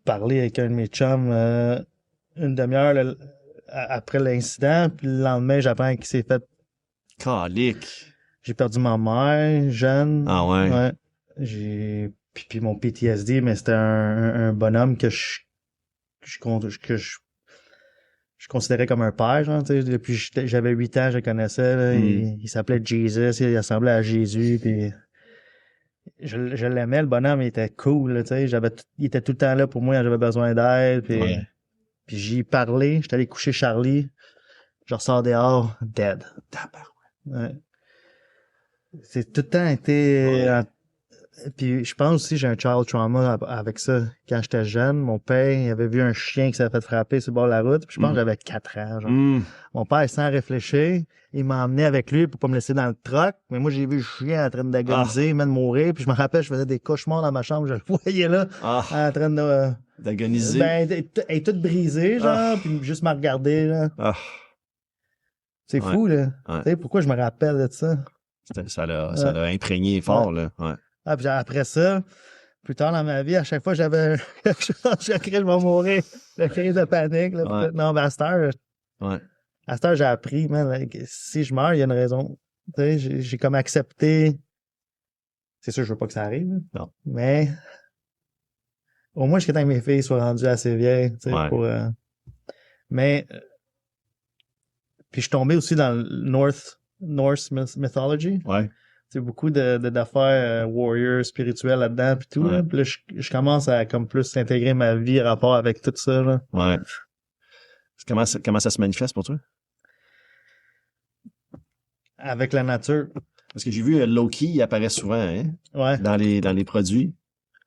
B: parlé avec un de mes chums une demi-heure après l'incident. Puis le lendemain, j'apprends qu'il s'est fait...
A: Calique.
B: J'ai perdu ma mère, jeune.
A: Ah ouais.
B: Ouais. Puis mon PTSD, mais c'était un bonhomme que je considérais comme un père, genre, tu sais, depuis j'avais 8 ans, je le connaissais, là, il s'appelait Jesus, il ressemblait à Jésus, puis je l'aimais, le bonhomme, il était cool, là, tu sais, il était tout le temps là pour moi quand j'avais besoin d'aide, puis
A: Ouais.
B: puis j'y ai parlé, j'étais allé coucher Charlie, je ressors dehors, dead. Ouais. C'est tout le temps été... Puis je pense aussi j'ai un child trauma avec ça. Quand j'étais jeune, mon père il avait vu un chien qui s'était fait frapper sur le bord de la route. Puis je pense que j'avais 4 ans. Genre. Mon père, sans réfléchir, il m'a emmené avec lui pour pas me laisser dans le truck. Mais moi, j'ai vu le chien en train d'agoniser, même de mourir. Puis je me rappelle, je faisais des cauchemars dans ma chambre. Je le voyais là, en train de...
A: d'agoniser.
B: Ben, elle est toute brisée, genre, puis juste me regarder, là. C'est fou, là.
A: Ouais.
B: Tu sais, pourquoi je me rappelle de ça?
A: Ça l'a imprégné fort, là. Ouais.
B: Ah, puis après ça, plus tard dans ma vie, à chaque fois que j'avais quelque chose, je criais, je vais mourir. La crise de panique, là.
A: Ouais.
B: Non, mais à cette heure, j'ai appris, man, là, que si je meurs, il y a une raison. Tu sais, j'ai comme accepté. C'est sûr, je veux pas que ça arrive.
A: Non.
B: Mais, au moins, jusqu'à temps que mes filles soient rendues assez vieilles, tu sais, pour, mais, puis je suis tombé aussi dans le Norse mythology.
A: Ouais.
B: C'est beaucoup d'affaires warriors spirituelles là-dedans puis tout.
A: Ouais.
B: Là. Puis là, je commence à comme plus intégrer ma vie en rapport avec tout ça. Là.
A: Ouais. Comment ça se manifeste pour toi?
B: Avec la nature.
A: Parce que j'ai vu Loki, il apparaît souvent, hein?
B: Ouais.
A: Dans les produits.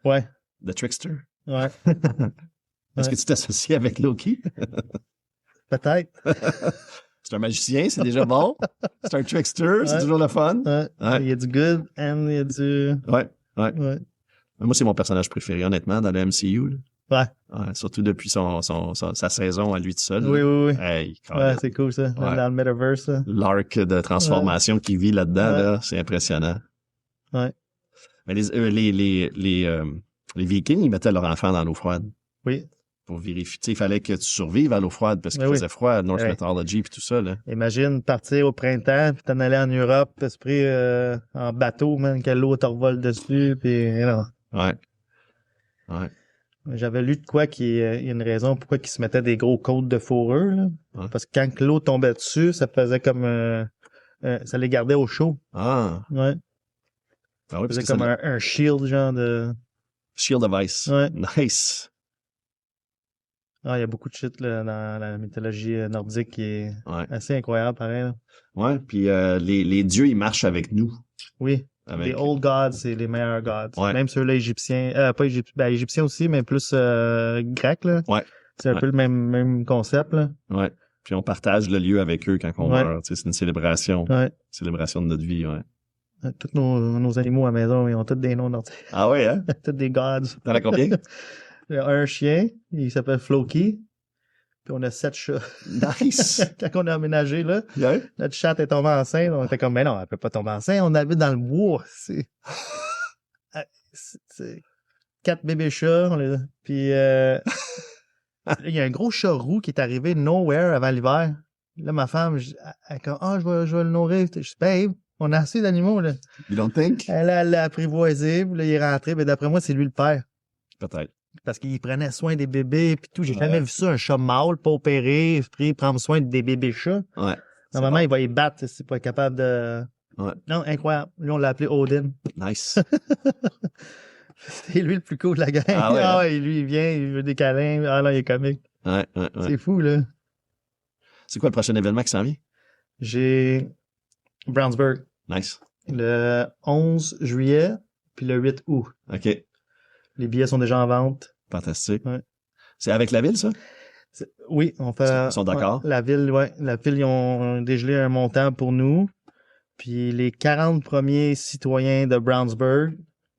B: Ouais.
A: The Trickster.
B: Ouais.
A: Est-ce que tu t'associes avec Loki?
B: Peut-être.
A: C'est un magicien, c'est déjà bon. C'est un trickster, c'est toujours le fun.
B: Ouais. Il y a du good and il y a du...
A: Ouais. Moi, c'est mon personnage préféré, honnêtement, dans le MCU. Là. Ouais. Surtout depuis sa saison à lui tout seul.
B: Oui.
A: Hey,
B: c'est cool ça.
A: Ouais.
B: Dans le metaverse. Là.
A: L'arc de transformation qu'il vit là-dedans, là, c'est impressionnant.
B: Ouais.
A: Mais les Vikings, ils mettaient leurs enfants dans l'eau froide.
B: Oui.
A: Pour vérifier. Il fallait que tu survives à l'eau froide parce qu'il faisait froid, Norse Mythology puis tout ça. Là.
B: Imagine partir au printemps puis t'en aller en Europe, esprit en bateau, man, que l'eau te revole dessus puis non.
A: Ouais.
B: J'avais lu de quoi qu'il y a une raison pourquoi ils se mettaient des gros côtes de fourrure, là.
A: Ouais.
B: Parce que quand l'eau tombait dessus, ça faisait comme ça les gardait au chaud.
A: Ah.
B: Ouais.
A: Ah oui,
B: Ça
A: parce
B: faisait
A: que
B: comme un shield, genre de.
A: Shield of Ice.
B: Ouais.
A: Nice.
B: Ah, il y a beaucoup de shit là, dans la mythologie nordique qui est assez incroyable, pareil. Là.
A: Ouais, puis les dieux, ils marchent avec nous.
B: Oui.
A: Avec...
B: Les old gods, c'est les meilleurs gods.
A: Ouais.
B: Même ceux-là égyptiens, pas égyptiens, ben égyptiens aussi, mais plus grecs, là.
A: Ouais.
B: C'est un peu le même concept, là.
A: Ouais. Puis on partage le lieu avec eux quand on meurt. Tu sais, c'est une célébration.
B: Ouais.
A: Célébration de notre vie, ouais.
B: Tous nos animaux à la maison, ils ont tous des noms nordiques.
A: Ah ouais, hein?
B: Tous des gods.
A: T'en as combien?
B: Il y a un chien, il s'appelle Floki. Puis on a 7 chats.
A: Nice!
B: Quand on a aménagé, là,
A: Yeah.
B: notre chatte est tombée enceinte. On était comme, mais non, elle peut pas tomber enceinte. On habite dans le bois. C'est 4 bébés chats. Puis là, il y a un gros chat roux qui est arrivé nowhere avant l'hiver. Là, ma femme, elle comme, je vais le nourrir. Je dis, babe, on a assez d'animaux, là.
A: You don't think?
B: Elle l'a apprivoisé. Puis là, il est rentré. Mais d'après moi, c'est lui le père.
A: Peut-être.
B: Parce qu'il prenait soin des bébés puis tout. J'ai jamais vu ça, un chat mâle, pas opéré, prendre soin des bébés chats.
A: Ouais.
B: Normalement, il va les battre s'il n'est pas capable de...
A: Ouais.
B: Non, incroyable. Lui, on l'a appelé Odin.
A: Nice.
B: C'est lui le plus cool de la gang.
A: Ah ouais, hein?
B: Ouais, lui, il vient, il veut des câlins. Ah là, il est comique.
A: Ouais.
B: C'est fou, là.
A: C'est quoi le prochain événement qui s'en vient?
B: J'ai Brownsburg.
A: Nice.
B: Le 11 juillet, puis le 8 août.
A: OK.
B: Les billets sont déjà en vente.
A: Fantastique.
B: Ouais.
A: C'est avec la ville, ça?
B: Oui, on fait...
A: Ils sont d'accord?
B: La ville, ils ont dégelé un montant pour nous. Puis les 40 premiers citoyens de Brownsburg,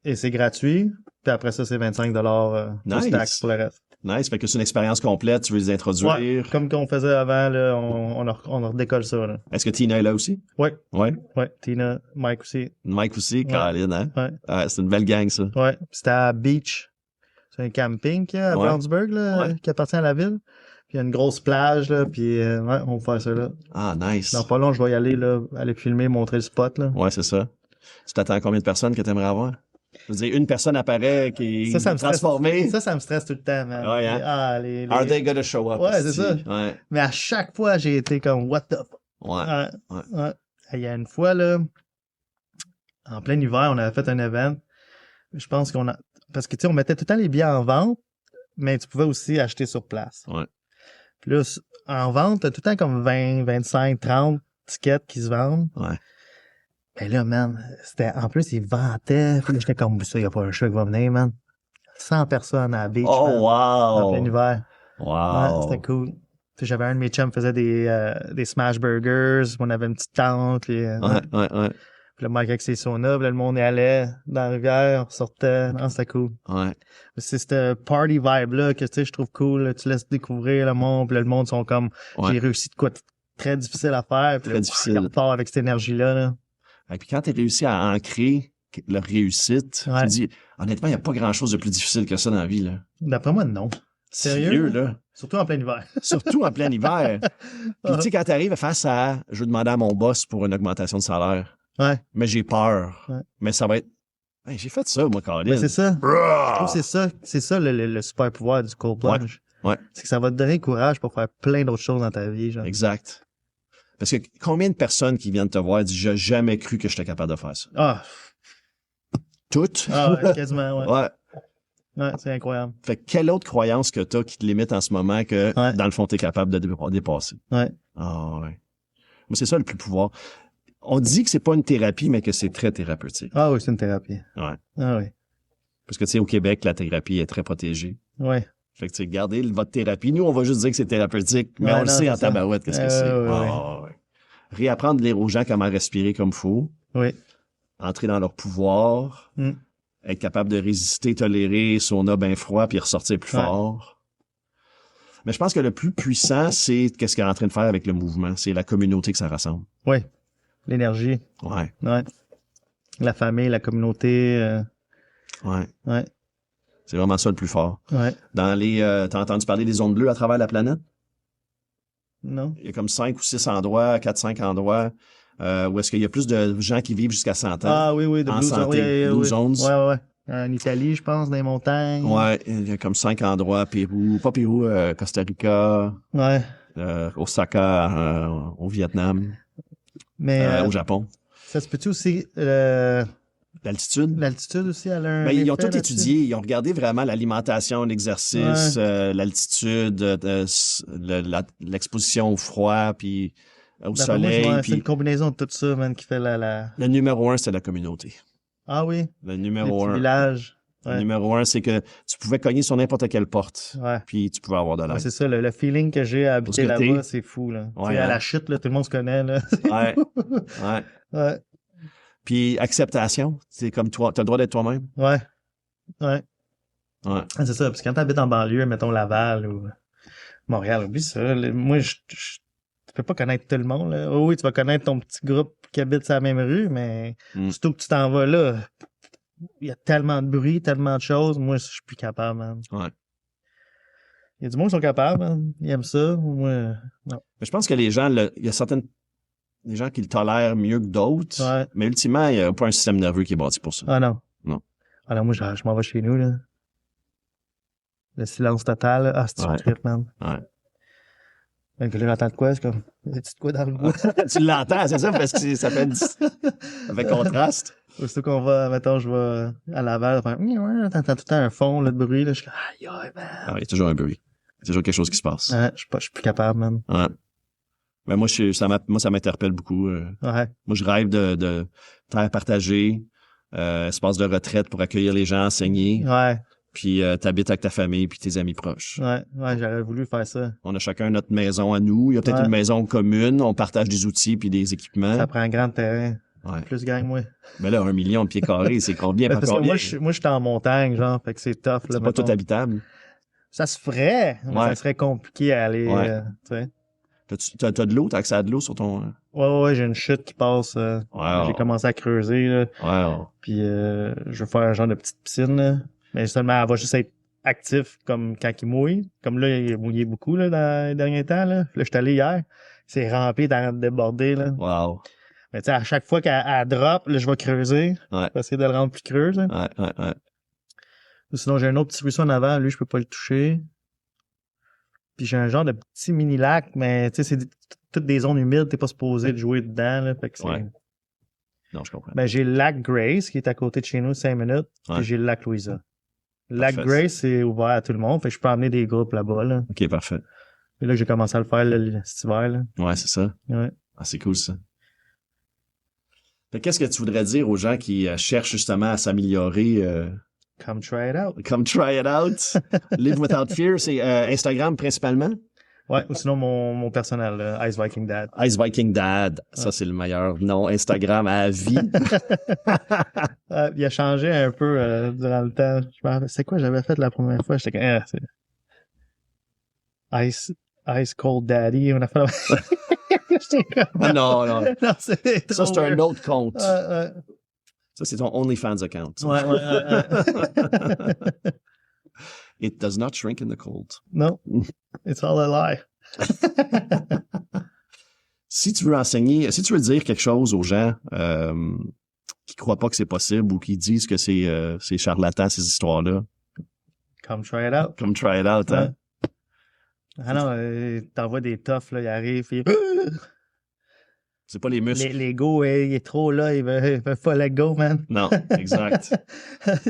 B: et c'est gratuit. Puis après ça, c'est 25
A: Nice.
B: taxe pour le reste.
A: Nice. Fait que c'est une expérience complète, tu veux les introduire.
B: Ouais, comme qu'on faisait avant, là, on redécolle ça. Là.
A: Est-ce que Tina est là aussi?
B: Ouais.
A: Ouais.
B: Ouais, Tina, Mike aussi.
A: Mike aussi, Caroline, hein?
B: Ouais.
A: C'est une belle gang, ça.
B: Ouais. Puis c'était à Beach. C'est un camping qu'il y a à Brownsburg, là, qui appartient à la ville. Puis il y a une grosse plage, là, puis on va faire ça là.
A: Ah, nice.
B: Dans pas long, je vais y aller, là, aller filmer, montrer le spot, là.
A: Ouais, c'est ça. Tu t'attends à combien de personnes que tu aimerais avoir? Je veux dire, une personne apparaît qui est transformée.
B: Ça me stresse tout le temps, man.
A: Ouais, hein?
B: Are
A: they gonna show up?
B: Ouais, c'est ça.
A: Ouais.
B: Mais à chaque fois, j'ai été comme, what the fuck?
A: Ouais.
B: Il y a une fois, là, en plein hiver, on avait fait un event. Je pense parce que, tu sais, on mettait tout le temps les billets en vente, mais tu pouvais aussi acheter sur place.
A: Ouais.
B: Plus, en vente, t'as tout le temps comme 20, 25, 30 tickets qui se vendent.
A: Ouais.
B: Ben là, man, en plus, ils vantaient. Puis là, j'étais comme, ça, il n'y a pas un chat qui va venir, man. 100 personnes à la beach.
A: Oh,
B: man,
A: wow!
B: en plein hiver.
A: Wow!
B: Ouais, c'était cool. Puis j'avais un de mes chums qui faisait des smash burgers. On avait une petite tente. Puis,
A: ouais.
B: Puis le Mike avec ses saunas. Puis là, le monde y allait dans la rivière. On sortait. Non, c'était cool.
A: Ouais.
B: C'est cette party vibe-là que, tu sais, je trouve cool. Là. Tu laisses découvrir le monde. Puis là, le monde sont comme, j'ai réussi de quoi très difficile à faire. Puis
A: très difficile.
B: Ils repartent avec cette énergie-là, là.
A: Et puis quand tu as réussi à ancrer leur réussite, tu te dis, honnêtement, il n'y a pas grand-chose de plus difficile que ça dans la vie, là.
B: D'après moi, non.
A: Sérieux, là?
B: Surtout en plein hiver.
A: Surtout en plein hiver. Puis tu sais, quand tu arrives face à, je veux demander à mon boss pour une augmentation de salaire.
B: Ouais.
A: Mais j'ai peur.
B: Ouais.
A: Mais ça va être, hey, j'ai fait ça, moi, Caroline.
B: Mais c'est ça. Je trouve que c'est ça le super pouvoir du cold plunge.
A: Ouais.
B: C'est que ça va te donner le courage pour faire plein d'autres choses dans ta vie, genre.
A: Exact. Parce que combien de personnes qui viennent te voir disent, j'ai jamais cru que j'étais capable de faire ça?
B: Ah.
A: Toutes?
B: Ah, ouais, quasiment, ouais.
A: Ouais.
B: Ouais, c'est incroyable.
A: Fait que quelle autre croyance que t'as qui te limite en ce moment que, dans le fond, t'es capable de dépasser?
B: Ouais.
A: Ah, ouais. Moi, c'est ça le plus pouvoir. On dit que c'est pas une thérapie, mais que c'est très thérapeutique.
B: Ah oui, c'est une thérapie.
A: Ouais.
B: Ah oui.
A: Parce que, tu sais, au Québec, la thérapie est très protégée.
B: Ouais.
A: Fait que, tu sais, gardez votre thérapie. Nous, on va juste dire que c'est thérapeutique, mais on le sait en tabarouette qu'est-ce que c'est. Ouais. Réapprendre à lire aux gens comment respirer comme faut.
B: Oui.
A: Entrer dans leur pouvoir. Être capable de résister, tolérer, sauna bien froid, puis ressortir plus fort. Mais je pense que le plus puissant, c'est qu'est-ce qu'il est en train de faire avec le mouvement. C'est la communauté que ça rassemble.
B: Oui. L'énergie.
A: Ouais.
B: Ouais. La famille, la communauté.
A: Ouais.
B: Ouais.
A: C'est vraiment ça le plus fort.
B: Ouais.
A: Dans les, t'as entendu parler des zones bleues à travers la planète?
B: Non.
A: Il y a comme 5 ou 6 endroits, 4-5 endroits, où est-ce qu'il y a plus de gens qui vivent jusqu'à 100 ans.
B: Ah oui,
A: en santé. Blue zones.
B: Ouais. En Italie, je pense, dans les montagnes.
A: Ouais, il y a comme 5 endroits, Costa Rica,
B: Ouais.
A: Osaka, au Vietnam,
B: Mais
A: au Japon.
B: ça se peut-tu aussi
A: L'altitude?
B: l'altitude aussi, elle a un
A: Ben, ils ont
B: effet
A: tout
B: là-dessus?
A: étudié. Ils ont regardé vraiment l'alimentation, l'exercice, l'altitude, l'exposition au froid, puis au
B: D'après moi,
A: soleil.
B: c'est
A: Puis
B: une combinaison de tout ça, man, qui fait la...
A: le numéro 1, c'est la communauté.
B: Ah oui?
A: Le
B: Les
A: numéro
B: petits
A: 1.
B: villages.
A: Le
B: Ouais.
A: numéro 1, c'est que tu pouvais cogner sur n'importe quelle porte,
B: Ouais.
A: puis tu pouvais avoir de
B: Ouais,
A: l'aide.
B: c'est ça, le feeling que j'ai à habiter
A: Parce que
B: là-bas, c'est fou, là.
A: Ouais,
B: Tu sais, à
A: hein?
B: la chute, là, tout le monde se connaît, là.
A: Ouais, ouais.
B: Ouais.
A: Puis acceptation, c'est comme toi, t'as le droit d'être toi-même.
B: Ouais. Ouais.
A: Ouais.
B: Ah, c'est ça, parce que quand t'habites en banlieue, mettons Laval ou Montréal, oublie ça. Moi, tu peux pas connaître tout le monde, là. Oui, tu vas connaître ton petit groupe qui habite sur la même rue, mais surtout que tu t'en vas là, il y a tellement de bruit, tellement de choses. Moi, je suis plus capable, man.
A: Ouais.
B: Il y a du monde qui sont capables, man. Ils aiment ça. Moi, non.
A: Mais je pense que les gens, il y a des gens qui le tolèrent mieux que d'autres.
B: Ouais.
A: Mais ultimement, il n'y a pas un système nerveux qui est bâti pour ça.
B: Ah non.
A: Non.
B: Ah non, moi, je m'en vais chez nous, là. Le silence total, là. Ah, c'est
A: Ouais.
B: du trip, man.
A: Ouais.
B: Même que là, j'entends de quoi? C'est comme, y a-tu de quoi dans le bois?
A: Tu l'entends, c'est ça, parce que ça fait contraste.
B: Aussitôt qu'on va, mettons, je vais à Laval, t'entends tout le temps un fond, là, de bruit, là. Je suis comme, aïe, aïe, man.
A: Ah, il y a toujours un bruit. Il y a toujours quelque chose qui se passe.
B: Ouais, je suis plus capable, man.
A: Ouais. Mais moi, ça m'interpelle beaucoup.
B: Ouais.
A: Moi, je rêve de terre partagée, espace de retraite pour accueillir les gens, enseigner.
B: Ouais.
A: Puis t'habites avec ta famille puis tes amis proches.
B: Ouais, j'aurais voulu faire ça.
A: On a chacun notre maison à nous. Il y a peut-être une maison commune. On partage des outils puis des équipements.
B: Ça prend un grand terrain.
A: Ouais.
B: Plus grand que moi.
A: Mais là, 1 million de pieds carrés, c'est combien par
B: Parce que
A: combien?
B: moi, je suis en montagne, genre, fait que c'est tough, là.
A: C'est pas tout habitable.
B: Ça se ferait, mais ça serait compliqué à aller, tu sais.
A: T'as de l'eau? T'as accès à de l'eau sur ton...
B: Ouais, j'ai une chute qui passe. J'ai commencé à creuser, là.
A: Ouais.
B: Puis je veux faire un genre de petite piscine, là. Mais seulement, elle va juste être actif comme quand il mouille. Comme là, il a mouillé beaucoup, là, dans les derniers temps, là. Là, je suis allé hier. C'est rempli, d'arrêt de déborder, là.
A: Wow.
B: Mais tu sais, à chaque fois qu'elle drop, là, je vais creuser.
A: Ouais.
B: Pour essayer de le rendre plus creux, là.
A: Ouais.
B: Sinon, j'ai un autre petit ruisseau en avant. Lui, je peux pas le toucher. Puis j'ai un genre de petit mini-lac, mais tu sais, c'est toutes des zones humides. T'es pas supposé de jouer dedans, là. Fait que c'est...
A: Ouais. Non, je comprends.
B: Ben, j'ai le lac Grace, qui est à côté de chez nous, 5 minutes.
A: Ouais.
B: Puis j'ai le lac Louisa. Le lac
A: Parfait.
B: Grace, c'est ouvert à tout le monde. Fait que je peux emmener des groupes là-bas, là.
A: OK, parfait.
B: Et là, j'ai commencé à le faire, là, cet hiver, là.
A: Ouais, c'est ça.
B: Ouais.
A: Ah, c'est cool, ça. Fait qu'est-ce que tu voudrais dire aux gens qui cherchent justement à s'améliorer?
B: Come try it out.
A: Come try it out. Live Without Fear, c'est Instagram principalement?
B: Ouais, ou sinon mon personnel, là, Ice Viking Dad.
A: Ice Viking Dad. Ça, c'est le meilleur nom Instagram à vie.
B: Il a changé un peu durant le temps. Je me rappelle, c'est quoi j'avais fait la première fois? J'étais comme, c'est Ice Cold Daddy. On a fait J'étais comme,
A: Ah, non.
B: non, c'est
A: Ça, c'est un autre compte.
B: Ouais.
A: Ça, c'est ton OnlyFans account.
B: Ouais.
A: It does not shrink in the cold.
B: No, it's all a lie.
A: Si tu veux enseigner, si tu veux dire quelque chose aux gens qui croient pas que c'est possible ou qui disent que c'est charlatan, ces histoires-là.
B: Come try it out.
A: Come try it out, hein?
B: Ah non, t'envoies des toughs, là, ils arrivent, ils...
A: C'est pas les muscles.
B: L'ego, il est trop là, il veut pas let go, man.
A: Non, exact.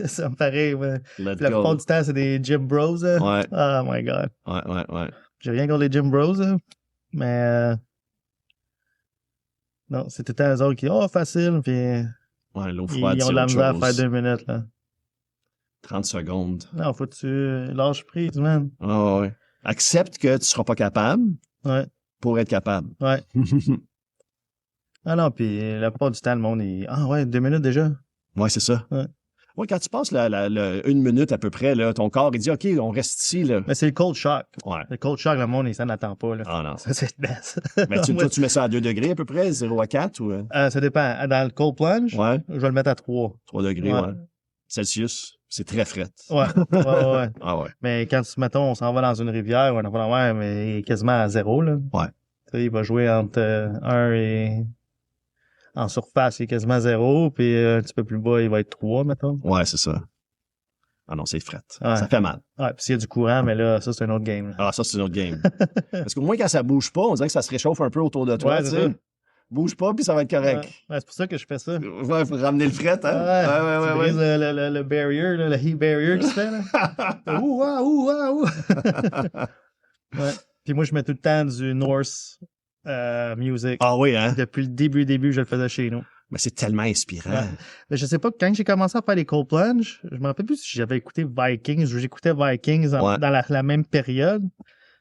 B: Ça me paraît, ouais.
A: Let
B: La
A: go.
B: plupart du temps, c'est des gym bros, là.
A: Ouais.
B: Oh my God.
A: Ouais.
B: J'ai rien contre les gym bros, là, mais non, c'est tout le temps eux autres qui facile, puis
A: Ouais, l'eau froide,
B: ils ont
A: c'est
B: de la
A: autre
B: misère à
A: chose.
B: faire 2 minutes, là.
A: 30 secondes.
B: Non, faut que tu lâches prise, man.
A: Ah ouais. Accepte que tu seras pas capable
B: Ouais.
A: pour être capable.
B: Ouais. Ah non, puis la plupart du temps, le monde est... Ah ouais, 2 minutes déjà?
A: Ouais, c'est ça.
B: Ouais.
A: Ouais, quand tu passes 1 minute à peu près, là, ton corps, il dit, OK, on reste ici, là.
B: Mais c'est le cold shock.
A: Ouais.
B: Le cold shock, le monde, il s'en attend pas, là.
A: Ah non.
B: Ça, c'est best.
A: Mais toi, tu mets ça à 2 degrés à peu près, 0 à 4 ou...
B: Ça dépend. Dans le cold plunge,
A: Ouais,
B: je vais le mettre à 3.
A: 3 degrés,
B: Ouais.
A: ouais. Celsius, c'est très fret.
B: Ouais.
A: Ah ouais.
B: Mais quand, mettons, on s'en va dans une rivière ou on va dans mais il est quasiment à 0, là.
A: Ouais.
B: Tu sais, il va jouer entre 1 et... En surface, il est quasiment à 0, puis un petit peu plus bas, il va être 3, mettons.
A: Ouais, c'est ça. Ah non, c'est fret.
B: Ouais.
A: Ça fait mal.
B: Ouais, puis s'il y a du courant, mais là, ça, c'est un autre game. Là.
A: Ah, ça, c'est une autre game. Parce qu'au moins, quand ça bouge pas, on dirait que ça se réchauffe un peu autour de toi,
B: Ouais,
A: tu
B: c'est
A: sais.
B: ça.
A: Bouge pas, puis ça va être correct.
B: Ouais, c'est pour ça que je fais ça.
A: Ouais, faut ramener le fret, hein?
B: Tu brises le barrier, là, le heat barrier qui se fait, là. Ouh, ah, ouh, ah, ouh. Ouais. Puis moi, je mets tout le temps du Norse music.
A: Ah oui, hein?
B: Depuis le début, je le faisais chez nous.
A: Mais c'est tellement inspirant.
B: Ouais. Mais je sais pas, quand j'ai commencé à faire les cold plunge, je me rappelle plus si j'avais écouté Vikings ou j'écoutais Vikings dans la même période.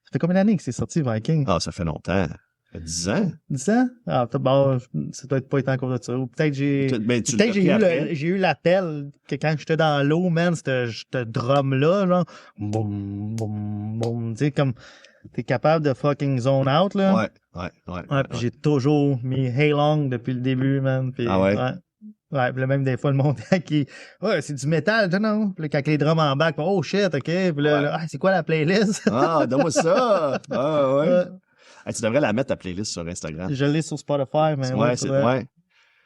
B: Ça fait combien d'années que c'est sorti, Vikings?
A: Ah, ça fait longtemps. Ça fait 10 ans.
B: 10 ans? Ah, bon, ça doit être pas été en cause de ça. Ou peut-être j'ai eu l'appel que quand j'étais dans l'eau, man, ce drum-là, genre, boum, boum, boum, tu sais, comme, t'es capable de fucking zone out, là.
A: Ouais,
B: Puis j'ai toujours mis Hey Long depuis le début, man. Puis,
A: ah ouais?
B: Ouais, puis là, même des fois, le monde qui, ouais, c'est du métal, non? Puis là, quand les drums embarquent, oh shit, ok. Puis là, c'est quoi la playlist?
A: Ah, donne-moi ça! Ah, ouais. Hey, tu devrais la mettre, ta playlist, sur Instagram.
B: Je l'ai sur Spotify, mais
A: ouais.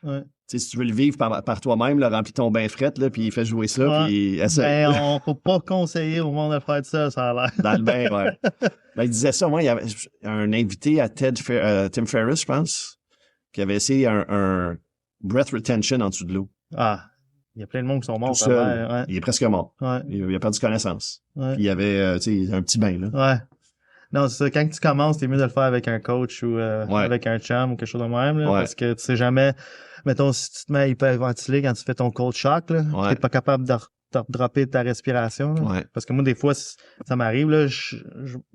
B: Ouais.
A: Tu sais, si tu veux le vivre par toi-même, là, remplis ton bain fret, là, puis fais jouer ça, puis essaie.
B: Ben, on faut pas conseiller au monde de faire ça a l'air.
A: Dans le bain, ouais. Ben, il disait ça, moi, il y avait un invité à Tim Ferriss, je pense, qui avait essayé un breath retention en dessous de l'eau.
B: Ah, il y a plein de monde qui sont morts.
A: Tout seul. Ouais. Il est presque mort.
B: Ouais.
A: Il a perdu connaissance.
B: Ouais.
A: Puis il y avait, tu sais, un petit bain, là.
B: Ouais. Non, c'est ça. Quand tu commences, c'est mieux de le faire avec un coach ou avec un chum ou quelque chose de même, là, parce que tu sais jamais, mettons, si tu te mets à hyperventiler quand tu fais ton cold shock, là, t'es pas capable de dropper ta respiration. Là, parce que moi, des fois, ça m'arrive, là,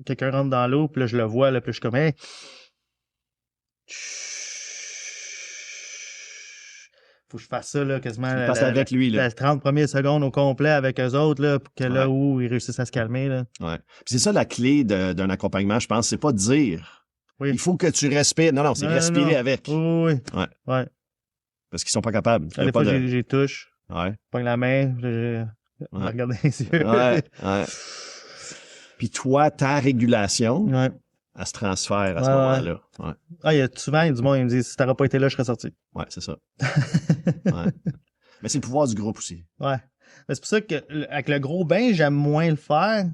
B: quelqu'un rentre dans l'eau, puis là, je le vois, là, puis je suis comme, hey, faut que je fasse ça, là, quasiment.
A: Avec lui, là.
B: Les 30 premières secondes au complet avec eux autres, là, pour que là où ils réussissent à se calmer, là.
A: Ouais. Puis c'est ça la clé d'un accompagnement, je pense, c'est pas de dire.
B: Oui.
A: Il faut que tu respires. Non, c'est respirer avec.
B: Oui.
A: Ouais. Parce qu'ils sont pas capables.
B: Des fois, j'ai touche.
A: Ouais.
B: Je pogne la main, je regarde les yeux.
A: Ouais. Puis toi, ta régulation, elle se transfère à ce moment-là. Ouais.
B: Ah, il y a souvent du monde qui me dit, si t'aurais pas été là, je serais sorti.
A: Ouais, c'est ça. Mais c'est le pouvoir du groupe aussi.
B: Ouais. Mais c'est pour ça que avec le gros bain, j'aime moins le faire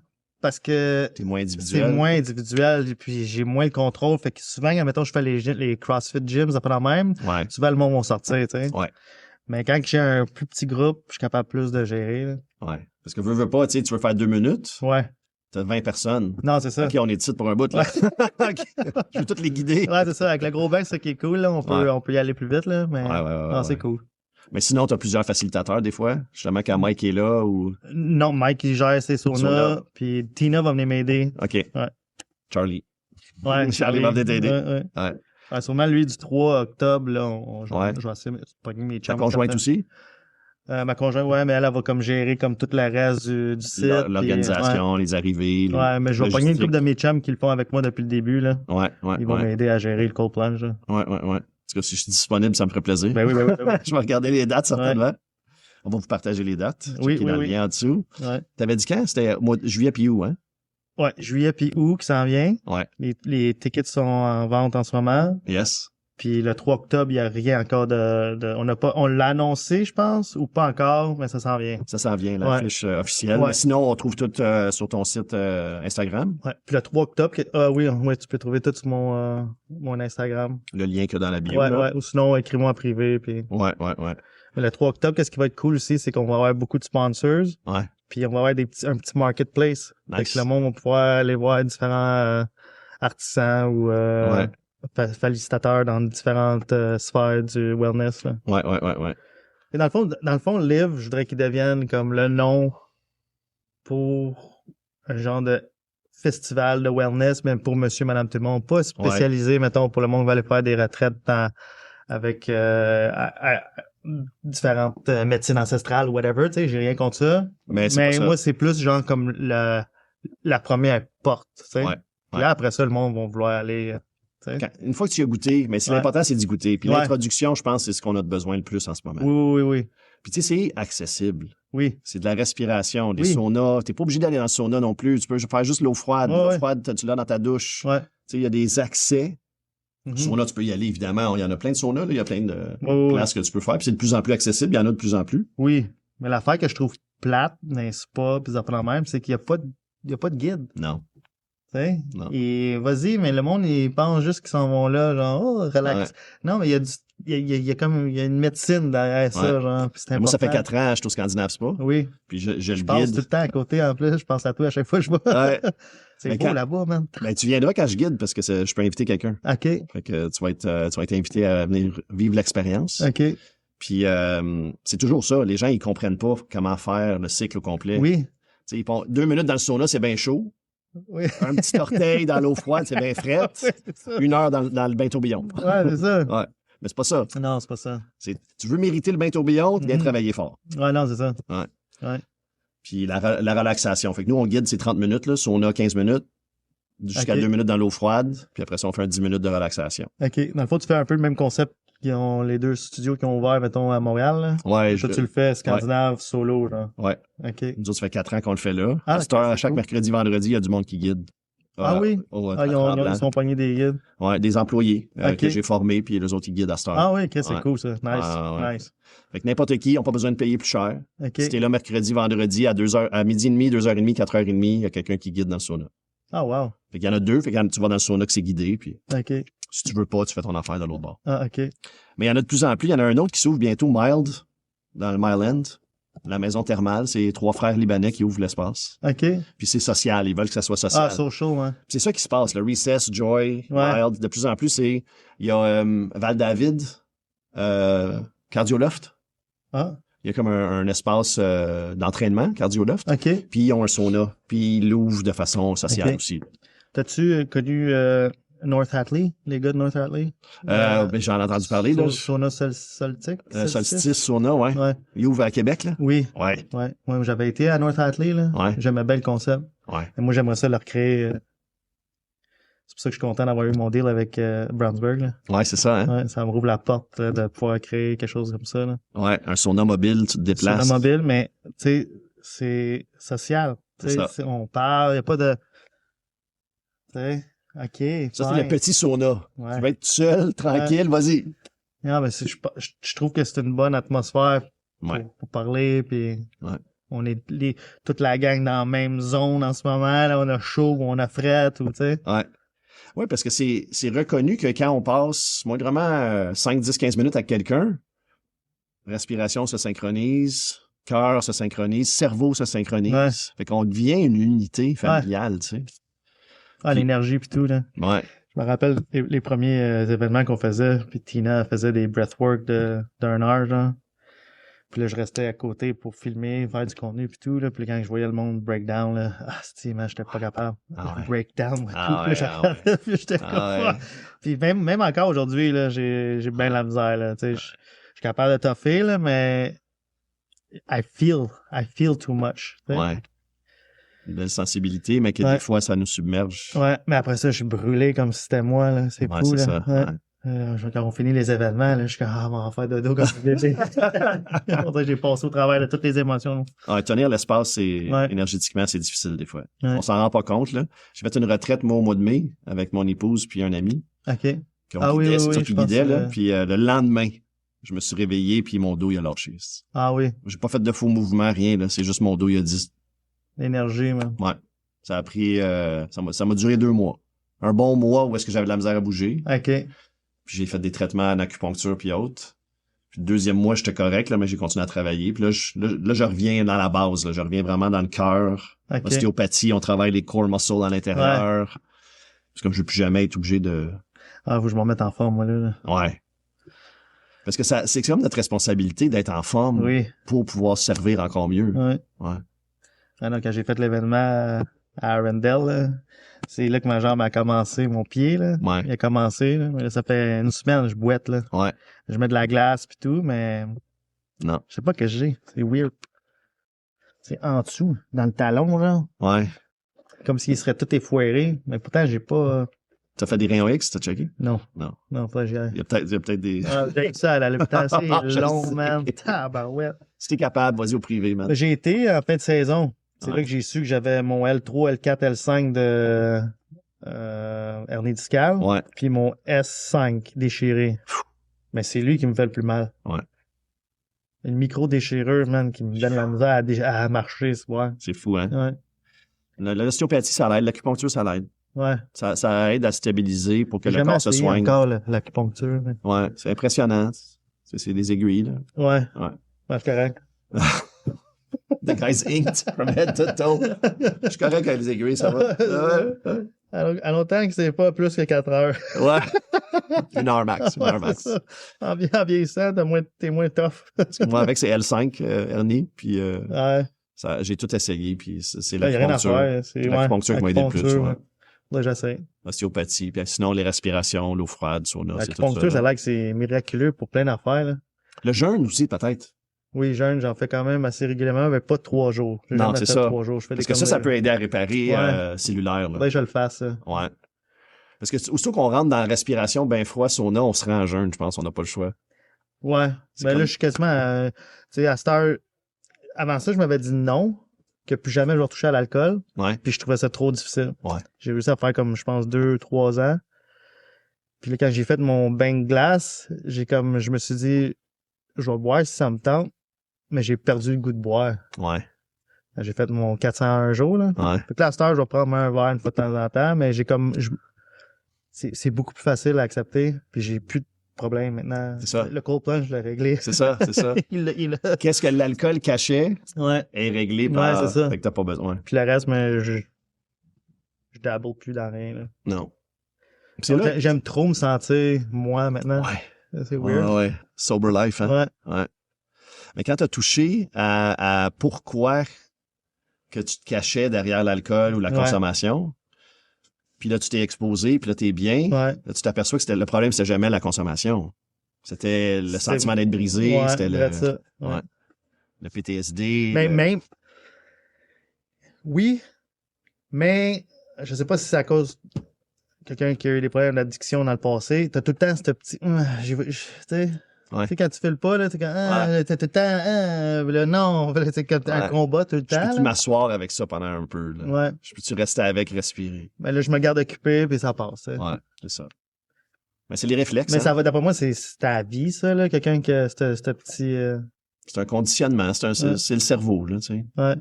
B: parce que
A: c'est moins individuel.
B: C'est moins individuel et puis j'ai moins le contrôle. Fait que souvent, mettons, je fais les CrossFit gyms après la même.
A: Ouais.
B: Souvent, le monde va sortir, tu sais.
A: Ouais.
B: Mais quand j'ai un plus petit groupe, je suis capable plus de gérer. Là.
A: Ouais. Parce que veux pas, tu sais, tu veux faire 2 minutes.
B: Ouais.
A: T'as 20 personnes.
B: Non, c'est ça.
A: OK, on est ici pour un bout, là. Je veux toutes les guider.
B: Ouais, c'est ça. Avec le gros bain, c'est ça qui est cool, là. On peut y aller plus vite, là. Mais non, c'est cool.
A: Mais sinon, t'as plusieurs facilitateurs, des fois. Justement, quand Mike est là ou.
B: Non, Mike, il gère ses saunas. Puis Tina va venir m'aider.
A: OK.
B: Ouais.
A: Charlie.
B: Ouais.
A: Charlie va venir t'aider.
B: Ouais. Sûrement, lui, du 3 octobre, là, je vais essayer de pogner mes chums.
A: Ta conjointe aussi?
B: Ma conjointe, ouais, mais elle va comme gérer comme tout le reste du site.
A: L'organisation, les arrivées.
B: Ouais, mais je vais pogner une couple de mes chums qui le font avec moi depuis le début, là.
A: Ouais.
B: Ils vont m'aider à gérer le cold plunge, là.
A: Ouais. En tout cas, si je suis disponible, ça me ferait plaisir.
B: Ben oui.
A: Je vais regarder les dates, certainement. Ouais. On va vous partager les dates.
B: Oui.
A: Dans le lien en dessous.
B: Ouais.
A: T'avais dit quand? C'était mois de juillet puis août, hein?
B: Ouais, juillet puis août qui s'en vient.
A: Ouais.
B: Les tickets sont en vente en ce moment.
A: Yes.
B: Puis le 3 octobre, il n'y a rien encore on l'a annoncé, je pense, ou pas encore, mais ça s'en vient.
A: Ça s'en vient, la fiche officielle. Ouais. Mais sinon, on trouve tout sur ton site Instagram.
B: Ouais. Puis le 3 octobre, oui, tu peux trouver tout sur mon Instagram.
A: Le lien que dans la bio.
B: Ouais. Ou sinon, écris-moi en privé. Puis...
A: Ouais.
B: Mais le 3 octobre, qu'est-ce qui va être cool aussi, c'est qu'on va avoir beaucoup de sponsors.
A: Ouais.
B: Puis on va avoir un petit marketplace.
A: Nice.
B: Fait que le monde va pouvoir aller voir différents artisans ou félicitateur dans différentes sphères du wellness. Là.
A: Ouais.
B: Et dans le fond, Live, je voudrais qu'il devienne comme le nom pour un genre de festival de wellness, même pour monsieur, madame, tout le monde. Pas spécialisé, mettons, pour le monde qui va aller faire des retraites avec différentes médecines ancestrales ou whatever, tu sais, j'ai rien contre ça. Mais moi, c'est plus genre comme la première porte, tu sais. Ouais. Là, après ça, le monde va vouloir aller...
A: Une fois que tu as goûté, mais l'important, c'est d'y goûter. Puis l'introduction, je pense, c'est ce qu'on a besoin le plus en ce moment.
B: Oui.
A: Puis tu sais, c'est accessible.
B: Oui.
A: C'est de la respiration, des saunas. T'es pas obligé d'aller dans le sauna non plus. Tu peux faire juste l'eau froide. L'eau froide, tu l'as dans ta douche.
B: Ouais.
A: Tu sais, il y a des accès. Sauna, tu peux y aller, évidemment. Il y en a plein de saunas, là. Il y a plein de places que tu peux faire. Puis c'est de plus en plus accessible. Il y en a de plus en plus.
B: Oui. Mais l'affaire que je trouve plate dans les spas pis ça fait la même, c'est qu'il y a pas de guide.
A: Non.
B: Tu sais?
A: Non.
B: Et vas-y, mais le monde, il pense juste qu'ils s'en vont là, genre, oh, relax.
A: Ouais.
B: Non, mais il y a comme, il y a une médecine derrière ça, genre, pis c'est important.
A: Moi, ça fait 4 ans, je suis au Scandinave Spa.
B: Oui.
A: Puis je
B: Je
A: le
B: passe
A: guide.
B: tout le temps à côté, en plus. Je pense à toi à chaque fois que je vois.
A: Ouais.
B: C'est
A: Mais
B: beau
A: quand-
B: là-bas, man.
A: Ben, tu viendras quand je guide parce que je peux inviter quelqu'un.
B: OK.
A: Fait que tu vas être invité à venir vivre l'expérience.
B: OK.
A: Puis c'est toujours ça. Les gens, ils comprennent pas comment faire le cycle au complet.
B: Oui.
A: T'sais, ils font 2 minutes dans le sauna, c'est bien chaud.
B: Oui.
A: Un petit orteil dans l'eau froide, c'est bien frais.
B: Ouais, c'est ça.
A: 1 heure dans le bain tourbillon.
B: Ouais, c'est ça.
A: Ouais. Mais c'est pas ça.
B: Non, c'est pas ça.
A: Tu veux mériter le bain tourbillon, tu viens
B: Mhm.
A: travailler fort.
B: Ouais, non, c'est ça.
A: Ouais.
B: Ouais.
A: Puis la relaxation. Fait que nous, on guide, c'est 30 minutes, là. Sauna, 15 minutes. Jusqu'à
B: OK.
A: 2 minutes dans l'eau froide. Puis après ça, on fait un 10 minutes de relaxation.
B: OK. Dans le fond, tu fais un peu le même concept qu'ils ont les 2 studios qui ont ouvert, mettons, à Montréal, là.
A: Ouais,
B: Toi, tu le fais scandinave, solo, genre.
A: ouais.
B: OK.
A: Nous autres, ça fait 4 ans qu'on le fait là.
B: Ah,
A: À cette heure,
B: c'est
A: à chaque
B: cool.
A: mercredi, vendredi, il y a du monde qui guide.
B: Ah oui? Ah, ils sont pognés des guides.
A: Ouais, des employés
B: OK.
A: que j'ai formés, puis les autres, ils guident à cette heure.
B: Ah oui, OK, c'est
A: Ouais.
B: cool, ça. Nice.
A: Ouais.
B: Nice.
A: Fait que n'importe qui, n'a pas besoin de payer plus cher.
B: OK.
A: Si t'es là mercredi, vendredi, à 2h, à midi et demi, 2h30, 4h30, il y a quelqu'un qui guide dans le sauna.
B: Ah, wow.
A: Fait qu'il y en a 2, fait que tu vas dans le sauna que c'est guidé, puis
B: OK.
A: si tu veux pas, tu fais ton affaire de l'autre bord.
B: Ah, OK.
A: Mais il y en a de plus en plus. Il y en a un autre qui s'ouvre bientôt, Mild, dans le Mile End. La maison thermale, c'est 3 frères libanais qui ouvrent l'espace.
B: OK.
A: Puis c'est social, ils veulent que ça soit social.
B: Ah, social, hein.
A: Puis c'est ça qui se passe, le Recess, Joy,
B: Ouais.
A: Mild. De plus en plus, il y a Val-David, Cardioloft.
B: Ah,
A: Il y a comme un espace d'entraînement, Cardioloft.
B: OK.
A: Puis ils ont un sauna. Puis ils l'ouvrent de façon sociale
B: Ok.
A: aussi.
B: T'as-tu connu North Hatley, les gars de North Hatley?
A: Ben, j'en ai entendu parler, là.
B: Sauna Solstice?
A: Solstice, sauna, ouais.
B: Ouais.
A: Il ouvre à Québec, là.
B: Oui.
A: Ouais.
B: Ouais. Moi, j'avais été à North Hatley, là.
A: Ouais.
B: J'aimais bien le concept.
A: Ouais.
B: Et moi, j'aimerais ça le recréer. C'est pour ça que je suis content d'avoir eu mon deal avec Brownsburg, là.
A: Ouais, c'est ça, hein.
B: Ouais, ça me rouvre la porte de pouvoir créer quelque chose comme ça, là.
A: Ouais, un sauna mobile, tu te déplaces.
B: Sauna mobile, mais, tu sais, c'est social. Tu
A: C'est
B: sais,
A: ça.
B: on parle, il n'y a pas de... Tu sais, OK,
A: Ça, c'est le petit sauna.
B: Ouais.
A: Tu vas être tout seul, tranquille, vas-y.
B: Non, mais je trouve que c'est une bonne atmosphère
A: Ouais.
B: pour parler, puis
A: Ouais.
B: on est toute la gang dans la même zone en ce moment, là, on a chaud, ou on a fret, ou tu sais.
A: Ouais. Ouais, parce que c'est reconnu que quand on passe moindrement 5, 10, 15 minutes avec quelqu'un, respiration se synchronise, cœur se synchronise, cerveau se synchronise.
B: Ouais.
A: Fait qu'on devient une unité familiale, tu sais.
B: Ah, l'énergie puis tout, là.
A: Ouais.
B: Je me rappelle les premiers événements qu'on faisait, puis Tina faisait des breathwork d'un heure, genre. Puis là, je restais à côté pour filmer, faire du contenu puis tout, là. Puis quand je voyais le monde breakdown, là, man, j'étais pas capable.
A: Ah ouais.
B: Breakdown,
A: Ah
B: tout.
A: ouais,
B: Puis
A: ah ouais.
B: puis j'étais
A: Ah
B: comme...
A: ouais.
B: Puis même encore aujourd'hui, là, j'ai bien la misère, là. Tu sais, je suis capable de toffer, là, mais I feel too much. Tu sais.
A: Ouais. Une belle sensibilité, mais que
B: Ouais.
A: des fois, ça nous submerge.
B: Ouais, mais après ça, je suis brûlé comme si c'était moi, là. C'est
A: Ouais,
B: fou,
A: c'est
B: là.
A: ça.
B: Ouais.
A: Ouais.
B: Quand on finit les événements, là, je suis comme, on va en faire dodo comme bébé. On dirait que j'ai passé au travers de toutes les émotions.
A: Ouais, tenir l'espace, c'est
B: Ouais.
A: énergétiquement, c'est difficile des fois.
B: Ouais.
A: On s'en rend pas compte, là. J'ai fait une retraite, moi, au mois de mai, avec mon épouse puis un ami.
B: OK.
A: Puis on
B: Ah oui,
A: guidait,
B: oui,
A: c'est
B: oui,
A: ça
B: je
A: qui
B: pense,
A: guidait, là. Puis le lendemain, je me suis réveillé, puis mon dos, il a lâché.
B: Ah oui,
A: J'ai pas fait de faux mouvements, rien, là. C'est juste mon dos, il a dit.
B: l'énergie, man.
A: Ouais. Ça a pris, ça m'a duré 2 mois. Un bon mois où est-ce que j'avais de la misère à bouger.
B: OK.
A: Puis j'ai fait des traitements en acupuncture puis autres. Puis le 2e mois, j'étais correct, là, mais j'ai continué à travailler. Puis là, je reviens dans la base, là. Je reviens vraiment dans le cœur.
B: OK.
A: Ostéopathie, on travaille les core muscles à l'intérieur. C'est comme je veux plus jamais être obligé de...
B: Ah, faut que je me remette en forme, moi, là.
A: Ouais. Parce que c'est comme notre responsabilité d'être en forme
B: Oui.
A: pour pouvoir se servir encore mieux.
B: Ouais.
A: Ouais.
B: Ah non, quand j'ai fait l'événement à Arundel, là, c'est là que ma jambe a commencé, mon pied, là.
A: Ouais.
B: Il a commencé, là. Mais là, ça fait une semaine, je boite, là.
A: Ouais.
B: Je mets de la glace pis tout, mais
A: Non.
B: je sais pas que j'ai. C'est weird. C'est en dessous, dans le talon, genre.
A: Ouais.
B: Comme s'il serait tout effoiré. Mais pourtant, j'ai pas...
A: T'as fait des rayons X, t'as checké?
B: Non.
A: Non.
B: Non, faut que j'y aille.
A: Il y a peut-être des...
B: Ah, j'ai ça à l'hôpital, c'est
A: Je
B: long,
A: sais.
B: man. Tabarouette.
A: Si t'es capable, vas-y au privé, man.
B: J'ai été en fin de saison. C'est
A: Ouais.
B: là que j'ai su que j'avais mon L3, L4, L5 de hernie discale.
A: Ouais.
B: Puis mon S5 déchiré. Mais c'est lui qui me fait le plus mal.
A: Ouais.
B: une micro-déchirure, man, qui me donne la misère à marcher, c'est vrai.
A: C'est fou, hein?
B: Ouais.
A: L'ostéopathie, ça l'aide. L'acupuncture, ça l'aide.
B: Ouais.
A: Ça aide à stabiliser pour que
B: J'ai
A: le
B: jamais
A: corps se
B: essayé
A: soigne.
B: encore l'acupuncture. Mais...
A: Ouais, c'est impressionnant. C'est des aiguilles, là.
B: Ouais.
A: Ouais.
B: Ouais, c'est correct.
A: The guy's inked from head to toe. Je suis correct avec les aiguilles, ça va. Ouais.
B: À longtemps que c'est pas plus que 4 heures.
A: Ouais. Une heure max. Une heure
B: Ouais,
A: max.
B: c'est ça. En vieillissant, t'es moins tough.
A: Parce que moi, avec, c'est L5, hernie, puis
B: Ouais.
A: j'ai tout essayé, puis c'est
B: Il n'y a rien à
A: l'acupuncture.
B: faire. C'est
A: l'acupuncture qui m'a aidé le plus.
B: acupuncture,
A: Ouais.
B: Là, j'essaie.
A: L'ostéopathie, puis sinon, les respirations, l'eau froide, sauna, c'est tout ça.
B: L'acupuncture, ça a
A: là.
B: l'air que c'est miraculeux pour plein d'affaires, là.
A: Le jeûne aussi, peut-être.
B: Oui, jeûne, j'en fais quand même assez régulièrement, mais pas 3 jours. J'ai
A: Non,
B: jamais
A: c'est
B: fait
A: ça.
B: 3 jours. Je fais
A: Parce
B: des
A: que ça
B: conneries.
A: peut aider à réparer
B: Ouais.
A: cellulaire. Là.
B: Faudrait que je le fasse, ça.
A: Ouais. Parce que aussitôt qu'on rentre dans la respiration bien froid, sauna, on se rend en jeûne, je pense. On n'a pas le choix.
B: Ouais.
A: C'est
B: Ben
A: comme-
B: là, je suis quasiment, tu sais, à cette heure, avant ça, je m'avais dit non, que plus jamais je vais retoucher à l'alcool,
A: Ouais.
B: puis je trouvais ça trop difficile.
A: Ouais.
B: J'ai réussi à faire comme, je pense, 2-3 ans. Puis là, quand j'ai fait mon bain de glace, je me suis dit, je vais boire si ça me tente, mais j'ai perdu le goût de boire.
A: Ouais.
B: J'ai fait mon 400 un jour, là.
A: Ouais.
B: Fait que là, à cette heure, je vais prendre un verre une fois de temps en temps, mais c'est beaucoup plus facile à accepter, puis j'ai plus de problème maintenant.
A: C'est ça.
B: Le cold plunge, je l'ai réglé.
A: C'est ça, c'est ça.
B: il l'a.
A: Qu'est-ce que l'alcool cachait
B: Ouais.
A: est réglé par...
B: Ouais, c'est ça.
A: Fait que t'as pas besoin.
B: Puis le reste, mais je dabble plus dans rien, là.
A: Non. C'est
B: Donc,
A: là...
B: j'aime trop me sentir moi maintenant.
A: Ouais.
B: C'est weird.
A: Ouais. Sober life, hein?
B: Ouais.
A: Ouais. Mais quand t'as touché à pourquoi que tu te cachais derrière l'alcool ou la
B: Ouais.
A: consommation, puis là, tu t'es exposé, puis là, t'es bien,
B: Ouais.
A: là, tu t'aperçois que le problème, c'était jamais la consommation. C'était le
B: C'est-
A: sentiment d'être brisé,
B: Ouais,
A: c'était
B: vrai de ça. Ouais.
A: ouais. le PTSD.
B: Mais même. Oui, mais je sais pas si c'est à cause de quelqu'un qui a eu des problèmes d'addiction dans le passé. T'as tout le temps ce petit. Tu sais.
A: Ouais.
B: Tu sais, quand tu files pas, là, t'es comme. T'as tout le temps. Là, non. C'est comme un
A: Ouais.
B: combat tout le
A: Je
B: temps.
A: peux-tu
B: là.
A: m'asseoir avec ça pendant un peu? Là?
B: Ouais.
A: Je peux-tu rester avec, respirer?
B: Mais là, je me garde occupé, puis ça passe. tu sais.
A: Ouais, c'est ça. Mais c'est les réflexes.
B: Mais
A: hein?
B: ça va, d'après moi, c'est ta vie, ça, là. Quelqu'un qui a ce petit.
A: C'est un conditionnement, c'est
B: Ouais.
A: le cerveau, là, tu sais.
B: Ouais.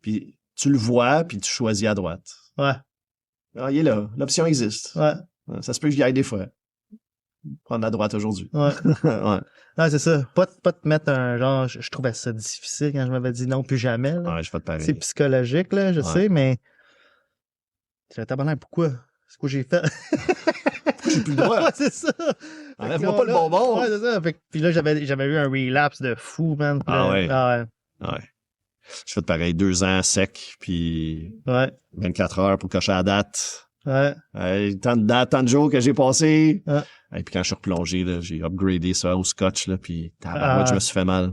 A: Puis tu le vois, puis tu choisis à droite.
B: Ouais.
A: Ah, il est là. L'option existe.
B: Ouais.
A: Ça se peut que j'y aille des fois. Prendre à droite aujourd'hui.
B: Ouais.
A: Ouais.
B: Non, c'est ça. Pas te mettre un genre. Je trouvais ça difficile quand je m'avais dit non, plus jamais, là.
A: Ouais, je fais de pareil.
B: C'est psychologique, là, je
A: Ouais.
B: sais, mais. C'est tabarnak, pourquoi? C'est quoi j'ai fait?
A: J'ai plus le droit.
B: Ouais, c'est ça.
A: Enlève-moi
B: Fait
A: pas
B: que
A: le
B: là,
A: bonbon.
B: Ouais, c'est ça. Puis là, j'avais eu un relapse de fou, man. Puis
A: Ah
B: là-
A: ouais.
B: Ah
A: Ouais. Je fais de pareil. 2 ans sec, puis
B: ouais.
A: 24 heures pour cocher la date.
B: Ouais.
A: Tant de dates, tant de jours que j'ai passé.
B: Ouais.
A: Et puis quand je suis replongé, là, j'ai upgradé ça au scotch, là, puis tabarouette,
B: Ah.
A: je me suis fait mal.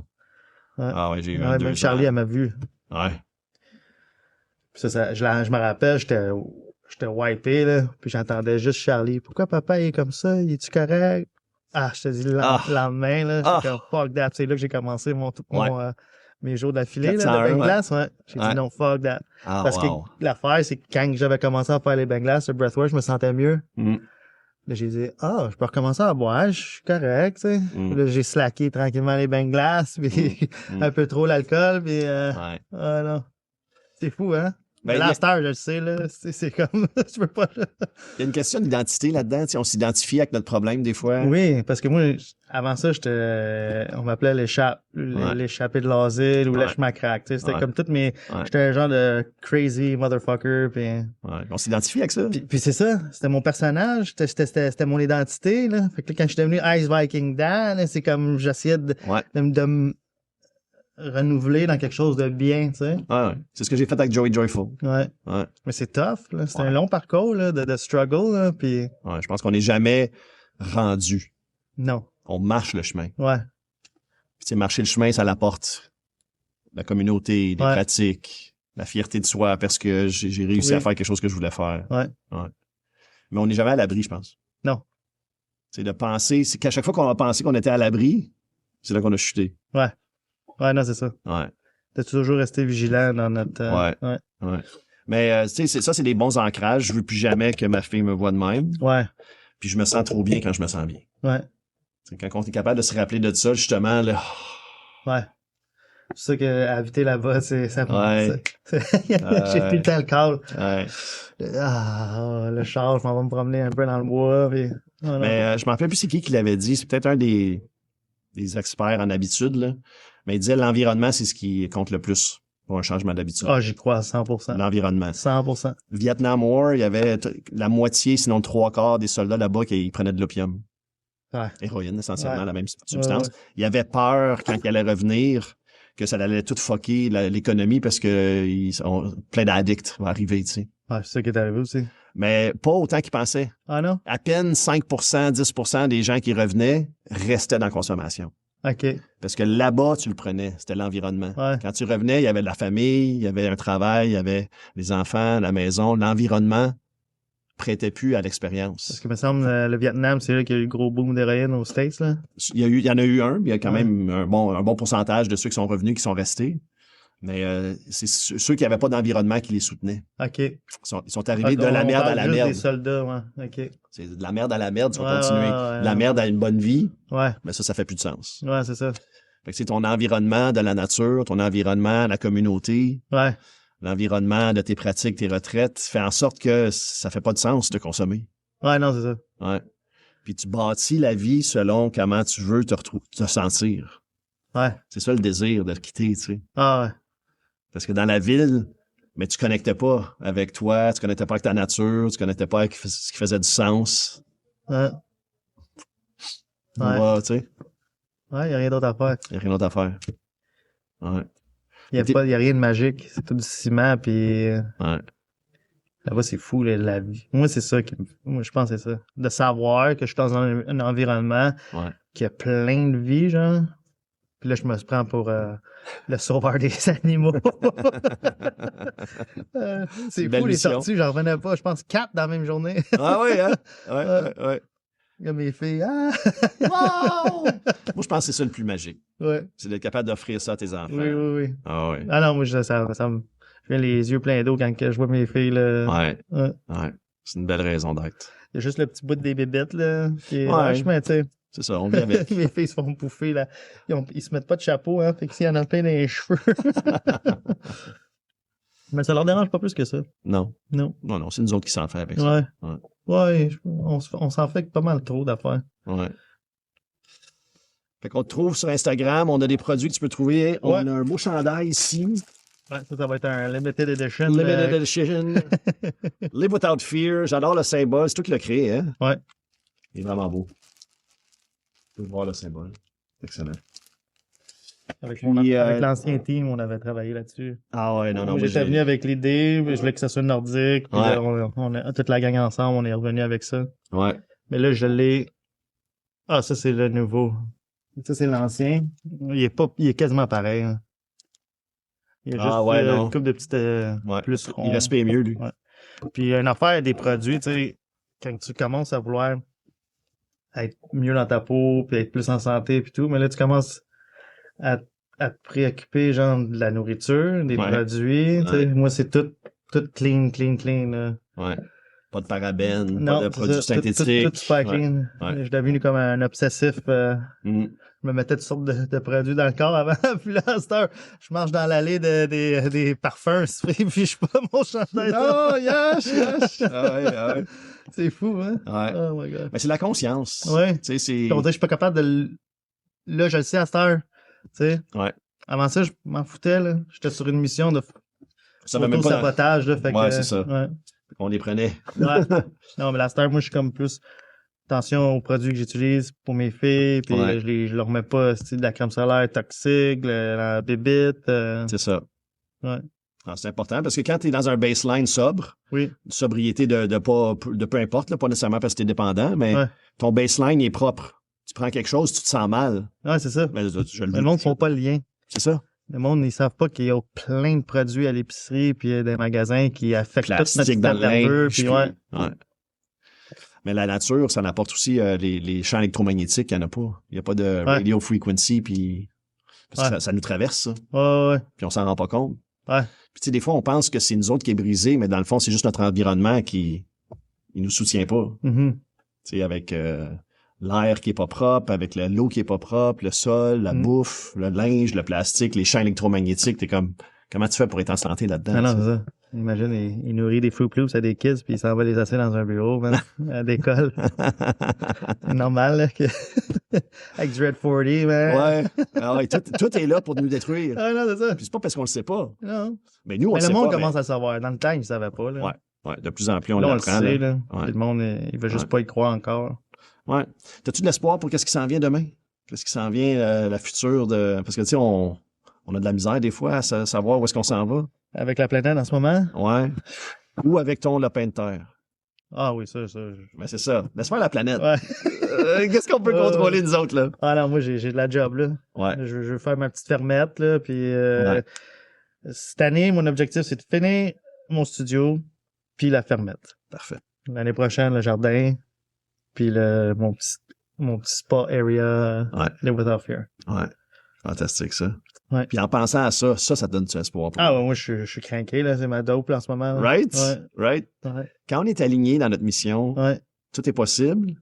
B: Ouais.
A: Ah ouais, j'ai eu
B: Ouais,
A: un
B: même
A: 2
B: Charlie,
A: ans.
B: elle m'a vu.
A: Ouais.
B: Puis je me rappelle, j'étais wipé, là. Puis j'entendais juste Charlie. Pourquoi papa il est comme ça? Il est-tu correct? Ah, je te dis, le
A: Ah.
B: lendemain, là.
A: Ah.
B: J'étais comme fuck that. C'est là que j'ai commencé mes jours d'affilée, là, de
A: 401,
B: bain
A: ouais.
B: glace, ouais. J'ai
A: Ouais.
B: dit non, fuck that.
A: Ah,
B: Parce
A: wow.
B: que l'affaire, c'est que quand j'avais commencé à faire les bains glaces, le breathwork, je me sentais mieux.
A: Mm.
B: Là, j'ai dit, je peux recommencer à boire, je suis correct, tu sais.
A: Mm.
B: Là, j'ai slacké tranquillement les bains glaces, puis
A: Mm.
B: un peu trop l'alcool, puis
A: Ouais.
B: ah non. C'est fou, hein?
A: Ben,
B: Mais
A: il y
B: là,
A: a-
B: à cette heure, je le sais, là. C'est comme, je peux pas.
A: Il y a une question d'identité là-dedans. Tu sais, on s'identifie avec notre problème des fois.
B: Oui, parce que moi, avant ça, on m'appelait
A: Ouais.
B: l'échappé de l'asile ou
A: Ouais.
B: lèche-macraque, tu sais. C'était
A: Ouais.
B: comme toutes mes,
A: Ouais.
B: j'étais un genre de crazy motherfucker, puis
A: Ouais. On s'identifie avec ça.
B: Puis c'est ça, c'était mon personnage, c'était mon identité, là. Fait que là, quand je suis devenu Ice Viking Dan, là, c'est comme j'essayais
A: Ouais.
B: de me renouveler dans quelque chose de bien, tu sais.
A: Ouais. C'est ce que j'ai fait avec Joey Joyful.
B: Ouais.
A: Ouais.
B: Mais c'est tough, là. C'est
A: Ouais.
B: un long parcours, là, de struggle, là, puis
A: Ouais. Je pense qu'on n'est jamais rendu.
B: non.
A: On marche le chemin.
B: Ouais.
A: Puis, tu sais, marcher le chemin, ça l'apporte la communauté, des
B: Ouais.
A: pratiques, la fierté de soi parce que j'ai réussi
B: Oui.
A: à faire quelque chose que je voulais faire.
B: Ouais.
A: Mais on n'est jamais à l'abri, je pense.
B: Non.
A: C'est de penser, c'est qu'à chaque fois qu'on a pensé qu'on était à l'abri, c'est là qu'on a chuté.
B: Ouais, non, c'est ça.
A: Ouais.
B: De toujours rester vigilant dans notre...
A: Ouais. Ouais. Mais, tu sais, ça, c'est des bons ancrages. Je veux plus jamais que ma fille me voie de même.
B: Ouais.
A: Puis je me sens trop bien quand je me sens bien.
B: Ouais.
A: C'est quand on est capable de se rappeler de ça, justement, là,
B: Ouais. C'est ça que habiter là-bas, ça
A: Ouais.
B: j'ai tout le temps le call.
A: Ouais.
B: Le char, je m'en vais me promener un peu dans le bois. Puis...
A: Mais je m'en rappelle plus c'est qui l'avait dit. C'est peut-être un des experts en habitude, là. Mais il disait l'environnement, c'est ce qui compte le plus pour un changement d'habitude.
B: Ah, j'y crois à 100%.
A: L'environnement.
B: 100%.
A: Vietnam War, il y avait la moitié, sinon le 3/4 des soldats là-bas qui prenaient de l'opium.
B: Ouais.
A: Héroïne, essentiellement,
B: Ouais.
A: la même substance.
B: Ouais.
A: Il avait peur, quand il allait revenir, que ça allait tout fucker l'économie parce que plein d'addicts vont arriver, tu sais.
B: Ouais, c'est ça qui est arrivé aussi.
A: Mais pas autant qu'ils pensaient.
B: Ah non?
A: À peine 5%, 10% des gens qui revenaient restaient dans la consommation.
B: OK.
A: Parce que là-bas, tu le prenais. C'était l'environnement.
B: Ouais.
A: Quand tu revenais, il y avait de la famille, il y avait un travail, il y avait les enfants, la maison. L'environnement prêtait plus à l'expérience.
B: Parce que, me semble, le Vietnam, c'est là qu'il y a eu le gros boom d'héroïne aux States, là.
A: Il y en a eu un, mais il y a quand même un bon pourcentage de ceux qui sont revenus qui sont restés. Mais c'est ceux qui n'avaient pas d'environnement qui les soutenaient.
B: OK.
A: Ils sont arrivés de la merde à la
B: juste
A: merde.
B: des soldats, ouais. OK.
A: C'est de la merde à la merde, tu vas
B: Ouais,
A: continuer.
B: ouais,
A: De la merde à une bonne vie,
B: Ouais.
A: mais ça fait plus de sens.
B: Ouais, c'est ça.
A: Fait que c'est ton environnement de la nature, ton environnement, la communauté,
B: Ouais.
A: l'environnement de tes pratiques, tes retraites, fait en sorte que ça fait pas de sens de consommer.
B: Ouais, non, c'est ça.
A: Ouais. Puis tu bâtis la vie selon comment tu veux te sentir.
B: Ouais.
A: C'est ça le désir de le quitter, tu sais.
B: Ah ouais.
A: Parce que dans la ville, mais tu connectais pas avec toi, tu connectais pas avec ta nature, tu connectais pas avec ce qui faisait du sens.
B: Ouais. Ouais.
A: Ouais, tu sais,
B: Ouais, il y a rien d'autre à faire.
A: il y a rien d'autre à faire. Ouais.
B: Il y a rien de magique. C'est tout du ciment, puis
A: Ouais.
B: là-bas, c'est fou, là, la vie. Moi, c'est ça moi, je pense que c'est ça. De savoir que je suis dans un environnement
A: Ouais.
B: qui a plein de vie, genre. Puis là, je me prends pour le sauveur des animaux. C'est
A: Belle
B: fou, les
A: mission.
B: tortues, j'en revenais pas. Je pense 4 dans la même journée.
A: Ah oui, hein? Ouais.
B: Comme mes filles. Ah!
A: Wow! Moi, je pense que c'est ça le plus magique.
B: Ouais.
A: C'est d'être capable d'offrir ça à tes enfants.
B: Oui.
A: Ah oui.
B: Ah non, moi, ça me... Je viens les yeux pleins d'eau quand je vois mes filles, là.
A: Ouais. C'est une belle raison d'être.
B: Il y a juste le petit bout des bébêtes, là. Qui est
A: Ouais.
B: vachement, tu sais.
A: C'est ça, on vit avec.
B: Mes filles se font bouffer, là. Ils se mettent pas de chapeau, hein. Fait que s'il y en a plein dans les cheveux. Mais ça leur dérange pas plus que ça.
A: Non.
B: Non.
A: Non, c'est nous autres qui s'en fait avec ça.
B: Ouais. Ouais, on s'en fait pas mal trop d'affaires.
A: Ouais. Fait qu'on te trouve sur Instagram, on a des produits que tu peux trouver. On a un beau chandail ici.
B: Ouais, ça va être un limited edition.
A: Limited edition. Live without fear. J'adore le symbole. C'est toi qui l'as créé, hein?
B: Ouais.
A: Il est vraiment beau. Tu peux voir le symbole. Excellent.
B: Avec
A: Puis,
B: l'ancien team, on avait travaillé là-dessus.
A: Ah ouais, non.
B: Moi, j'étais venu avec l'idée, je voulais que ça soit nordique. Puis
A: Ouais.
B: là, on a toute la gang ensemble, on est revenu avec ça.
A: Ouais.
B: Mais là, je l'ai... Ah, ça, c'est le nouveau. Ça, c'est l'ancien. Il est quasiment pareil. Hein. Il y a juste
A: non.
B: une couple de petites
A: Ouais.
B: plus ronds.
A: Il respire mieux, lui.
B: Ouais. Puis une affaire des produits, tu sais, quand tu commences à vouloir être mieux dans ta peau, puis être plus en santé, puis tout, mais là, tu commences à te préoccuper, genre, de la nourriture, des produits. Tu sais, moi, c'est tout clean, là.
A: Ouais. Pas de parabènes,
B: Non,
A: pas de produits
B: ça,
A: synthétiques.
B: tout super clean.
A: Ouais.
B: Je suis devenu comme un obsessif. Je me mettais toutes sortes de produits dans le corps avant. Puis là, à cette heure, je marche dans l'allée des parfums, puis je pas mon chandail.
A: Oh, yes! Ah ouais.
B: C'est fou, hein?
A: Ouais.
B: Oh my God.
A: Mais c'est la conscience.
B: Ouais.
A: Tu sais, c'est...
B: On dirait que je suis pas capable de... Là, je le sais à cette heure. Tu sais?
A: Ouais.
B: Avant ça, je m'en foutais, là. J'étais sur une mission de
A: Ça va même pas...
B: sabotage, là. Fait
A: ouais,
B: que,
A: c'est ça.
B: Ouais.
A: On les prenait.
B: Ouais. Non, mais la star, moi, je suis comme plus attention aux produits que j'utilise pour mes filles, puis je leur mets pas de la crème solaire toxique, la bébite.
A: C'est ça.
B: Ouais.
A: Alors, c'est important parce que quand tu es dans un baseline sobre,
B: oui.
A: Sobriété de peu importe, là, pas nécessairement parce que tu es dépendant, mais ton baseline est propre. Tu prends quelque chose, tu te sens mal.
B: Ouais, c'est ça.
A: Mais
B: le monde ne font pas le lien.
A: C'est ça.
B: Le monde, ils savent pas qu'il y a plein de produits à l'épicerie puis des magasins qui affectent tout notre
A: système
B: nerveux. Puis ouais.
A: Mais la nature, ça n'apporte aussi les champs électromagnétiques, il n'y en a pas. Il n'y a pas de radio frequency, puis parce que ça nous traverse, ça.
B: Ouais.
A: Puis on s'en rend pas compte.
B: Ouais.
A: Puis tu sais, des fois, on pense que c'est nous autres qui est brisé, mais dans le fond, c'est juste notre environnement qui il nous soutient pas.
B: Mm-hmm.
A: Tu sais, avec l'air qui est pas propre, avec l'eau qui est pas propre, le sol, la bouffe, le linge, le plastique, les champs électromagnétiques. T'es comme, comment tu fais pour être en santé là-dedans?
B: Ah non, c'est ça. Imagine, il nourrit des Fruit Loops à des kids, puis il s'en va les asseoir dans un bureau, man, à l'école. C'est normal, là, que... avec du Red 40, man.
A: Ouais. Ah ouais, tout est là pour nous détruire.
B: Ah non, c'est ça.
A: Puis c'est pas parce qu'on le sait pas.
B: Non.
A: Mais nous, on
B: Mais
A: le
B: le
A: sait
B: monde
A: pas.
B: commence à le savoir. Dans le temps, ils ne savaient pas, là.
A: Ouais, de plus en plus, on
B: Là, on le
A: l'apprend.
B: sait, là.
A: Ouais.
B: Puis le monde, il veut juste pas y croire encore.
A: Ouais. T'as-tu de l'espoir pour qu'est-ce qui s'en vient demain? Qu'est-ce qui s'en vient, la future de... Parce que, tu sais, on a de la misère, des fois, à savoir où est-ce qu'on s'en va.
B: Avec la planète en ce moment?
A: Ouais. Ou avec ton lopin de terre.
B: Ah oui, ça.
A: Ben, c'est ça. Laisse faire la planète.
B: Ouais.
A: Qu'est-ce qu'on peut contrôler, nous autres, là?
B: Ah non, moi, j'ai de la job, là.
A: Ouais.
B: Je veux faire ma petite fermette, là, puis cette année, mon objectif, c'est de finir mon studio, puis la fermette.
A: Parfait.
B: L'année prochaine, le jardin, puis mon petit spa area, Live Without Fear.
A: Ouais. Fantastique, ça.
B: Ouais.
A: Puis en pensant à ça te donne du espoir.
B: Ah ouais, moi, je suis craqué, là. C'est ma dope, là, en ce moment. Là.
A: Right?
B: Ouais.
A: Right?
B: Ouais.
A: Quand on est aligné dans notre mission,
B: Ouais.
A: tout est possible,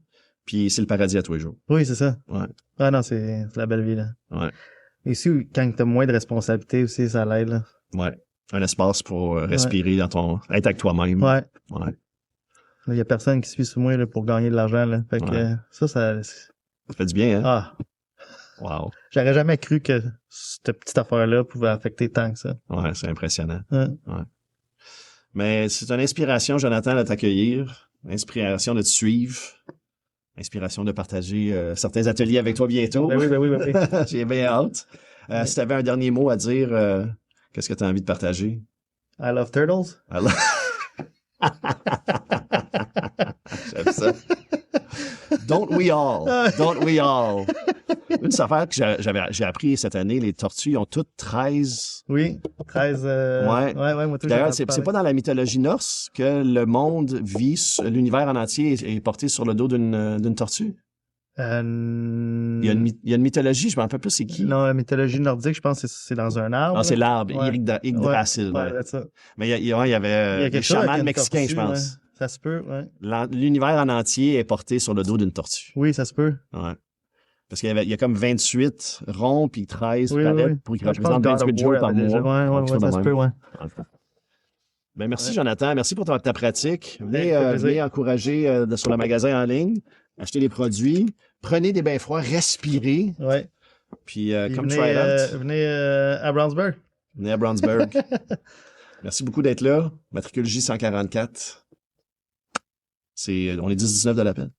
A: puis c'est le paradis à tous les jours.
B: Oui, c'est ça.
A: Ouais.
B: Ah non, c'est la belle vie, là.
A: Ouais.
B: Et aussi, quand t'as moins de responsabilités aussi, ça l'aide, là.
A: Ouais. Un espace pour respirer dans être avec toi-même.
B: Ouais.
A: Ouais.
B: Il y a personne qui suit sur moi, là, pour gagner de l'argent, là. Fait que, ça
A: Ça fait du bien, hein?
B: Ah.
A: Wow.
B: J'aurais jamais cru que cette petite affaire-là pouvait affecter tant que ça.
A: Ouais, c'est impressionnant.
B: Ouais.
A: Mais c'est une inspiration, Jonathan, de t'accueillir. Inspiration de te suivre. Inspiration de partager certains ateliers avec toi bientôt.
B: Ben oui.
A: J'ai bien hâte. Si tu avais un dernier mot à dire, qu'est-ce que tu as envie de partager?
B: I love turtles.
A: J'aime ça. Don't we all? Don't we all? Une affaire que j'ai appris cette année, les tortues, ils ont toutes 13...
B: Oui, 13...
A: Ouais,
B: moi, tout.
A: D'ailleurs, c'est pas dans la mythologie norse que le monde vit, l'univers en entier est porté sur le dos d'une tortue? Il y a une mythologie, je me rappelle plus c'est qui.
B: Non, la mythologie nordique, je pense que c'est dans un arbre.
A: Ah, c'est l'arbre, Yggdrasil.
B: Ouais, c'est ça.
A: Mais il y avait des chamans mexicains, je pense.
B: Ouais. Ça se peut, ouais.
A: L'univers en entier est porté sur le dos d'une tortue.
B: Oui, ça se peut.
A: Ouais. Parce qu'il y a comme 28 ronds puis 13
B: oui,
A: palettes pour qu'ils représentent 28 jours par mois.
B: Ouais, ça se peut, ouais.
A: Ben, merci, Jonathan. Merci pour ta pratique. Venez encourager sur le magasin en ligne. Achetez les produits. Prenez des bains froids. Respirez.
B: Ouais.
A: Puis, comme try out.
B: Venez à Brownsburg.
A: Venez à Brownsburg. Merci beaucoup d'être là. Matricule J144. On est 10-19 de l'appel.